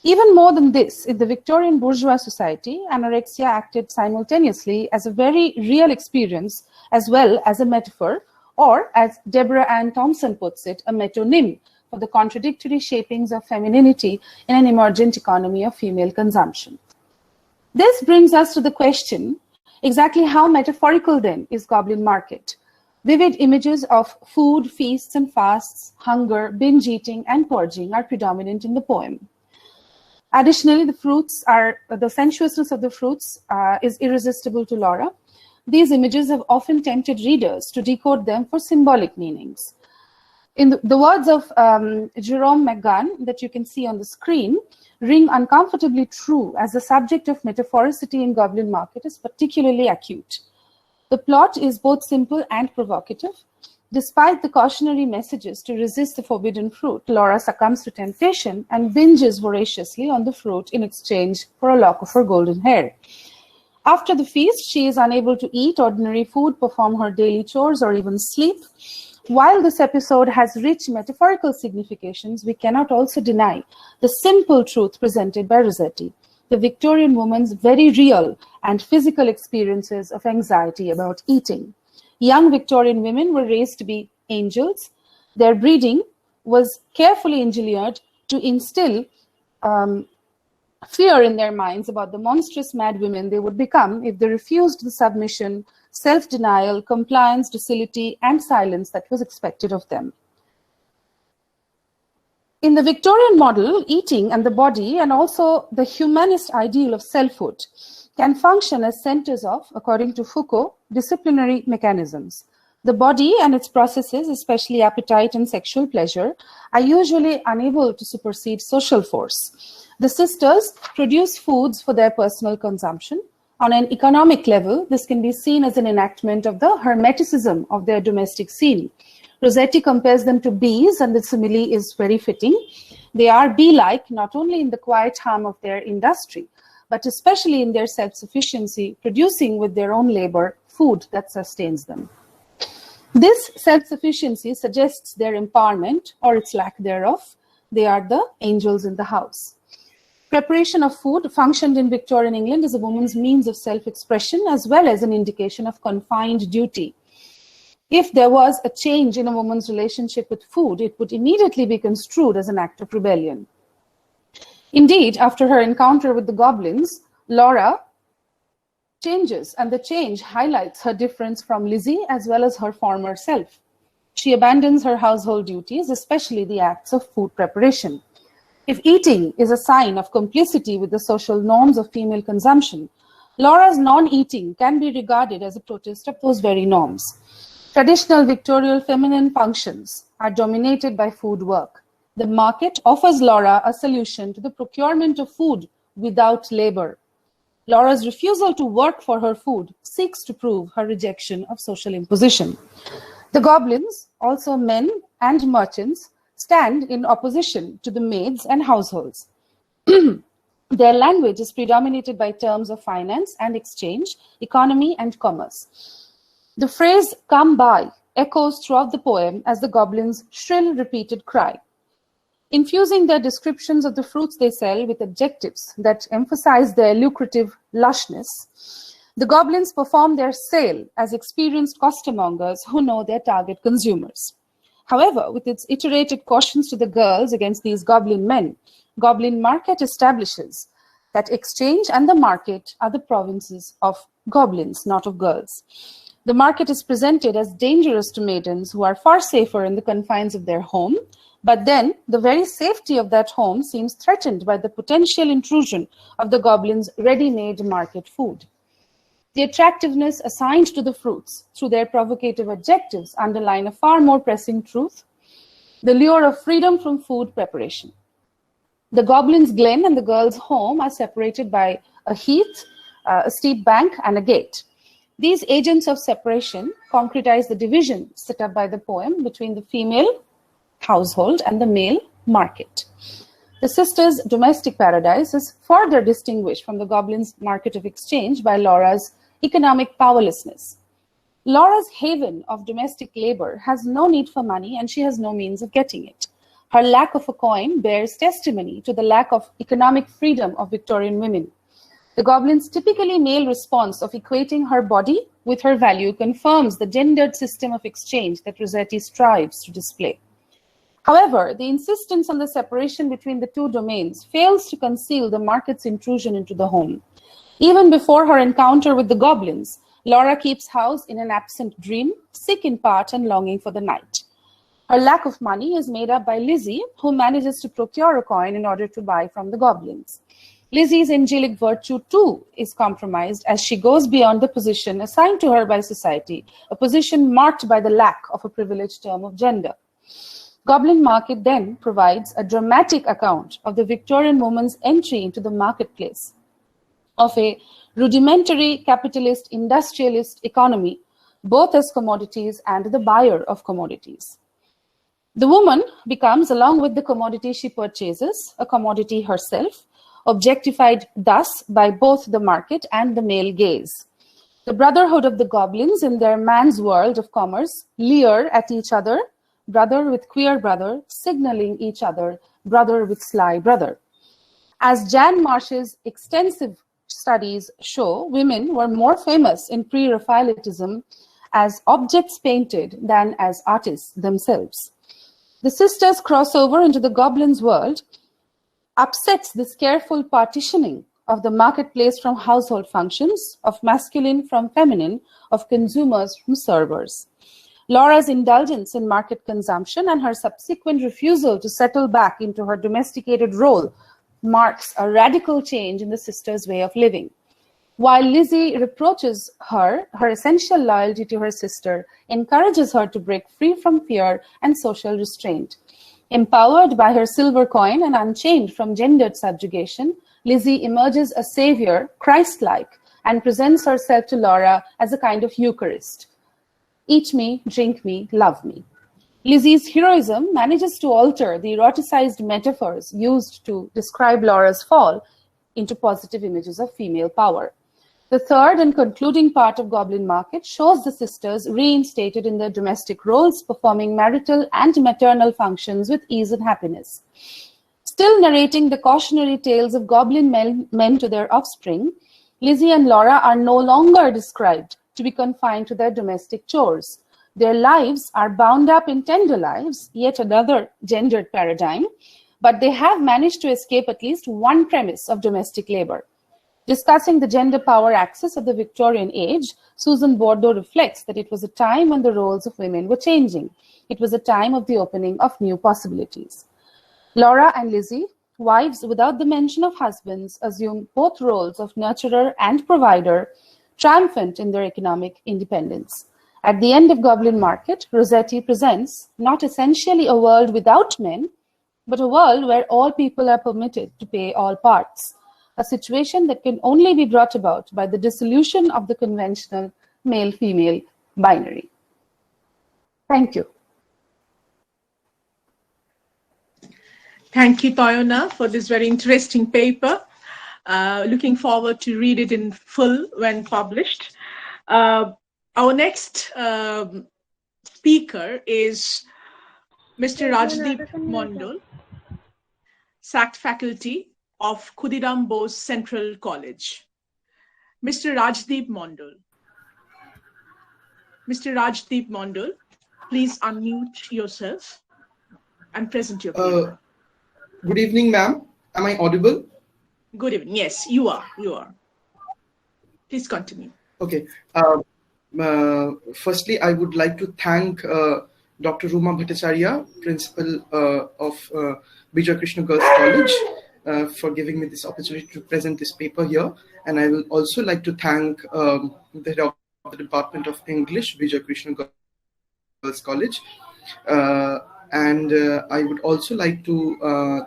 Even more than this, in the Victorian bourgeois society, anorexia acted simultaneously as a very real experience as well as a metaphor, or as Deborah Ann Thompson puts it, a metonym for the contradictory shapings of femininity in an emergent economy of female consumption. This brings us to the question, exactly how metaphorical then is Goblin Market? Vivid images of food, feasts and fasts, hunger, binge eating and purging are predominant in the poem. Additionally, the sensuousness of the fruits is irresistible to Laura. These images have often tempted readers to decode them for symbolic meanings. In the words of Jerome McGann that you can see on the screen, ring uncomfortably true as the subject of metaphoricity in Goblin Market is particularly acute. The plot is both simple and provocative. Despite the cautionary messages to resist the forbidden fruit, Laura succumbs to temptation and binges voraciously on the fruit in exchange for a lock of her golden hair. After the feast, she is unable to eat ordinary food, perform her daily chores, or even sleep. While this episode has rich metaphorical significations, we cannot also deny the simple truth presented by Rossetti, the Victorian woman's very real and physical experiences of anxiety about eating. Young Victorian women were raised to be angels. Their breeding was carefully engineered to instill fear in their minds about the monstrous mad women they would become if they refused the submission, self-denial, compliance, docility, and silence that was expected of them. In the Victorian model, eating and the body, and also the humanist ideal of selfhood, can function as centers of, according to Foucault, disciplinary mechanisms. The body and its processes, especially appetite and sexual pleasure, are usually unable to supersede social force. The sisters produce foods for their personal consumption. On an economic level, this can be seen as an enactment of the hermeticism of their domestic scene. Rossetti compares them to bees, and the simile is very fitting. They are bee-like not only in the quiet hum of their industry, but especially in their self-sufficiency, producing with their own labor food that sustains them. This self-sufficiency suggests their empowerment, or its lack thereof. They are the angels in the house. Preparation of food functioned in Victorian England as a woman's means of self-expression as well as an indication of confined duty. If there was a change in a woman's relationship with food, it would immediately be construed as an act of rebellion. Indeed, after her encounter with the goblins, Laura changes, and the change highlights her difference from Lizzie as well as her former self. She abandons her household duties, especially the acts of food preparation. If eating is a sign of complicity with the social norms of female consumption, Laura's non-eating can be regarded as a protest of those very norms. Traditional Victorian feminine functions are dominated by food work. The market offers Laura a solution to the procurement of food without labor. Laura's refusal to work for her food seeks to prove her rejection of social imposition. The goblins, also men and merchants, stand in opposition to the maids and households. Their language is predominated by terms of finance and exchange, economy and commerce. The phrase "come by" echoes throughout the poem as the goblins' shrill repeated cry. Infusing their descriptions of the fruits they sell with adjectives that emphasize their lucrative lushness, the goblins perform their sale as experienced costermongers who know their target consumers. However, with its iterated cautions to the girls against these goblin men, Goblin Market establishes that exchange and the market are the provinces of goblins, not of girls. The market is presented as dangerous to maidens who are far safer in the confines of their home, but then the very safety of that home seems threatened by the potential intrusion of the goblins' ready-made market food. The attractiveness assigned to the fruits through their provocative adjectives underline a far more pressing truth: the lure of freedom from food preparation. The goblin's glen and the girl's home are separated by a heath, a steep bank, and a gate. These agents of separation concretize the division set up by the poem between the female household and the male market. The sisters' domestic paradise is further distinguished from the goblin's market of exchange by Laura's economic powerlessness. Laura's haven of domestic labor has no need for money and she has no means of getting it. Her lack of a coin bears testimony to the lack of economic freedom of Victorian women. The goblin's typically male response of equating her body with her value confirms the gendered system of exchange that Rossetti strives to display. However, the insistence on the separation between the two domains fails to conceal the market's intrusion into the home. Even before her encounter with the goblins, Laura keeps house in an absent dream, sick in part and longing for the night. Her lack of money is made up by Lizzie, who manages to procure a coin in order to buy from the goblins. Lizzie's angelic virtue, too, is compromised as she goes beyond the position assigned to her by society, a position marked by the lack of a privileged term of gender. Goblin Market then provides a dramatic account of the Victorian woman's entry into the marketplace, of a rudimentary capitalist industrialist economy, both as commodities and the buyer of commodities. The woman becomes, along with the commodity she purchases, a commodity herself, objectified thus by both the market and the male gaze. The brotherhood of the goblins in their man's world of commerce leer at each other, brother with queer brother, signaling each other, brother with sly brother. As Jan Marsh's extensive studies show, women were more famous in pre-Raphaelitism as objects painted than as artists themselves. The sisters' crossover into the goblin's world upsets this careful partitioning of the marketplace from household functions, of masculine from feminine, of consumers from servers. Laura's indulgence in market consumption and her subsequent refusal to settle back into her domesticated role marks a radical change in the sisters' way of living. While Lizzie reproaches her, her essential loyalty to her sister encourages her to break free from fear and social restraint. Empowered by her silver coin and unchained from gendered subjugation, Lizzie emerges a savior, Christ-like, and presents herself to Laura as a kind of Eucharist. Eat me, drink me, love me. Lizzie's heroism manages to alter the eroticized metaphors used to describe Laura's fall into positive images of female power. The third and concluding part of Goblin Market shows the sisters reinstated in their domestic roles, performing marital and maternal functions with ease and happiness. Still narrating the cautionary tales of goblin men to their offspring, Lizzie and Laura are no longer described to be confined to their domestic chores. Their lives are bound up in tender lives, yet another gendered paradigm, but they have managed to escape at least one premise of domestic labor. Discussing the gender power axis of the Victorian age, Susan Bordeaux reflects that it was a time when the roles of women were changing. It was a time of the opening of new possibilities. Laura and Lizzie, wives without the mention of husbands, assume both roles of nurturer and provider, triumphant in their economic independence. At the end of Goblin Market, Rossetti presents not essentially a world without men, but a world where all people are permitted to play all parts, a situation that can only be brought about by the dissolution of the conventional male-female binary. Thank you. Thank you, Tayana, for this very interesting paper. Looking forward to read it in full when published. Our next speaker is Mr. Rajdeep Mondal, SACT faculty of Khudiram Bose Central College. Mr. Rajdeep Mondal. Mr. Rajdeep Mondal, please unmute yourself and present your paper. Good evening, ma'am. Am I audible? Good evening. Yes, you are. You are. Please continue. Okay. Firstly, I would like to thank Dr. Ruma Bhattacharya, principal of Bijoy Krishna Girls College, for giving me this opportunity to present this paper here. And I will also like to thank the head of the Department of English, Bijoy Krishna Girls College. And I would also like to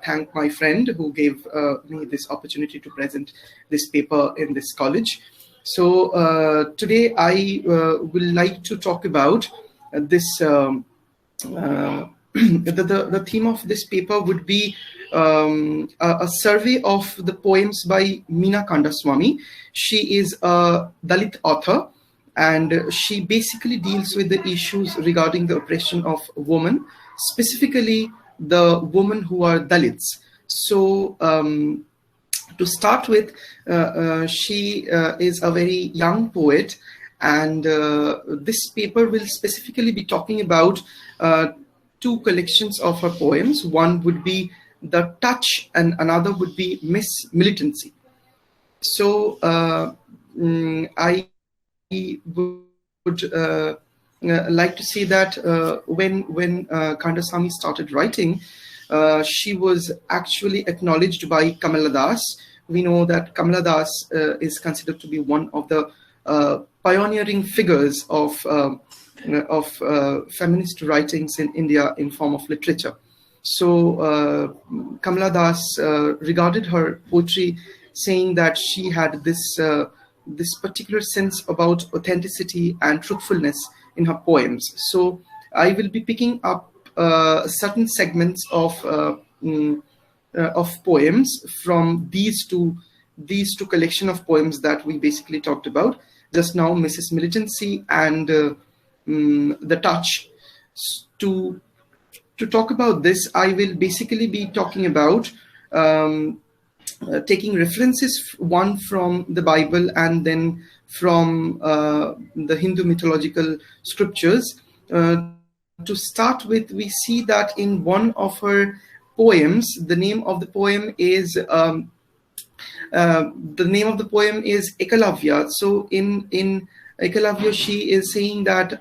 thank my friend who gave me this opportunity to present this paper in this college. So today I will like to talk about this. The theme of this paper would be a survey of the poems by Meena Kandaswamy. She is a Dalit author, and she basically deals with the issues regarding the oppression of women, specifically the women who are Dalits. So to start with, she is a very young poet, and this paper will specifically be talking about two collections of her poems. One would be The Touch and another would be Miss Militancy. So I would like to say that when Kandaswamy started writing, she was actually acknowledged by Kamala Das. We know that Kamala Das is considered to be one of the pioneering figures of feminist writings in India in form of literature. So Kamala Das regarded her poetry, saying that she had this particular sense about authenticity and truthfulness in her poems. So I will be picking up certain segments of poems from these two collection of poems that we basically talked about just now, Mrs. Militancy and The Touch. To talk about this, I will basically be talking about taking references, one from the Bible and then from the Hindu mythological scriptures. To start with, we see that in one of her poems, the name of the poem is Ekalavya. So in Ekalavya, she is saying that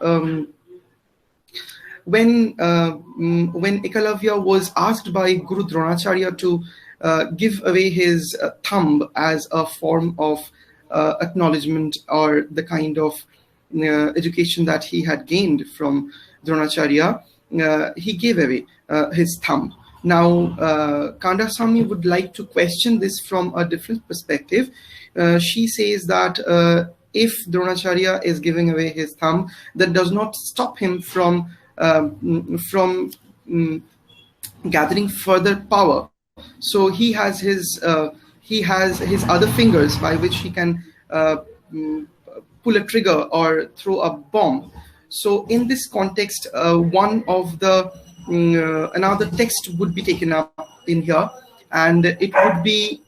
when Ekalavya was asked by Guru Dronacharya to give away his thumb as a form of acknowledgement or the kind of education that he had gained from Dronacharya, he gave away his thumb. Now, Kandaswamy would like to question this from a different perspective. She says that if Dronacharya is giving away his thumb, that does not stop him from gathering further power. So he has his other fingers by which he can pull a trigger or throw a bomb. So in this context, one of the another text would be taken up in here, and it would be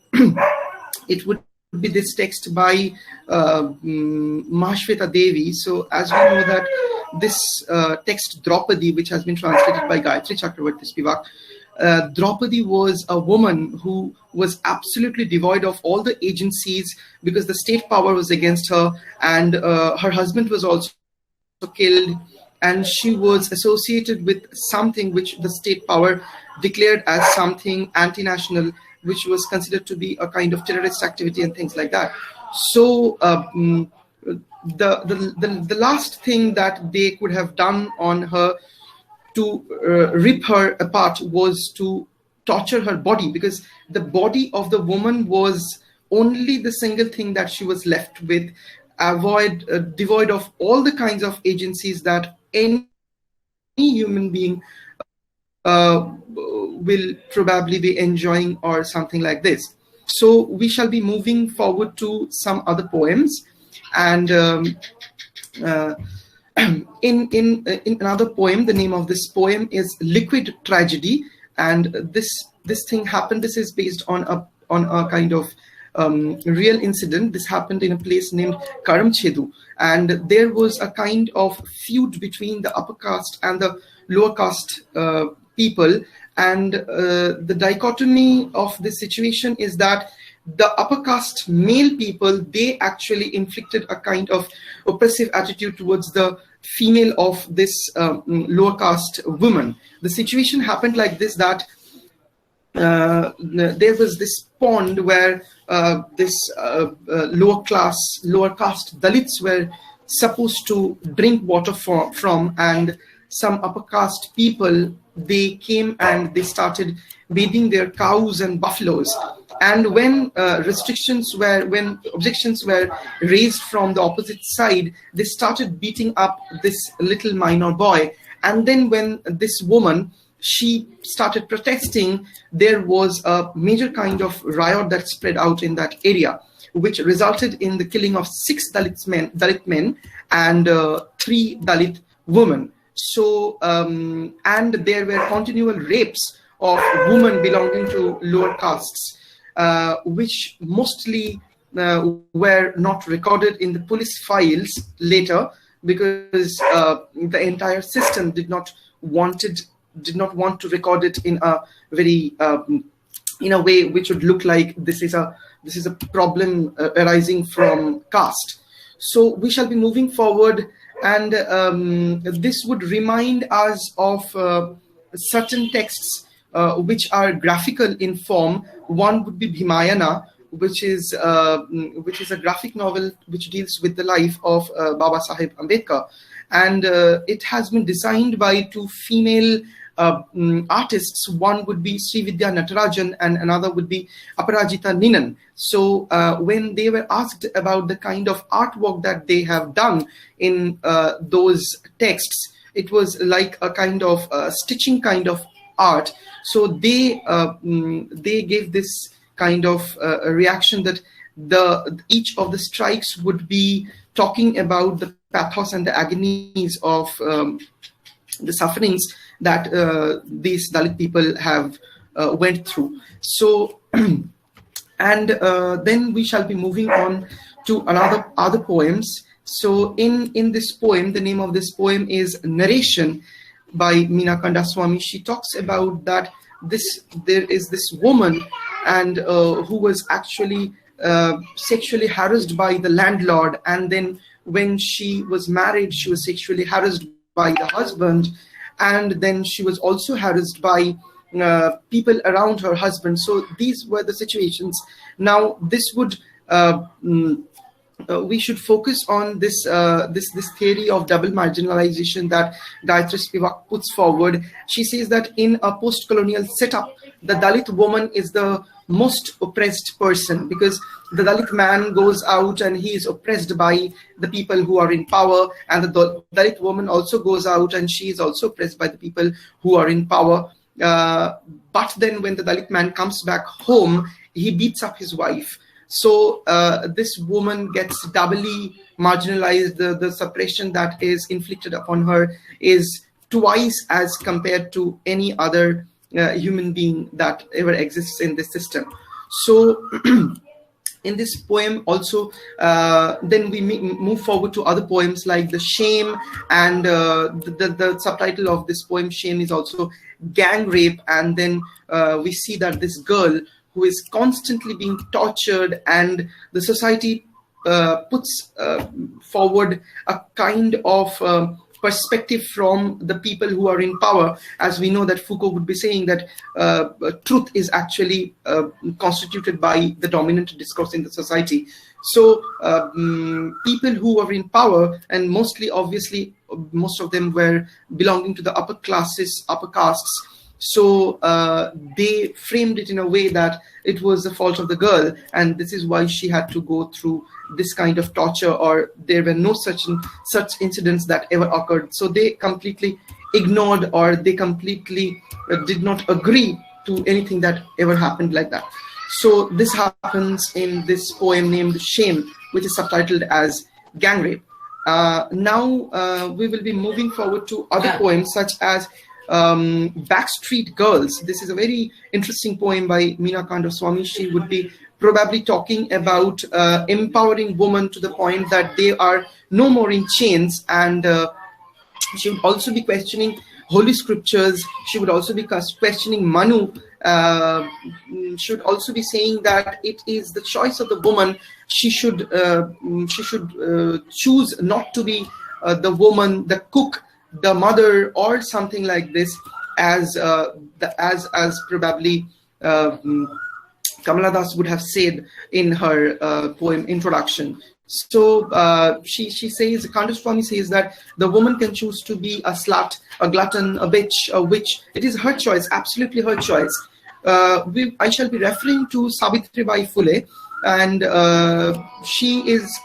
it would be this text by Mahashweta Devi. So as we know that this text Draupadi, which has been translated by Gayatri Chakravarti Spivak, Draupadi was a woman who was absolutely devoid of all the agencies because the state power was against her, and her husband was also killed, and she was associated with something which the state power declared as something anti-national, which was considered to be a kind of terrorist activity and things like that. So the last thing that they could have done on her to rip her apart was to torture her body, because the body of the woman was only the single thing that she was left with, devoid of all the kinds of agencies that any human being will probably be enjoying, or something like this. So we shall be moving forward to some other poems, and in another poem, the name of this poem is Liquid Tragedy, and this thing happened. This is based on a kind of real incident. This happened in a place named Karamchedu, and there was a kind of feud between the upper caste and the lower caste people, and the dichotomy of this situation is that the upper caste male people, they actually inflicted a kind of oppressive attitude towards the female of this lower caste woman. The situation happened like this, that there was this pond where this lower caste Dalits were supposed to drink water from, and some upper caste people, they came and they started bathing their cows and buffaloes. And when objections were raised from the opposite side, they started beating up this little minor boy. And then when this woman, she started protesting, there was a major kind of riot that spread out in that area, which resulted in the killing of 6 Dalit men and 3 Dalit women. So, and there were continual rapes of women belonging to lower castes, which mostly were not recorded in the police files later, because the entire system did not want to record it in a very in a way which would look like this is a problem arising from caste. So we shall be moving forward, and this would remind us of certain texts which are graphical in form. One would be Bhimayana, which is a graphic novel which deals with the life of Baba Saheb Ambedkar, and it has been designed by 2 female artists. One would be Srividya Natarajan and another would be Aparajita Ninan. So when they were asked about the kind of artwork that they have done in those texts, it was like a kind of stitching kind of art. So they gave this kind of a reaction that each of the strikes would be talking about the pathos and the agonies of the sufferings that these Dalit people have went through. So, and then we shall be moving on to other poems. So in this poem, the name of this poem is Narration by Meena Kandaswamy. She talks about that there is this woman and who was actually sexually harassed by the landlord, and then when she was married, she was sexually harassed by the husband, and then she was also harassed by people around her husband. So these were the situations. Now this would we should focus on this theory of double marginalization that Gayatri Spivak puts forward. She says that in a post-colonial setup, the Dalit woman is the most oppressed person, because the Dalit man goes out and he is oppressed by the people who are in power, and the Dalit woman also goes out and she is also oppressed by the people who are in power. But then when the Dalit man comes back home, he beats up his wife. So this woman gets doubly marginalized. The suppression that is inflicted upon her is twice as compared to any other human being that ever exists in this system. So in this poem also, then we move forward to other poems like the Shame, and the subtitle of this poem, Shame, is also gang rape. And then we see that this girl who is constantly being tortured, and the society puts forward a kind of perspective from the people who are in power. As we know that Foucault would be saying that truth is actually constituted by the dominant discourse in the society. So people who are in power, and mostly obviously most of them were belonging to the upper classes, upper castes, so they framed it in a way that it was the fault of the girl, and this is why she had to go through this kind of torture, or there were no such incidents that ever occurred. So they completely ignored, or they completely did not agree to anything that ever happened like that. So this happens in this poem named Shame, which is subtitled as Gang Rape. Now we will be moving forward to other poems such as Backstreet Girls. This is a very interesting poem by Meena Kandaswamy. She would be probably talking about empowering women to the point that they are no more in chains, and she would also be questioning holy scriptures. She would also be questioning Manu. She would also be saying that it is the choice of the woman. She should choose not to be the woman, the cook, the mother, or something like this, as probably Kamala Das would have said in her poem introduction. So she says, Kandaswamy says that the woman can choose to be a slut, a glutton, a bitch, a witch. It is her choice, absolutely her choice. I shall be referring to Savitribai Phule, and she is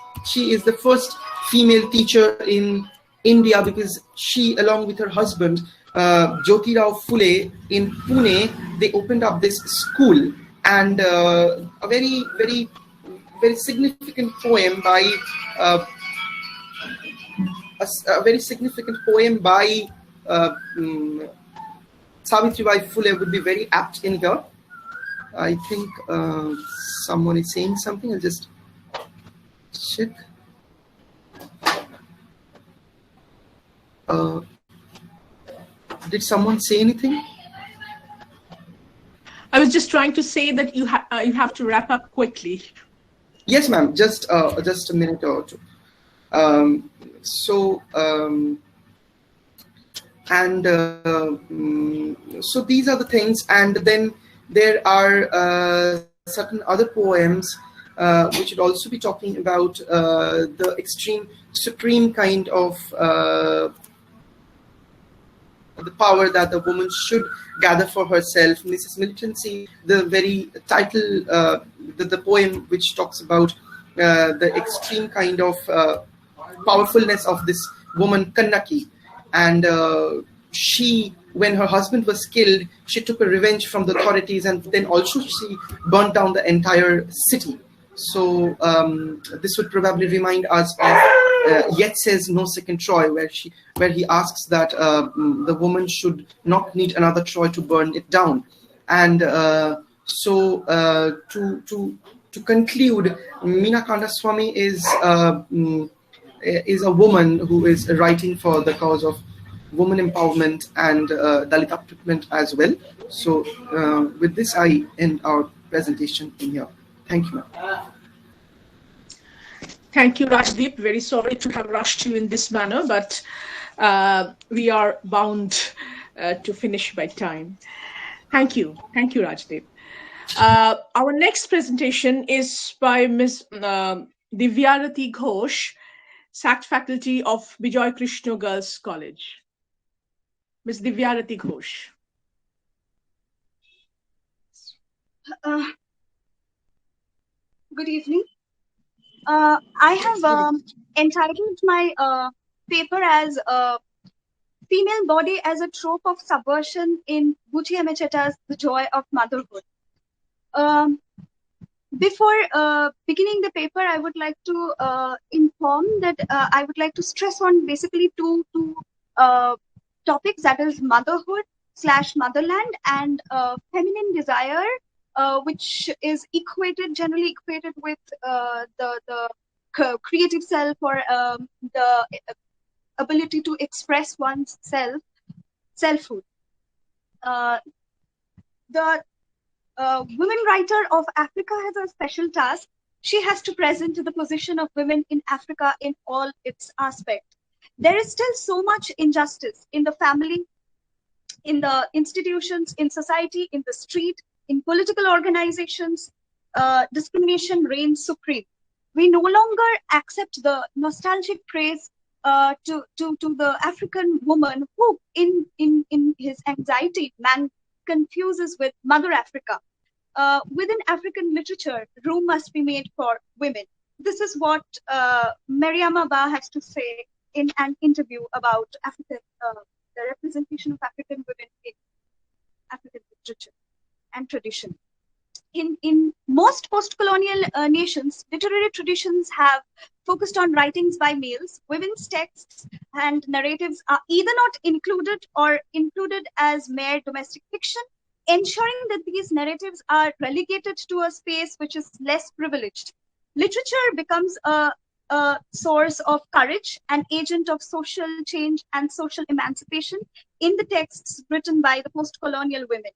the first female teacher in India, because she, along with her husband, Jyotirao Phule, in Pune, they opened up this school. And a very, very, very significant poem by a very significant poem by Savitribai Phule would be very apt in here. I think someone is saying something. I'll just check. Did someone say anything? I was just trying to say that you have to wrap up quickly. Yes, ma'am. Just a minute or two. So these are the things, and then there are certain other poems which would also be talking about the extreme, supreme kind of the power that the woman should gather for herself. Mrs. Militancy, the very title, the poem which talks about the extreme kind of powerfulness of this woman, Kannaki. And she, when her husband was killed, she took a revenge from the authorities, and then also she burnt down the entire city. So this would probably remind us of Yet Says No Second Troy, where he asks that the woman should not need another Troy to burn it down. And so to conclude, Meena Kandaswamy is a woman who is writing for the cause of woman empowerment and Dalit upliftment as well. So with this, I end our presentation in here. Thank you, ma'am. Thank you, Rajdeep. Very sorry to have rushed you in this manner, but we are bound to finish by time. Thank you. Thank you, Rajdeep. Our next presentation is by Ms. Divyarati Ghosh, SACT faculty of Bijoy Krishna Girls College. Ms. Divyarati Ghosh. Good evening. I have entitled my paper as Female Body as a Trope of Subversion in Bhuti M. Cheta's The Joy of Motherhood. Before beginning the paper, I would like to inform that I would like to stress on basically two topics, that is motherhood / motherland, and feminine desire, which is generally equated with the creative self, or the ability to express one's selfhood. The women writer of Africa has a special task. She has to present the position of women in Africa in all its aspects. There is still so much injustice in the family, in the institutions, in society, in the street, in political organizations. Discrimination reigns supreme. We no longer accept the nostalgic praise to the African woman who, in his anxiety, man confuses with Mother Africa. Within African literature, room must be made for women. This is what Mariama Ba has to say in an interview about African, the representation of African women in African literature and tradition. In most post-colonial nations, literary traditions have focused on writings by males. Women's texts and narratives are either not included or included as mere domestic fiction, ensuring that these narratives are relegated to a space which is less privileged. Literature becomes a source of courage, an agent of social change and social emancipation in the texts written by the post-colonial women.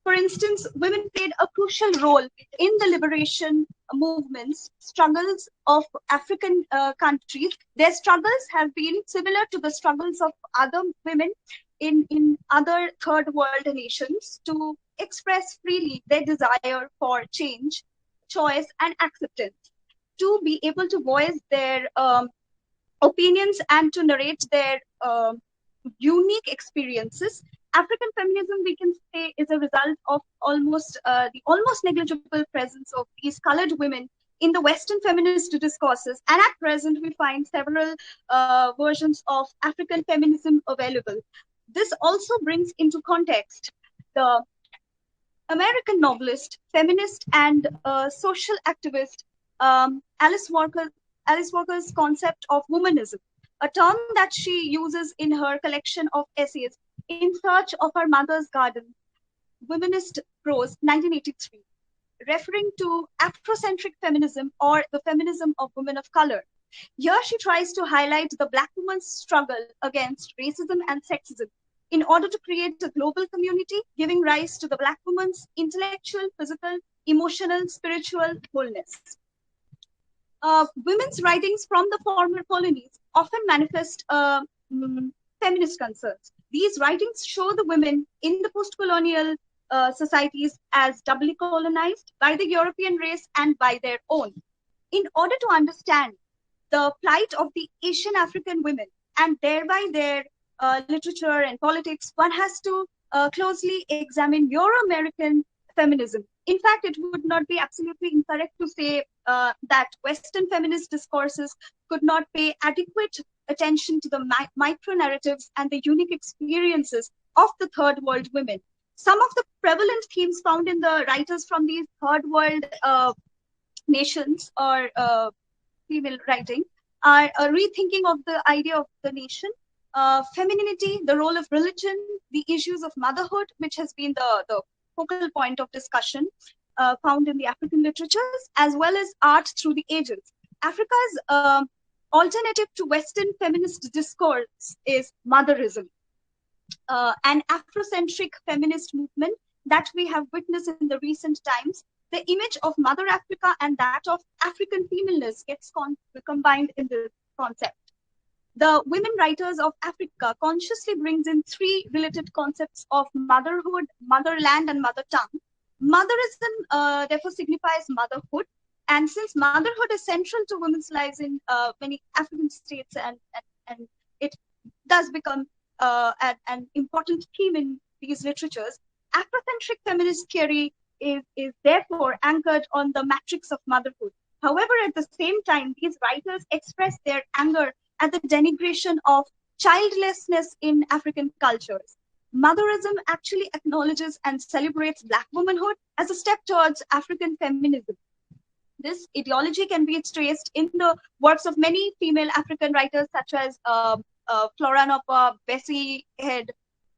For instance, women played a crucial role in the liberation movements, struggles of African countries. Their struggles have been similar to the struggles of other women in other third world nations to express freely their desire for change, choice, and acceptance, to be able to voice their opinions and to narrate their unique experiences. African feminism, we can say, is a result of the almost negligible presence of these colored women in the Western feminist discourses. And at present, we find several versions of African feminism available. This also brings into context the American novelist, feminist, and social activist Alice Walker's concept of womanism, a term that she uses in her collection of essays In Search of Her Mother's Garden, Womanist Prose, 1983, referring to Afrocentric feminism or the feminism of women of color. Here she tries to highlight the Black woman's struggle against racism and sexism in order to create a global community, giving rise to the Black woman's intellectual, physical, emotional, spiritual wholeness. Women's writings from the former colonies often manifest feminist concerns. These writings show the women in the post-colonial societies as doubly colonized by the European race and by their own. In order to understand the plight of the Asian African women and thereby their literature and politics, one has to closely examine Euro-American feminism. In fact, it would not be absolutely incorrect to say that Western feminist discourses could not pay adequate attention to the micro-narratives and the unique experiences of the third world women. Some of the prevalent themes found in the writers from these third world nations or female writing are a rethinking of the idea of the nation, femininity, the role of religion, the issues of motherhood, which has been the focal point of discussion found in the African literatures, as well as art through the ages. Africa's alternative to Western feminist discourse is motherism, an Afrocentric feminist movement that we have witnessed in the recent times. The image of Mother Africa and that of African femaleness gets combined in this concept. The women writers of Africa consciously brings in three related concepts of motherhood, motherland, and mother tongue. Motherism therefore signifies motherhood, and since motherhood is central to women's lives in many African states, and it does become an important theme in these literatures, Afrocentric feminist theory is therefore anchored on the matrix of motherhood. However, at the same time, these writers express their anger at the denigration of childlessness in African cultures. Motherism actually acknowledges and celebrates Black womanhood as a step towards African feminism. This ideology can be traced in the works of many female African writers such as Flora Noppa, Bessie Head,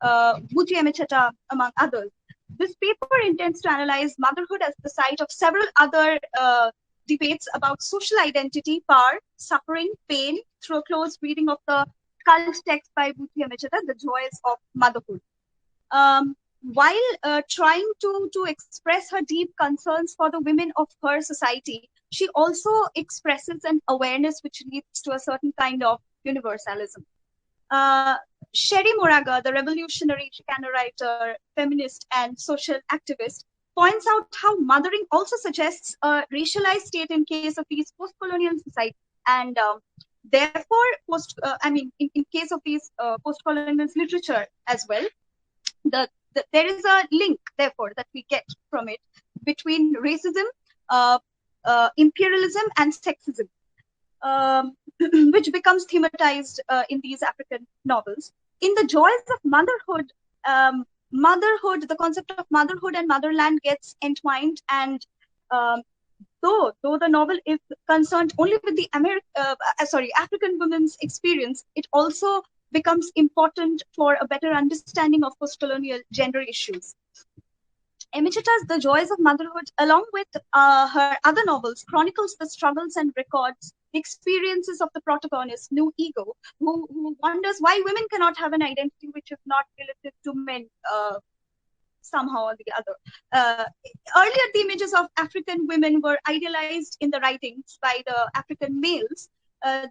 Buti Emicheta, among others. This paper intends to analyze motherhood as the site of several other debates about social identity, power, suffering, pain, through a close reading of the cult text by Buti Emicheta, The Joys of Motherhood. While trying to express her deep concerns for the women of her society, she also expresses an awareness which leads to a certain kind of universalism. Sherry Moraga, the revolutionary Chicano writer, feminist, and social activist, points out how mothering also suggests a racialized state in case of these post-colonial societies, and therefore, in case of these post-colonial literature as well, there is a link, therefore, that we get from it between racism, imperialism, and sexism, which becomes thematized in these African novels. In The Joys of Motherhood, the concept of motherhood and motherland gets entwined, and though the novel is concerned only with the African women's experience, it also becomes important for a better understanding of post-colonial gender issues. Emicheta's The Joys of Motherhood, along with her other novels, chronicles the struggles and records the experiences of the protagonist, New Ego, who wonders why women cannot have an identity which is not relative to men somehow or the other. Earlier, the images of African women were idealized in the writings by the African males.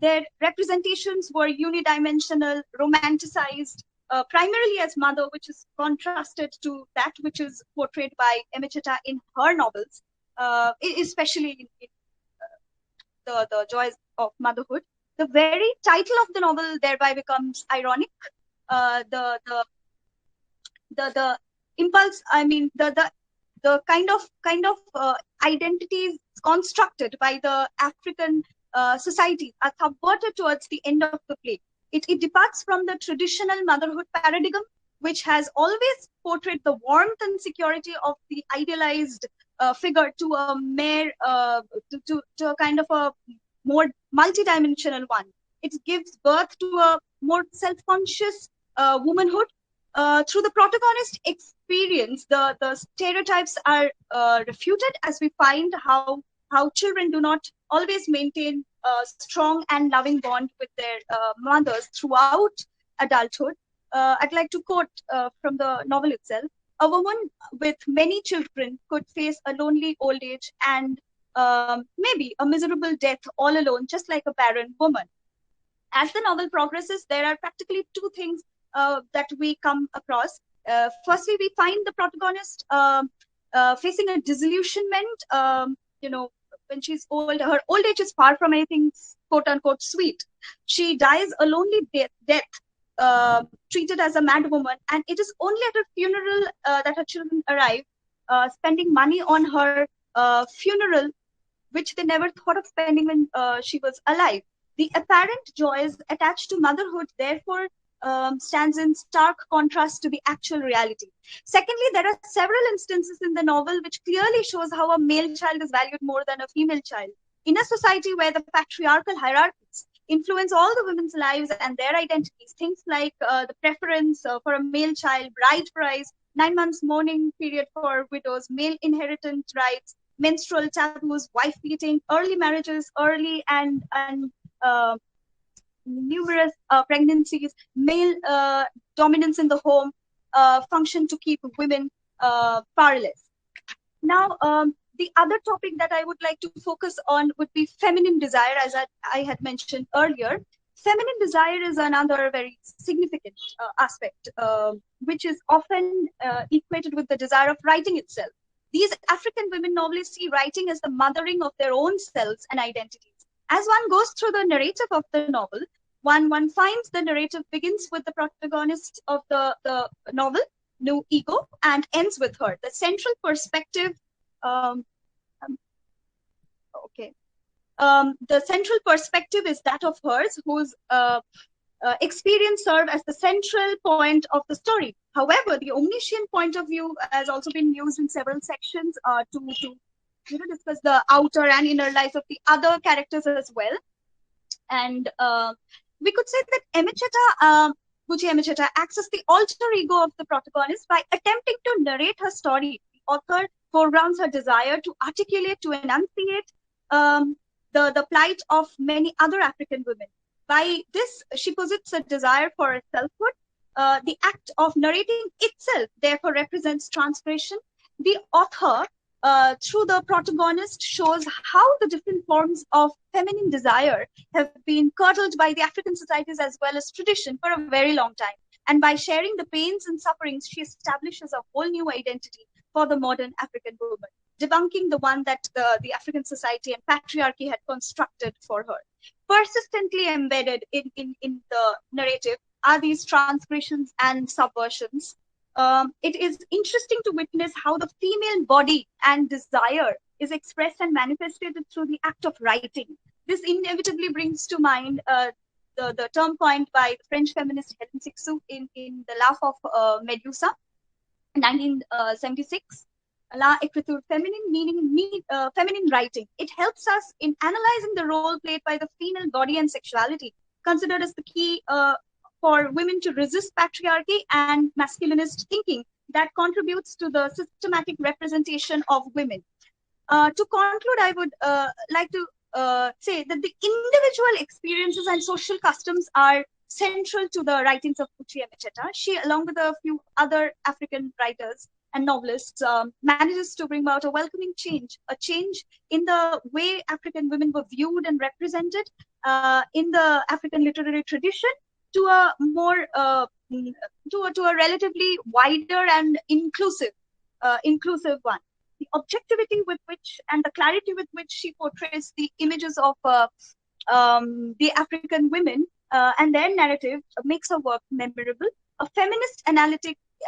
Their representations were unidimensional, romanticized, primarily as mother, which is contrasted to that which is portrayed by Emicheta in her novels, especially in the Joys of Motherhood. The very title of the novel thereby becomes ironic. The impulse, the kind of identities constructed by the African society are subverted towards the end of the play. It departs from the traditional motherhood paradigm, which has always portrayed the warmth and security of the idealized figure, to a mere, to a kind of a more multidimensional one. It gives birth to a more self-conscious womanhood. Through the protagonist experience, the stereotypes are refuted, as we find how children do not always maintain a strong and loving bond with their mothers throughout adulthood. I'd like to quote from the novel itself. A woman with many children could face a lonely old age and maybe a miserable death all alone, just like a barren woman. As the novel progresses, there are practically two things that we come across. Firstly, we find the protagonist facing a disillusionment. When she's old, her old age is far from anything quote unquote sweet. She dies a lonely death, treated as a mad woman, and it is only at her funeral that her children arrive, spending money on her funeral, which they never thought of spending when she was alive. The apparent joys attached to motherhood, therefore, stands in stark contrast to the actual reality. Secondly, there are several instances in the novel which clearly shows how a male child is valued more than a female child. In a society where the patriarchal hierarchies influence all the women's lives and their identities, things like the preference for a male child, bride price, 9 months mourning period for widows, male inheritance rights, menstrual taboos, wife beating, early marriages, early and numerous pregnancies, male dominance in the home, function to keep women powerless. Now, the other topic that I would like to focus on would be feminine desire, as I had mentioned earlier. Feminine desire is another very significant aspect, which is often equated with the desire of writing itself. These African women novelists see writing as the mothering of their own selves and identities. As one goes through the narrative of the novel, one finds the narrative begins with the protagonist of the novel, New Ego, and ends with her. The central perspective, the central perspective is that of hers, whose experience served as the central point of the story. However, the omniscient point of view has also been used in several sections to discuss the outer and inner lives of the other characters as well. And we could say that Emicheta Buchi Emecheta acts as the alter ego of the protagonist by attempting to narrate her story. The author foregrounds her desire to articulate, to enunciate the plight of many other African women. By this, she posits a desire for selfhood. The act of narrating itself, therefore, represents transgression. The author, through the protagonist, shows how the different forms of feminine desire have been curtailed by the African societies as well as tradition for a very long time. And by sharing the pains and sufferings, she establishes a whole new identity for the modern African woman, debunking the one that the African society and patriarchy had constructed for her. Persistently embedded in the narrative are these transgressions and subversions. It is interesting to witness how the female body and desire is expressed and manifested through the act of writing. This inevitably brings to mind the term coined by the French feminist Hélène Cixous in The Laugh of Medusa, 1976. La écriture féminine, meaning feminine writing. It helps us in analyzing the role played by the female body and sexuality, considered as the key for women to resist patriarchy and masculinist thinking that contributes to the systematic representation of women. To conclude, I would like to say that the individual experiences and social customs are central to the writings of Buchi Emecheta. She, along with a few other African writers and novelists, manages to bring about a welcoming change, a change in the way African women were viewed and represented in the African literary tradition, to a more to a relatively wider and inclusive one. The objectivity with which and the clarity with which she portrays the images of the African women and their narrative makes her work memorable. A feminist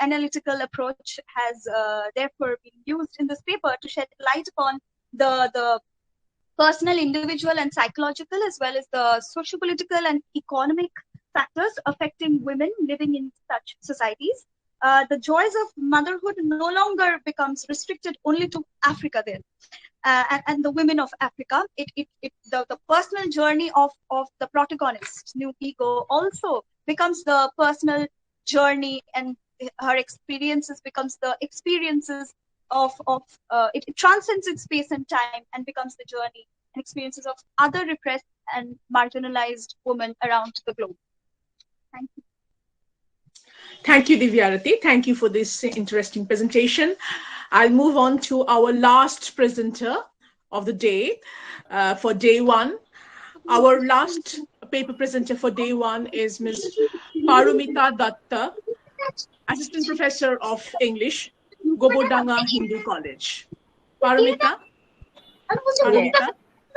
analytical approach has therefore been used in this paper to shed light upon the personal, individual, and psychological, as well as the socio-political and economic factors affecting women living in such societies. The joys of motherhood no longer becomes restricted only to Africa then, and the women of Africa. The personal journey of the protagonist, New Ego, also becomes the personal journey, and her experiences becomes the experiences of it transcends its space and time and becomes the journey and experiences of other repressed and marginalized women around the globe. Thank you. Thank you, Divyarati. Thank you for this interesting presentation. I'll move on to our last presenter of the day for day one. Our last paper presenter for day one is Ms. Paromita Dutta, Assistant Professor of English, Gobodanga Hindu College. Paromita? Paromita?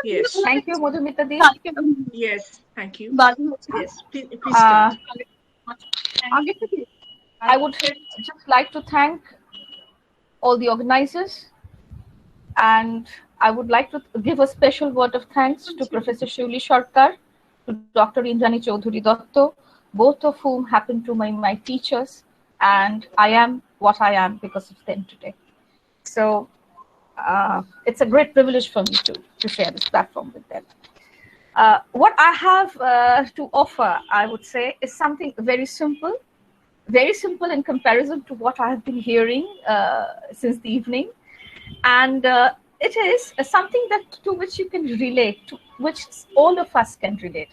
Yes. Thank you, Madhumita. Yes, thank you. Yes, please start. I would just like to thank all the organizers, and I would like to give a special word of thanks to Professor Siuli Sarkar, to Dr. Indrani Choudhuri Dutta, both of whom happen to be my teachers, and I am what I am because of them today. So it's a great privilege for me to share this platform with them. What I have to offer, I would say, is something very simple in comparison to what I have been hearing since the evening. And it is something to which you can relate, to which all of us can relate.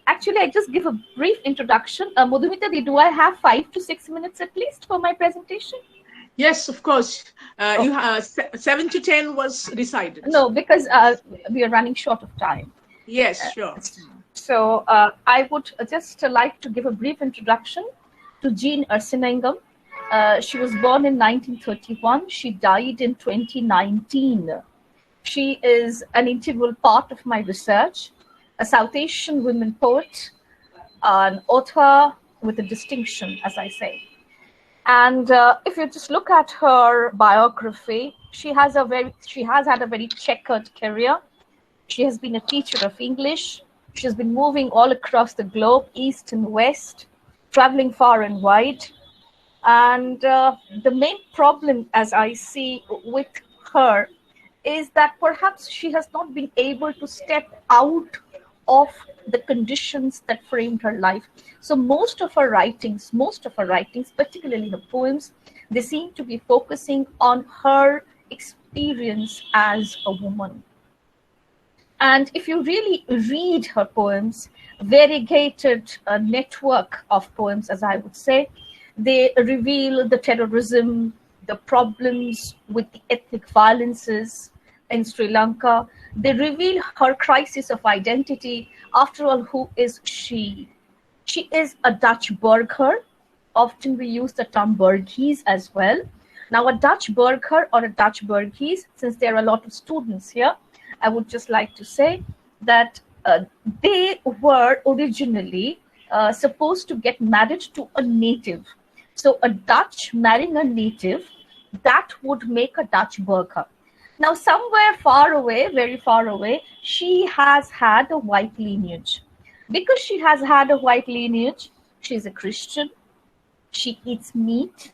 Actually, I just give a brief introduction. Madhumita, do I have 5 to 6 minutes at least for my presentation? Yes, of course. You have 7 to 10 was decided. No, because we are running short of time. Yes, sure. So I would just like to give a brief introduction to Jean Ursinangam. She was born in 1931. She died in 2019. She is an integral part of my research, a South Asian women poet, an author with a distinction, as I say. And if you just look at her biography, she has had a very checkered career. She has been a teacher of English. She has been moving all across the globe, east and west, traveling far and wide. And the main problem, as I see with her, is that perhaps she has not been able to step out of the conditions that framed her life. So most of her writings, particularly her poems, they seem to be focusing on her experience as a woman. And if you really read her poems, variegated network of poems, as I would say, they reveal the terrorism, the problems with the ethnic violences in Sri Lanka. They reveal her crisis of identity. After all, who is she? She is a Dutch burgher. Often we use the term burgese as well. Now, a Dutch burgher or a Dutch burgese, since there are a lot of students here, I would just like to say that they were originally supposed to get married to a native. So a Dutch marrying a native, that would make a Dutch burgher. Now, somewhere far away, very far away, she has had a white lineage. Because she has had a white lineage, she's a Christian, she eats meat,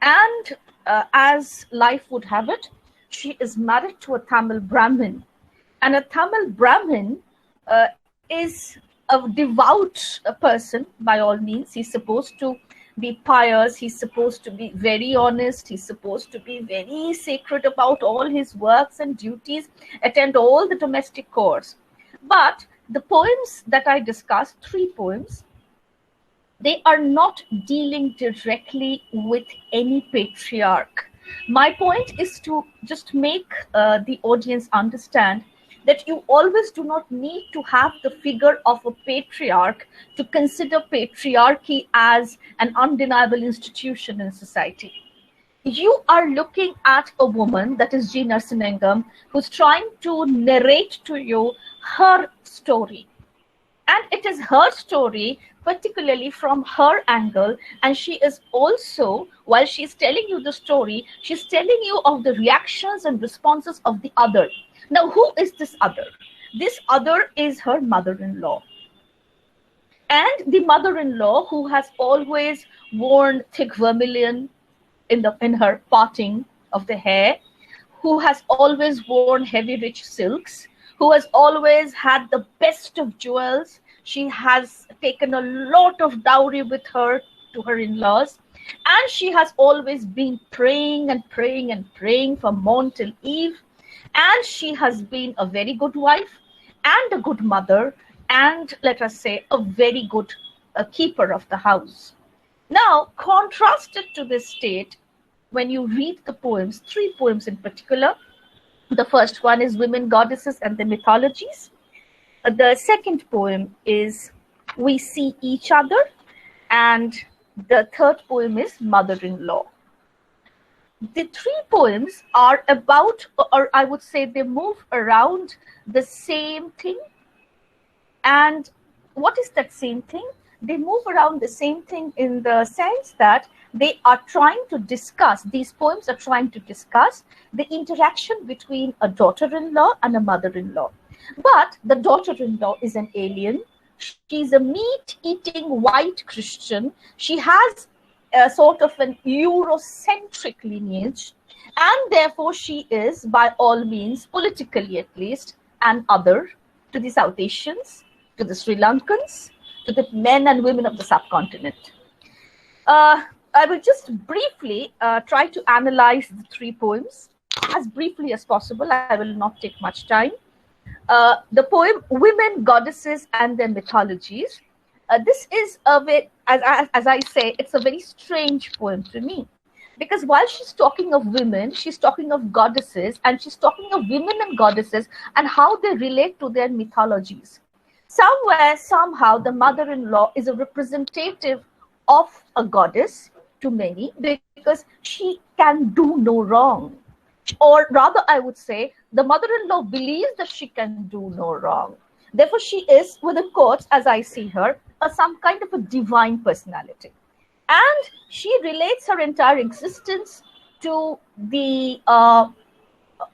and as life would have it, she is married to a Tamil Brahmin. And a Tamil Brahmin is a devout person by all means. He's supposed to be pious, he's supposed to be very honest, he's supposed to be very sacred about all his works and duties, attend all the domestic chores. But the poems that I discussed, 3 poems, they are not dealing directly with any patriarch. My point is to just make the audience understand that you always do not need to have the figure of a patriarch to consider patriarchy as an undeniable institution in society. You are looking at a woman, that is G. Narasimham, who's trying to narrate to you her story. And it is her story, particularly from her angle, and she is also, while she's telling you the story, she's telling you of the reactions and responses of the other. Now, who is this other? This other is her mother-in-law. And the mother-in-law who has always worn thick vermilion in her parting of the hair, who has always worn heavy rich silks, who has always had the best of jewels. She has taken a lot of dowry with her to her in-laws. And she has always been praying and praying and praying from morn till eve. And she has been a very good wife and a good mother and, let us say, a very good keeper of the house. Now, contrasted to this state, when you read the poems, 3 poems in particular, the first one is Women, Goddesses and the Mythologies. The second poem is We See Each Other. And the third poem is Mother-in-Law. The 3 poems are about, or I would say they move around the same thing. And what is that same thing? They move around the same thing in the sense that they are trying to discuss, these poems are trying to discuss the interaction between a daughter-in-law and a mother-in-law. But the daughter-in-law is an alien. She's a meat-eating white Christian. She has a sort of an Eurocentric lineage, and therefore she is, by all means, politically at least, an other to the South Asians, to the Sri Lankans, to the men and women of the subcontinent. I will just briefly try to analyze the 3 poems as briefly as possible. I will not take much time. The poem Women, Goddesses and Their Mythologies. This is a very, as I say, it's a very strange poem to me. Because while she's talking of women, she's talking of goddesses, and she's talking of women and goddesses and how they relate to their mythologies. Somewhere, somehow, the mother-in-law is a representative of a goddess to many because she can do no wrong. Or rather, I would say, the mother-in-law believes that she can do no wrong. Therefore, she is, with the quotes, as I see her, some kind of a divine personality. And she relates her entire existence to the,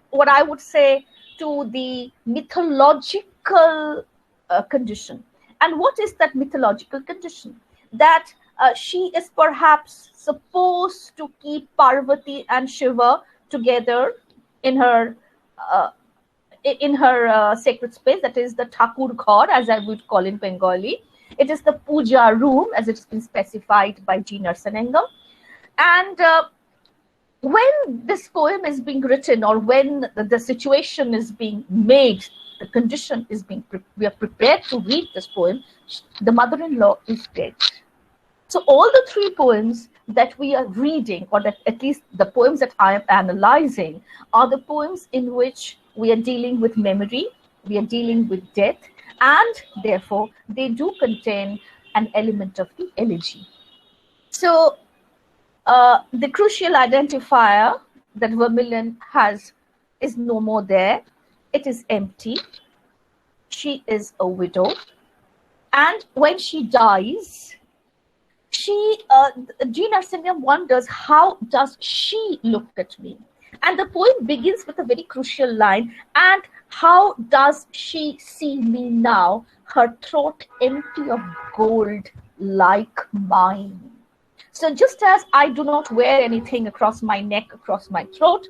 what I would say, to the mythological condition. And what is that mythological condition? That she is perhaps supposed to keep Parvati and Shiva together in her in her sacred space, that is the Thakur Ghor, as I would call in Bengali. It is the puja room, as it's been specified by G. Narsanengam. And when this poem is being written, or when the situation is being made, the condition is being, we are prepared to read this poem, the mother-in-law is dead. So all the three poems that we are reading, or that at least the poems that I am analyzing, are the poems in which we are dealing with memory, we are dealing with death, and therefore they do contain an element of the elegy. So the crucial identifier that Vermilion has is no more there. It is empty. She is a widow. And when she dies, G. Narsanengam wonders, how does she look at me? And the poem begins with a very crucial line, and how does she see me now, her throat empty of gold like mine? So just as I do not wear anything across my neck, across my throat,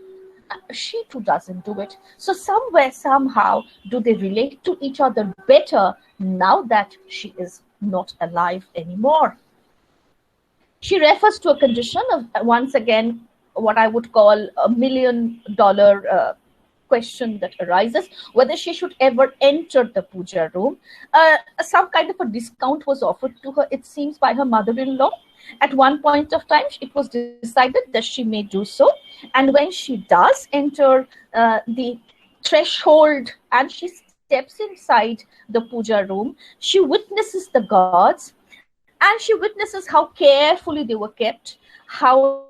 she too doesn't do it. So somewhere, somehow, do they relate to each other better now that she is not alive anymore? She refers to a condition of, once again, what I would call $1 million question that arises, whether she should ever enter the puja room. Some kind of a discount was offered to her, it seems, by her mother-in-law. At one point of time, it was decided that she may do so. And when she does enter the threshold and she steps inside the puja room, she witnesses the gods, and she witnesses how carefully they were kept, how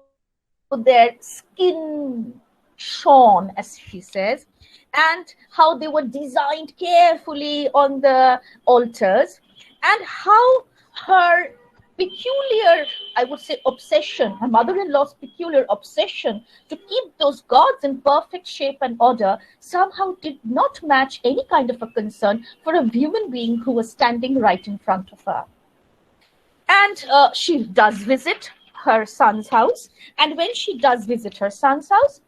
their skin shone, as she says, and how they were designed carefully on the altars, and how her peculiar, I would say, obsession, her mother-in-law's peculiar obsession to keep those gods in perfect shape and order somehow did not match any kind of a concern for a human being who was standing right in front of her. And she does visit her son's house. And when she does visit her son's house,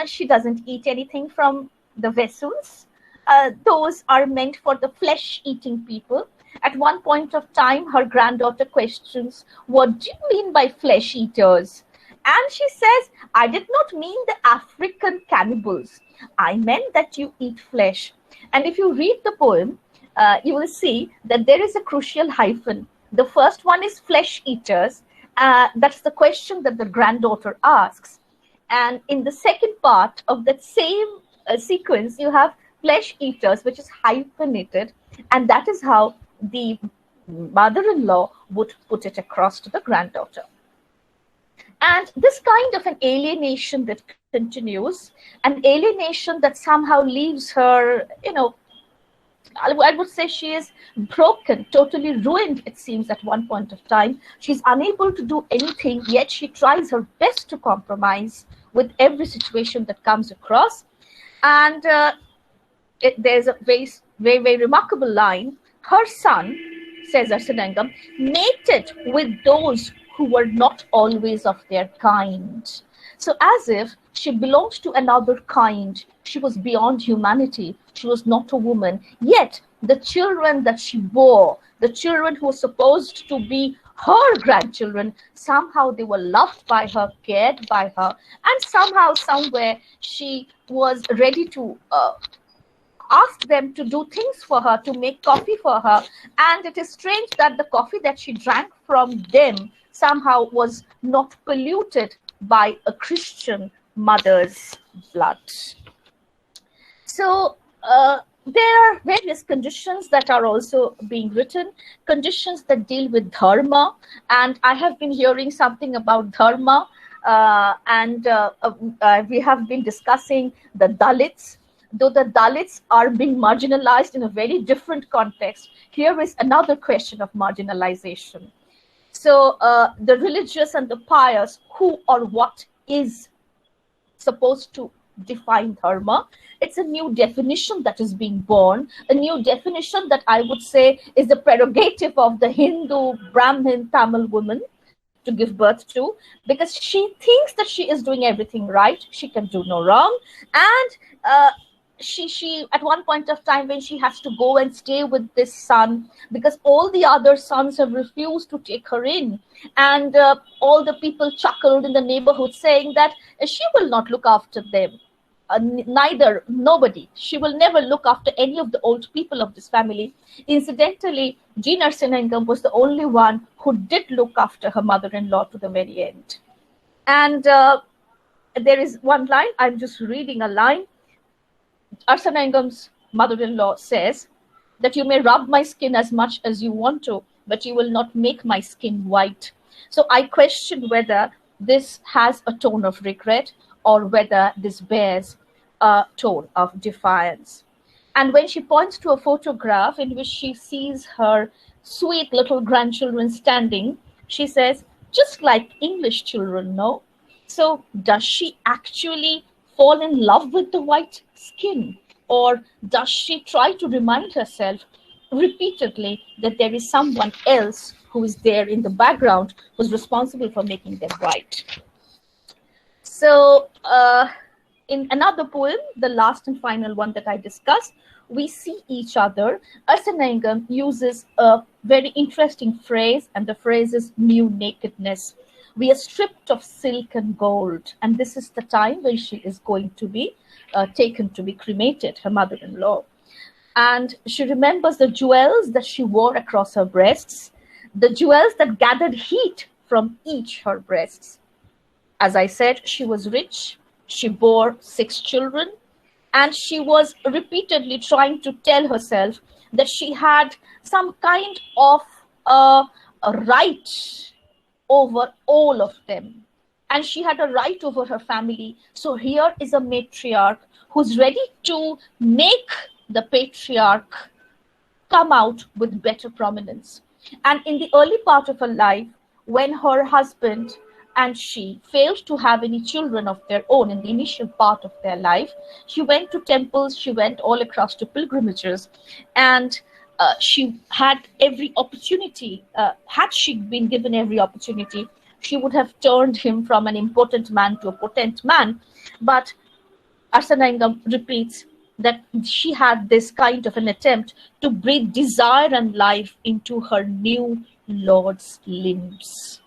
she doesn't eat anything from the vessels. Those are meant for the flesh-eating people. At one point of time, her granddaughter questions, what do you mean by flesh eaters? And she says, I did not mean the African cannibals. I meant that you eat flesh. And if you read the poem, you will see that there is a crucial hyphen. The first one is flesh eaters. That's the question that the granddaughter asks. And in the second part of that same sequence, you have flesh eaters, which is hyphenated. And that is how the mother-in-law would put it across to the granddaughter. And this kind of an alienation that continues, an alienation that somehow leaves her, I would say she is broken, totally ruined, it seems, at one point of time. She's unable to do anything, yet she tries her best to compromise with every situation that comes across. And there's a very, very, very remarkable line. Her son, says Narsanengam, mated with those who were not always of their kind. So as if she belonged to another kind. She was beyond humanity. She was not a woman. Yet the children that she bore, the children who were supposed to be her grandchildren, somehow they were loved by her, cared by her, and somehow, somewhere, she was ready to ask them to do things for her, to make coffee for her. And it is strange that the coffee that she drank from them somehow was not polluted by a Christian mother's blood. So there are various conditions that are also being written, conditions that deal with dharma. And I have been hearing something about dharma, and we have been discussing the Dalits. Though the Dalits are being marginalized in a very different context, here is another question of marginalization. So the religious and the pious, who or what is supposed to define dharma? It's a new definition that is being born, a new definition that I would say is the prerogative of the Hindu, Brahmin, Tamil woman to give birth to, because she thinks that she is doing everything right, she can do no wrong, and she at one point of time, when she has to go and stay with this son because all the other sons have refused to take her in, and all the people chuckled in the neighborhood saying that she will not look after them. Nobody. She will never look after any of the old people of this family. Incidentally, G. Narasimham was the only one who did look after her mother-in-law to the very end. And there is one line, I'm just reading a line. Narasimham's mother-in-law says that you may rub my skin as much as you want to, but you will not make my skin white. So I question whether this has a tone of regret or whether this bears a tone of defiance. And when she points to a photograph in which she sees her sweet little grandchildren standing, she says, just like English children, no? So does she actually fall in love with the white skin? Or does she try to remind herself repeatedly that there is someone else who is there in the background who's responsible for making them white? So in another poem, the last and final one that I discussed, we see each other. Narasimham uses a very interesting phrase, and the phrase is new nakedness. We are stripped of silk and gold, and this is the time when she is going to be taken to be cremated, her mother-in-law. And she remembers the jewels that she wore across her breasts, the jewels that gathered heat from each her breasts. As I said, she was rich, she bore 6 children, and she was repeatedly trying to tell herself that she had some kind of a right over all of them. And she had a right over her family. So here is a matriarch who's ready to make the patriarch come out with better prominence. And in the early part of her life, when her husband and she failed to have any children of their own in the initial part of their life, she went to temples, she went all across to pilgrimages, and she had every opportunity. Had she been given every opportunity, she would have turned him from an impotent man to a potent man. But Narasimham repeats that she had this kind of an attempt to breathe desire and life into her new lord's limbs,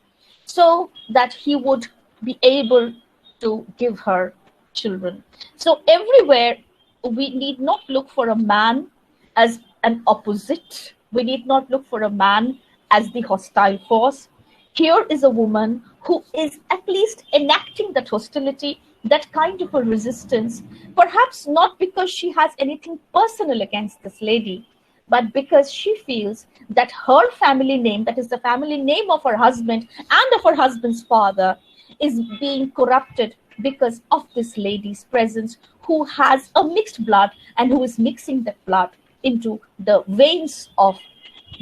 so that he would be able to give her children. So everywhere, we need not look for a man as an opposite. We need not look for a man as the hostile force. Here is a woman who is at least enacting that hostility, that kind of a resistance, perhaps not because she has anything personal against this lady, but because she feels that her family name, that is the family name of her husband and of her husband's father, is being corrupted because of this lady's presence, who has a mixed blood and who is mixing that blood into the veins of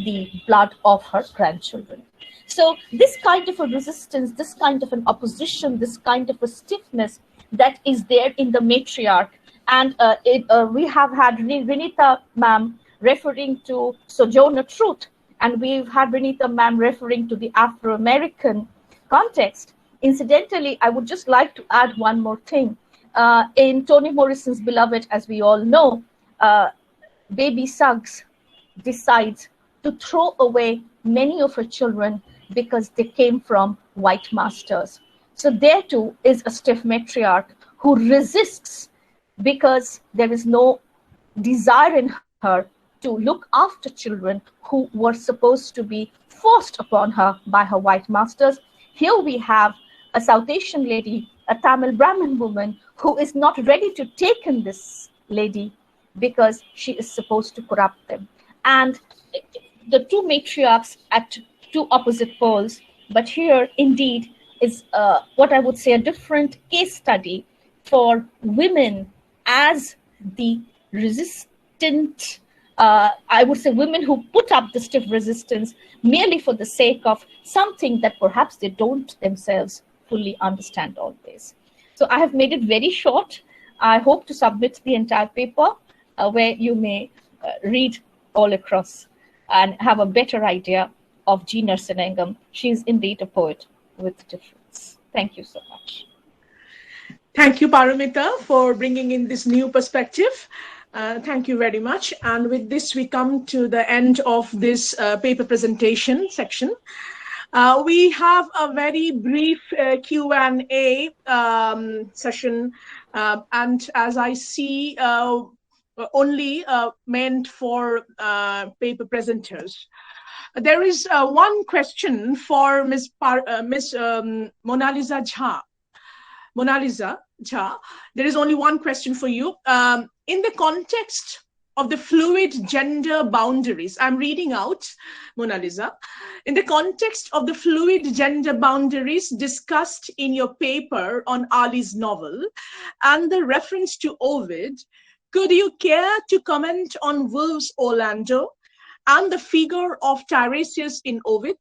the blood of her grandchildren. So this kind of a resistance, this kind of an opposition, this kind of a stiffness that is there in the matriarch. And we have had Rinita ma'am referring to Sojourner Truth, and we've had Rinita ma'am referring to the Afro-American context. Incidentally, I would just like to add one more thing. In Toni Morrison's Beloved, as we all know, baby Suggs decides to throw away many of her children because they came from white masters. So there too is a stiff matriarch who resists because there is no desire in her to look after children who were supposed to be forced upon her by her white masters. Here we have a South Asian lady, a Tamil Brahmin woman, who is not ready to take in this lady because she is supposed to corrupt them. And the two matriarchs at two opposite poles, but here indeed is what I would say a different case study for women as the resistant, I would say women who put up the stiff resistance merely for the sake of something that perhaps they don't themselves fully understand always. So I have made it very short. I hope to submit the entire paper where you may read all across and have a better idea of G. Narasimham. She is indeed a poet with difference. Thank you so much. Thank you, Paromita, for bringing in this new perspective. Thank you very much. And with this, we come to the end of this paper presentation section. We have a very brief Q&A session, and as I see, only meant for paper presenters. There is one question for Ms. Monalisa Jha. Monalisa Jha, there is only one question for you. In the context of the fluid gender boundaries, I'm reading out, Monalisa. In the context of the fluid gender boundaries discussed in your paper on Ali's novel and the reference to Ovid, could you care to comment on Wolfe's Orlando and the figure of Tiresias in Ovid?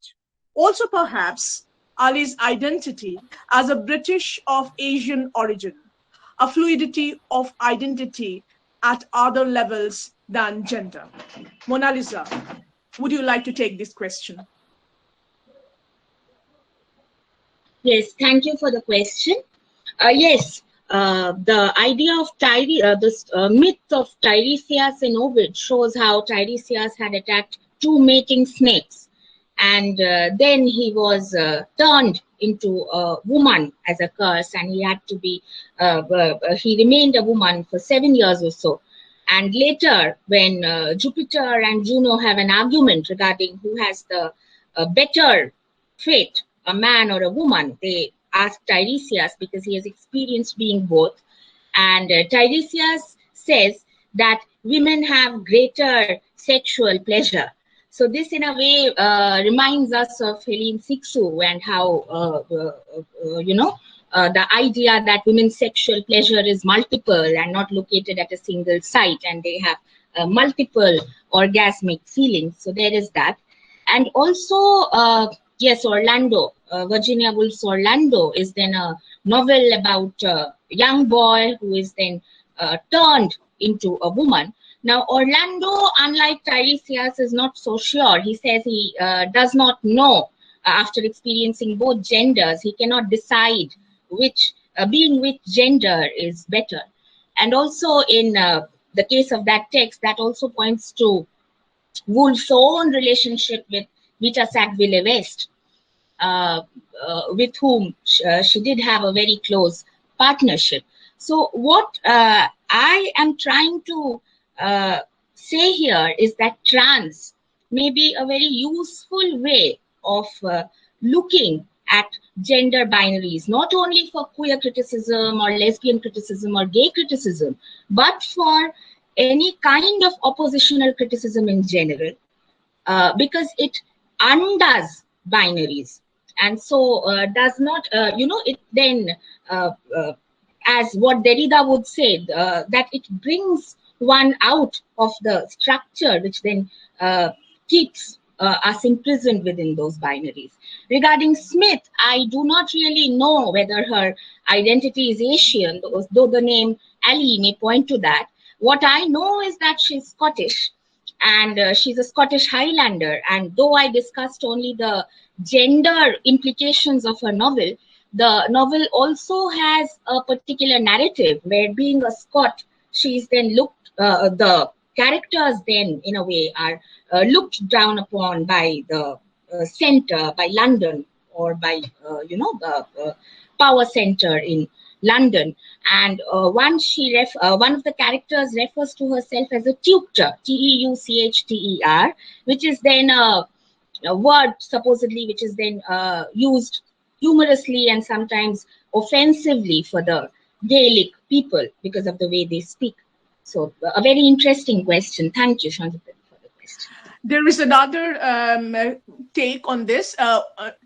Also, perhaps, Ali's identity as a British of Asian origin, a fluidity of identity at other levels than gender. Monalisa, would you like to take this question? Yes, thank you for the question. Yes, the idea of this myth of Tiresias in Ovid shows how Tiresias had attacked 2 mating snakes, and then he was turned into a woman as a curse, and he had to be, he remained a woman for 7 years or so. And later, when Jupiter and Juno have an argument regarding who has the better fate, a man or a woman, they ask Tiresias because he has experienced being both. And Tiresias says that women have greater sexual pleasure. So this, in a way, reminds us of Helene Sixou and how, the idea that women's sexual pleasure is multiple and not located at a single site, and they have multiple orgasmic feelings. So there is that. And also, yes, Orlando, Virginia Woolf's Orlando is then a novel about a young boy who is then turned into a woman. Now, Orlando, unlike Tiresias, is not so sure. He says he does not know, after experiencing both genders, he cannot decide which, being which gender is better. And also in the case of that text, that also points to Woolf's own relationship with Vita Sackville-West, with whom she did have a very close partnership. So what I am trying to say here is that trans may be a very useful way of looking at gender binaries, not only for queer criticism or lesbian criticism or gay criticism, but for any kind of oppositional criticism in general, because it undoes binaries. And so does not, it then, as what Derrida would say, that it brings one out of the structure, which then keeps us imprisoned within those binaries. Regarding Smith, I do not really know whether her identity is Asian, though the name Ali may point to that. What I know is that she's Scottish, and she's a Scottish Highlander. And though I discussed only the gender implications of her novel, the novel also has a particular narrative where, being a Scot, she's then looked, the characters then in a way are looked down upon by the center, by London, or by, the power center in London. And one of the characters refers to herself as a tutor, T-E-U-C-H-T-E-R, which is then a word supposedly which is then used humorously and sometimes offensively for the Gaelic people because of the way they speak. So a very interesting question. Thank you, Shantipal, for the question. There is another take on this. To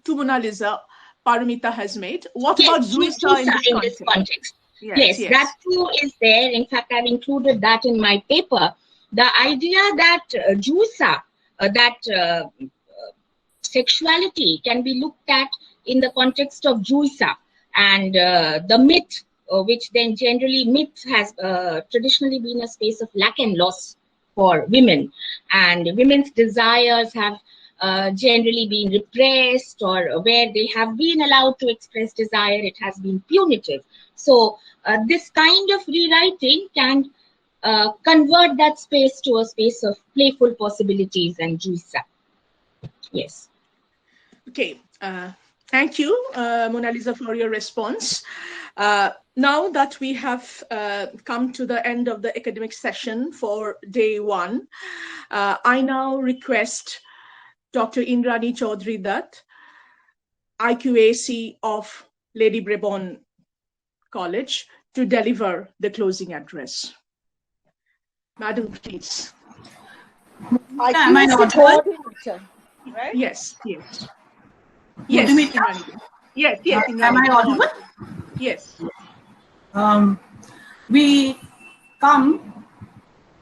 Monalisa, Paromita has made. What about Zuisa in this context? Yes, that too is there. In fact, I've included that in my paper. The idea that Zuisa, that sexuality can be looked at in the context of Zuisa, and the myth, which then generally myth has traditionally been a space of lack and loss for women, and women's desires have generally been repressed, or where they have been allowed to express desire, it has been punitive. So this kind of rewriting can convert that space to a space of playful possibilities and juice. Yes. Okay. Thank you, Monalisa, for your response. Now that we have come to the end of the academic session for day one, I now request Dr. Indrani Choudhuri Dutt, IQAC of Lady Brabourne College, to deliver the closing address. Madam, please. Am I audible? Right? Yes, yes. Yes, Indrani. Yes, yes. Indrani. Am I audible? Yes. We come,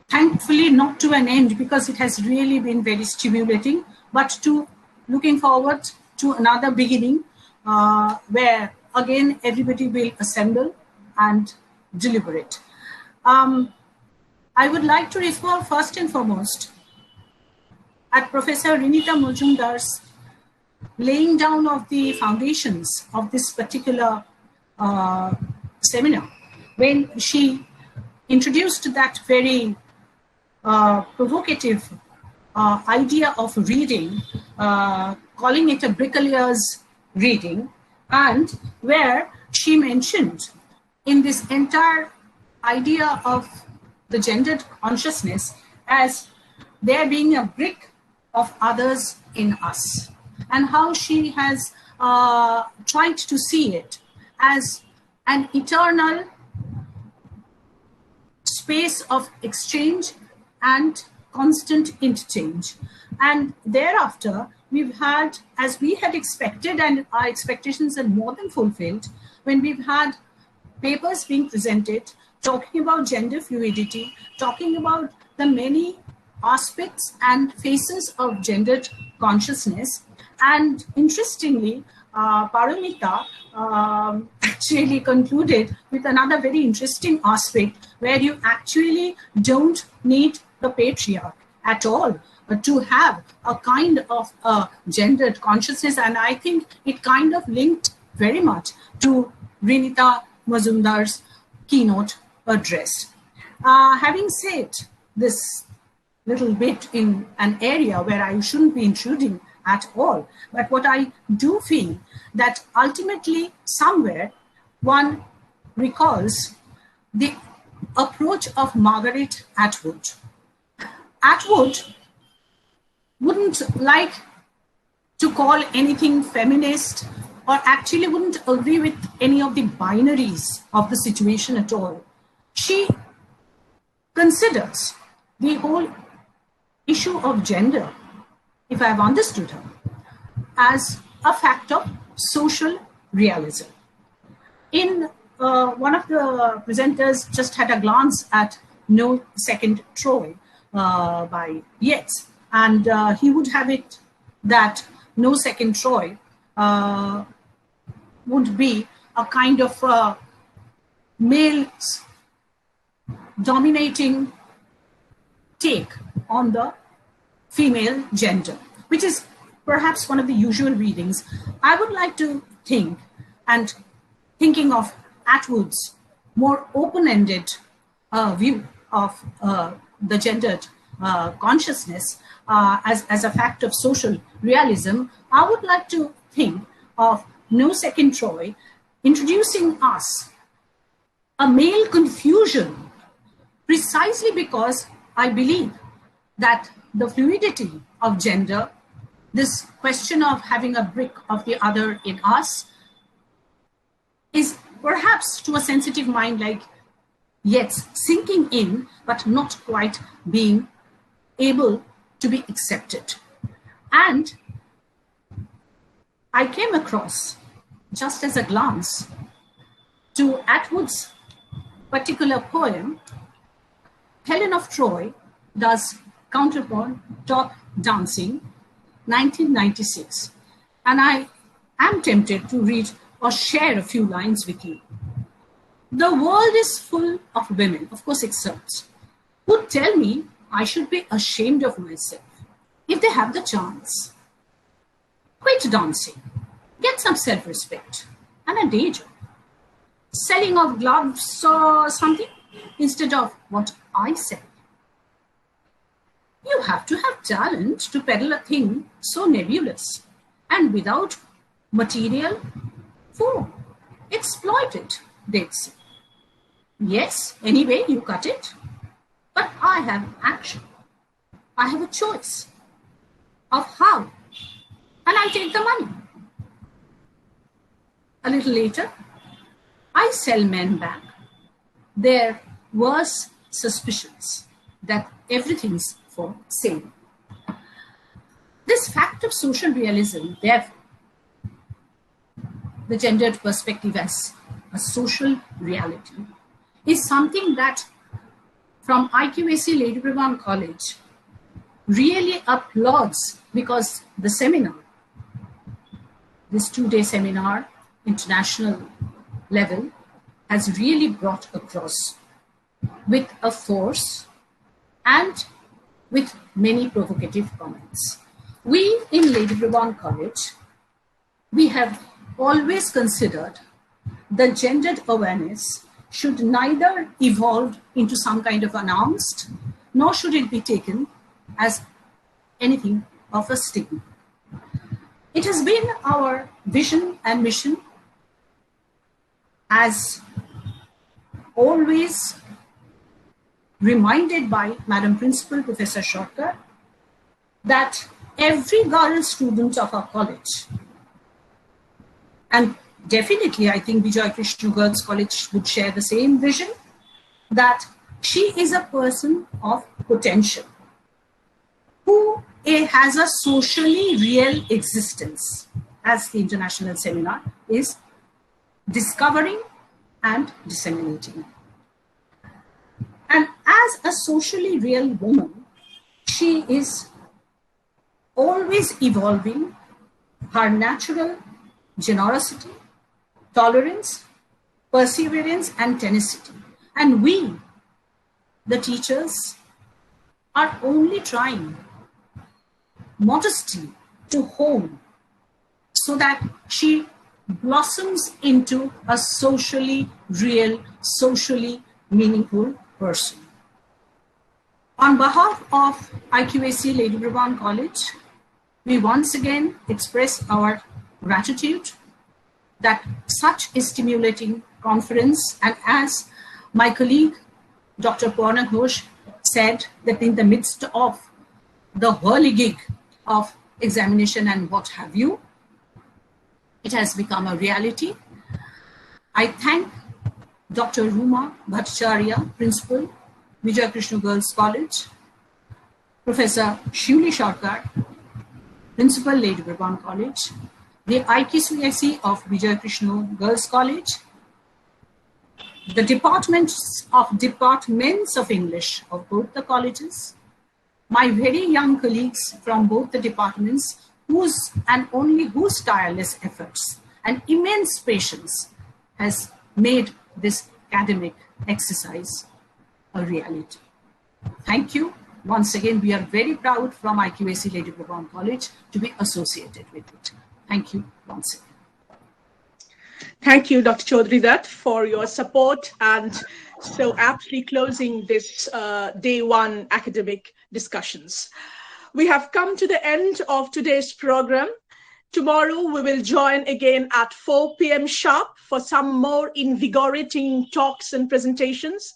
thankfully, not to an end, because it has really been very stimulating, but to looking forward to another beginning where again everybody will assemble and deliberate. I would like to refer first and foremost at Professor Rinita Mazumdar's laying down of the foundations of this particular seminar, when she introduced that very provocative idea of reading, calling it a bricklayer's reading, and where she mentioned in this entire idea of the gendered consciousness as there being a brick of others in us, and how she has tried to see it as an eternal space of exchange and constant interchange. And thereafter, we've had, as we had expected, and our expectations are more than fulfilled, when we've had papers being presented talking about gender fluidity, talking about the many aspects and faces of gendered consciousness. And interestingly, Paromita actually concluded with another very interesting aspect, where you actually don't need the patriarch at all to have a kind of gendered consciousness. And I think it kind of linked very much to Rinita Mazumdar's keynote address. Having said this little bit in an area where I shouldn't be intruding at all, but what I do feel that ultimately somewhere one recalls the approach of Margaret Atwood. Atwood wouldn't like to call anything feminist, or actually wouldn't agree with any of the binaries of the situation at all. She considers the whole issue of gender, if I have understood her, as a fact of social realism. In one of the presenters just had a glance at No Second Troy by Yeats, and he would have it that No Second Troy would be a kind of male dominating take on the female gender, which is perhaps one of the usual readings. I would like to think, and thinking of Atwood's more open-ended view of the gendered consciousness as a fact of social realism, I would like to think of No Second Troy introducing us a male confusion, precisely because I believe that the fluidity of gender, this question of having a brick of the other in us, is perhaps to a sensitive mind like Yeats sinking in, but not quite being able to be accepted. And I came across, just as a glance, to Atwood's particular poem, Helen of Troy does counterpoint top dancing, 1996. And I am tempted to read or share a few lines with you. The world is full of women, of course excerpts, who tell me I should be ashamed of myself if they have the chance. Quit dancing. Get some self-respect and a day job. Selling of gloves or something instead of what I sell. You have to have talent to peddle a thing so nebulous and without material form. Exploit it, they'd say. Yes, anyway, you cut it. But I have action. I have a choice of how. And I take the money. A little later, I sell men back their worst suspicions that everything's for sale. This fact of social realism, therefore, the gendered perspective as a social reality, is something that from IQAC Lady Brabourne College really applauds, because the seminar, this 2-day seminar, international level, has really brought across with a force and with many provocative comments. We in Lady Brabourne College, we have always considered the gendered awareness should neither evolve into some kind of announced, nor should it be taken as anything of a stigma. It has been our vision and mission, as always reminded by Madam Principal, Professor Sarkar, that every girl student of our college, and definitely I think Bijoy Krishna Girls College would share the same vision, that she is a person of potential, who has a socially real existence, as the international seminar is discovering and disseminating. And as a socially real woman, she is always evolving her natural generosity, tolerance, perseverance, and tenacity. And we, the teachers, are only trying modestly to hone so that she blossoms into a socially real, socially meaningful person. On behalf of IQAC Lady Brabourne College, we once again express our gratitude that such a stimulating conference, and as my colleague Dr. Parna Ghosh said, that in the midst of the whirligig of examination and what have you, it has become a reality. I thank Dr. Ruma, Bhattacharya, Principal, Bijoy Krishna Girls College, Professor Siuli Sarkar, Principal, Lady Brabourne College, the IQAC of Bijoy Krishna Girls College, the departments of English of both the colleges, my very young colleagues from both the departments, whose tireless efforts and immense patience has made this academic exercise a reality. Thank you. Once again, we are very proud from IQAC Lady Brabourne College to be associated with it. Thank you once again. Thank you, Dr. Choudhuri, for your support and so aptly closing this day one academic discussions. We have come to the end of today's program. Tomorrow we will join again at 4 p.m. sharp for some more invigorating talks and presentations.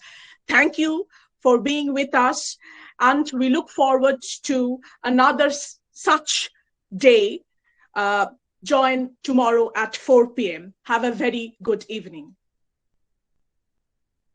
Thank you for being with us, and we look forward to another such day. Join tomorrow at 4 p.m. Have a very good evening.